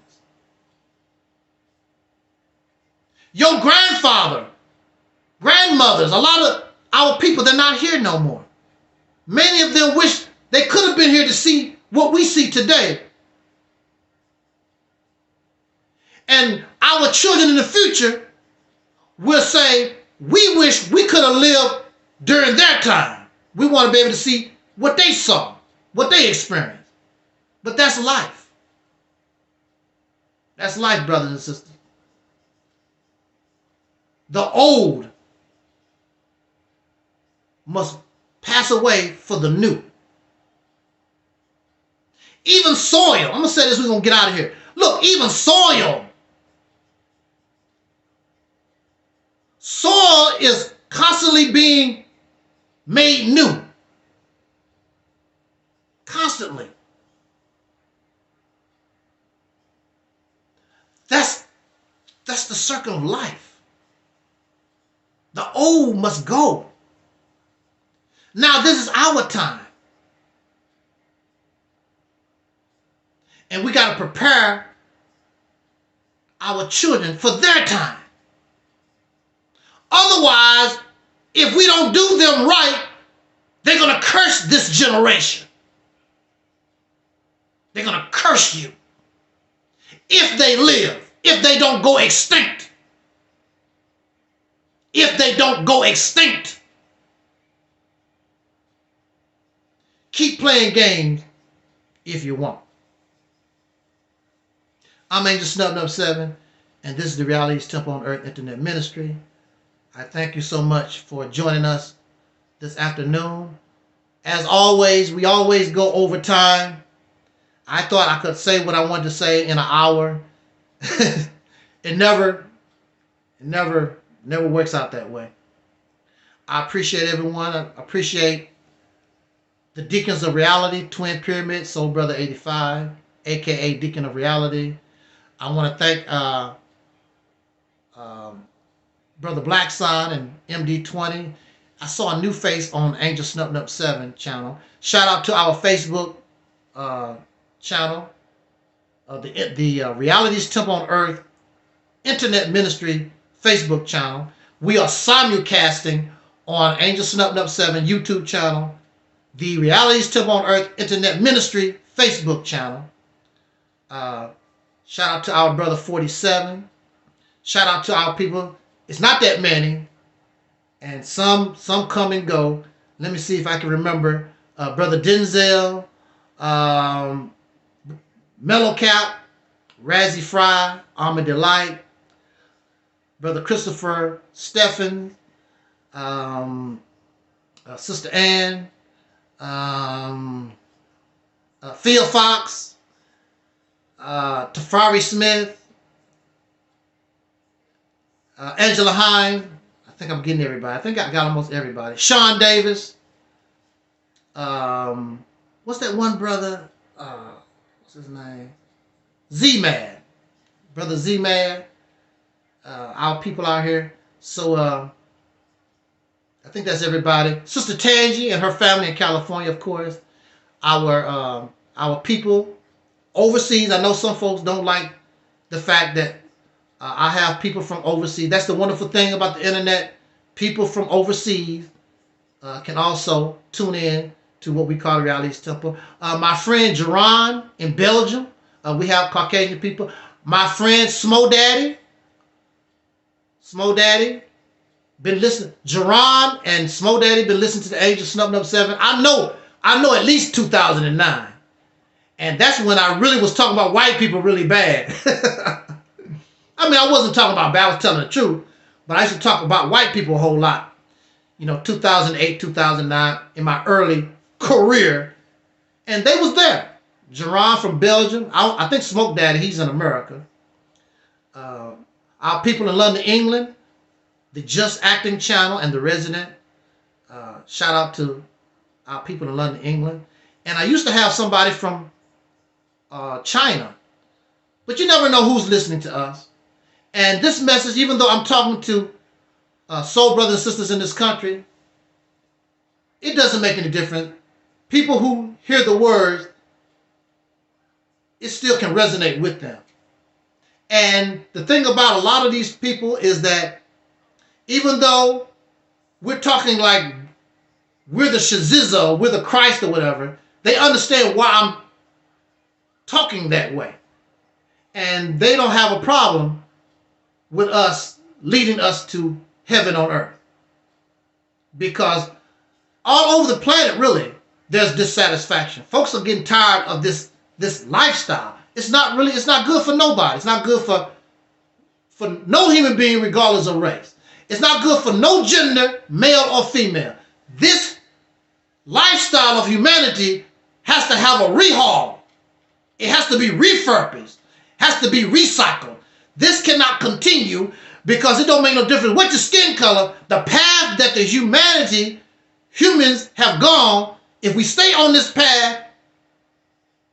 Your grandfather, grandmothers, a lot of our people, they're not here no more. Many of them wish they could have been here to see what we see today. And our children in the future will say, we wish we could have lived during their time. We want to be able to see what they saw, what they experienced. But that's life. That's life, brothers and sisters. The old must pass away for the new. Even soil, I'm going to say this, we're going to get out of here. Look, even soil. Soil is constantly being made new. Constantly. That's the circle of life. The old must go. Now this is our time. And we got to prepare our children for their time. Otherwise, if we don't do them right, they're going to curse this generation. They're going to curse you. If they live, if they don't go extinct. If they don't go extinct. Keep playing games if you want. I'm Angel Snub 7, and this is the Realities Temple on Earth Internet Ministry. I thank you so much for joining us this afternoon. As always, we always go over time. I thought I could say what I wanted to say in an hour. It never works out that way. I appreciate everyone. I appreciate the Deacons of Reality, Twin Pyramid, Soul Brother 85, aka Deacon of Reality. I want to thank Brother Black Sun and MD20. I saw a new face on Angel Snub 7 channel. Shout out to our Facebook channel, the Realities Temple on Earth Internet Ministry Facebook channel. We are simulcasting on Angel Snub 7 YouTube channel, the Realities Temple on Earth Internet Ministry Facebook channel. Shout out to our brother 47. Shout out to our people. It's not that many, and some come and go. Let me see if I can remember. Brother Denzel, Mellow Cap, Razzie Fry, Armor Delight, Brother Christopher, Stephen, Sister Ann, Phil Fox, Tafari Smith, Angela Hine. I think I'm getting everybody. I think I got almost everybody. Sean Davis. What's that one brother? What's his name? Z-Man. Brother Z-Man. Our people out here. So I think that's everybody. Sister Tangi and her family in California, of course. Our people overseas. I know some folks don't like the fact that I have people from overseas. That's the wonderful thing about the internet. People from overseas can also tune in to what we call the Realities Temple. My friend Jerron in Belgium. We have Caucasian people. My friend Smo Daddy, been listening. Jerron and Smo Daddy been listening to the Angel Snub 7. I know at least 2009. And that's when I really was talking about white people really bad. I mean, I wasn't talking about bad, I was telling the truth. But I used to talk about white people a whole lot. 2008, 2009, in my early career. And they was there. Jerron from Belgium. I think Smoke Daddy, he's in America. Our people in London, England. The Just Acting channel and The Resident. Shout out to our people in London, England. And I used to have somebody from China. But you never know who's listening to us. And this message, even though I'm talking to soul brothers and sisters in this country, it doesn't make any difference. People who hear the words it still can resonate with them. And the thing about a lot of these people is that even though we're talking like we're the Shaziza, we're the Christ or whatever, they understand why I'm talking that way. And they don't have a problem with us leading us to heaven on earth. Because all over the planet, really, there's dissatisfaction. Folks are getting tired of this lifestyle. It's not good for nobody. It's not good for no human being regardless of race. It's not good for no gender, male or female. This lifestyle of humanity has to have a rehaul. It has to be refurbished, has to be recycled. This cannot continue because it don't make no difference what your skin color, the path that the humans have gone, if we stay on this path,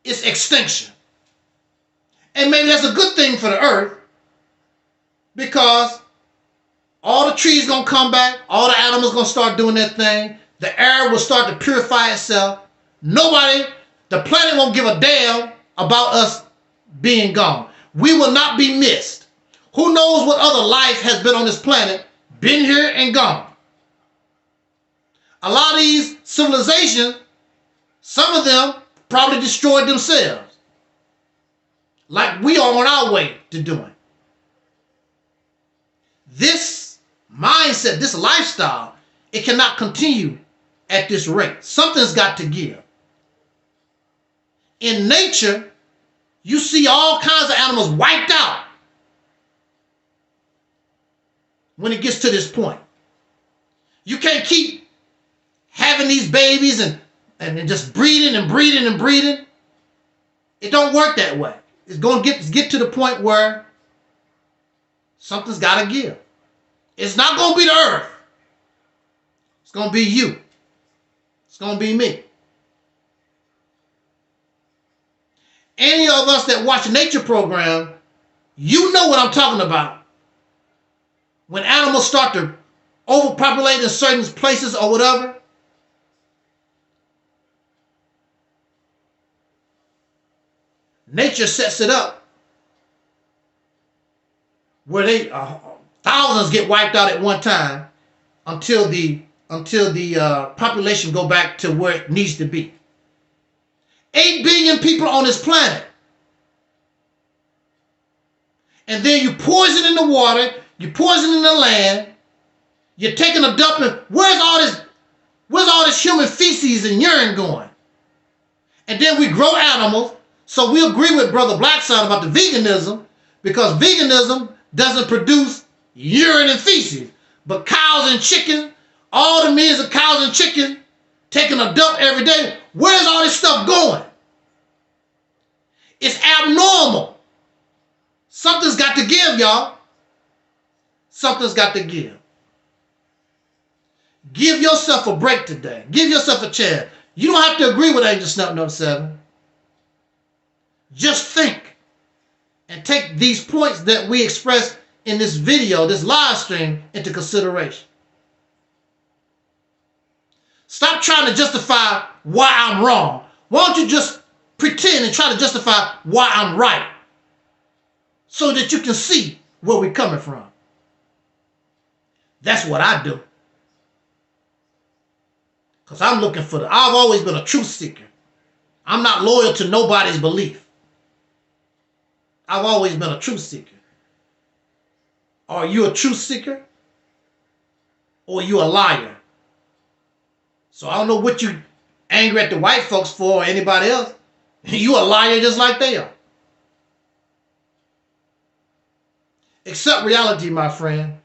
it's extinction. And maybe that's a good thing for the earth because all the trees gonna come back, all the animals gonna start doing their thing, the air will start to purify itself. The planet won't give a damn about us being gone. We will not be missed. Who knows what other life has been on this planet, been here and gone. A lot of these civilizations, some of them probably destroyed themselves. Like we are on our way to doing. This mindset, this lifestyle, it cannot continue at this rate. Something's got to give. In nature, you see all kinds of animals wiped out when it gets to this point. You can't keep having these babies and just breeding and breeding and breeding. It don't work that way. It's going to get to the point where something's got to give. It's not going to be the earth. It's going to be you. It's going to be me. Any of us that watch a nature program, you know what I'm talking about. When animals start to overpopulate in certain places or whatever, nature sets it up where they thousands get wiped out at one time until the population go back to where it needs to be. 8 billion people on this planet. And then you poison in the water, you poison in the land, you're taking a dump and where's all this human feces and urine going? And then we grow animals. So we agree with Brother Blackson about the veganism because veganism doesn't produce urine and feces. But cows and chickens, all the millions of cows and chickens taking a dump every day, where's all this stuff going? It's abnormal. Something's got to give, y'all. Something's got to give. Give yourself a break today. Give yourself a chance. You don't have to agree with Angel Snap No. 7. Just think and take these points that we expressed in this video, this live stream, into consideration. Stop trying to justify why I'm wrong. Why don't you just pretend and try to justify why I'm right so that you can see where we're coming from. That's what I do. Because I'm looking for I've always been a truth seeker. I'm not loyal to nobody's belief. I've always been a truth seeker. Are you a truth seeker? Or are you a liar? So I don't know what you angry at the white folks for or anybody else. You a liar just like they are. Accept reality, my friend.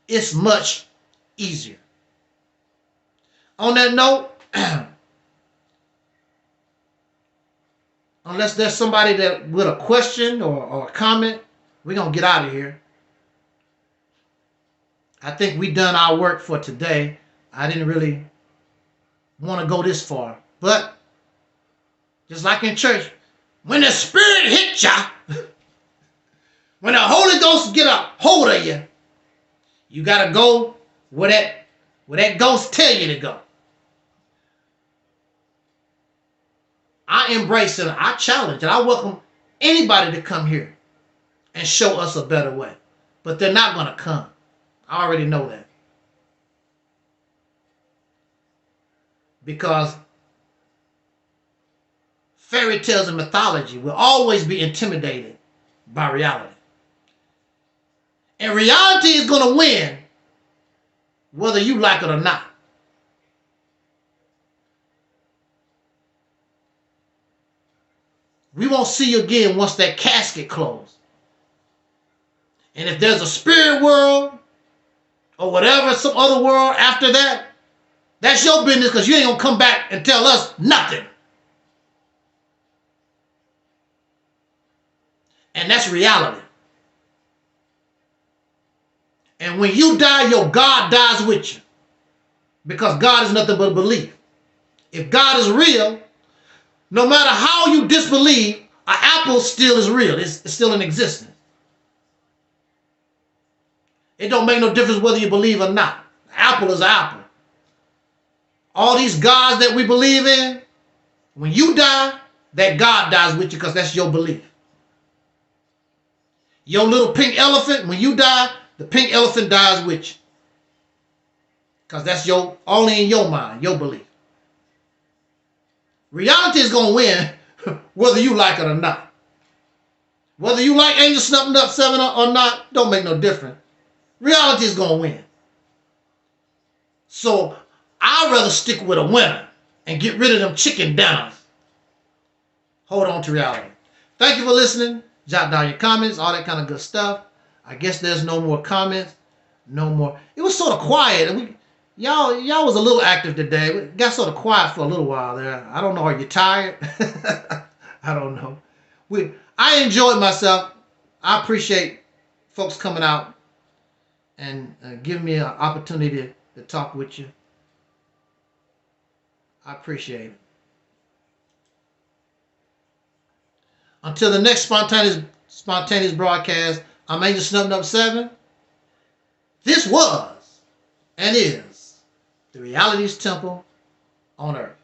It's much easier. On that note, unless there's somebody that with a question or a comment, we're going to get out of here. I think we done our work for today. I didn't really want to go this far. But just like in church, when the Spirit hits ya, when the Holy Ghost get a hold of you, you got to go where that ghost tell you to go. I embrace and I challenge and I welcome anybody to come here and show us a better way. But they're not going to come. I already know that. Because fairy tales and mythology will always be intimidated by reality. And reality is going to win whether you like it or not. We won't see you again once that casket closed. And if there's a spirit world or whatever, some other world after that, that's your business, because you ain't going to come back and tell us nothing. And that's reality. And when you die, your God dies with you. Because God is nothing but belief. If God is real, no matter how you disbelieve, an apple still is real. It's still in existence. It don't make no difference whether you believe or not. An apple is an apple. All these gods that we believe in, when you die, that God dies with you because that's your belief. Your little pink elephant, when you die, the pink elephant dies with you. Because that's only in your mind, your belief. Reality is going to win whether you like it or not. Whether you like Angel Snuffing Up 7 or not, don't make no difference. Reality is going to win. So I'd rather stick with a winner and get rid of them chicken dinners. Hold on to reality. Thank you for listening. Jot down your comments, all that kind of good stuff. I guess there's no more comments. No more. It was sort of quiet. And y'all was a little active today. We got sort of quiet for a little while there. I don't know. Are you tired? I don't know. I enjoyed myself. I appreciate folks coming out and giving me an opportunity to talk with you. I appreciate it. Until the next spontaneous broadcast, I'm Angel Snuffing Up 7. This was and is the Reality's Temple on Earth.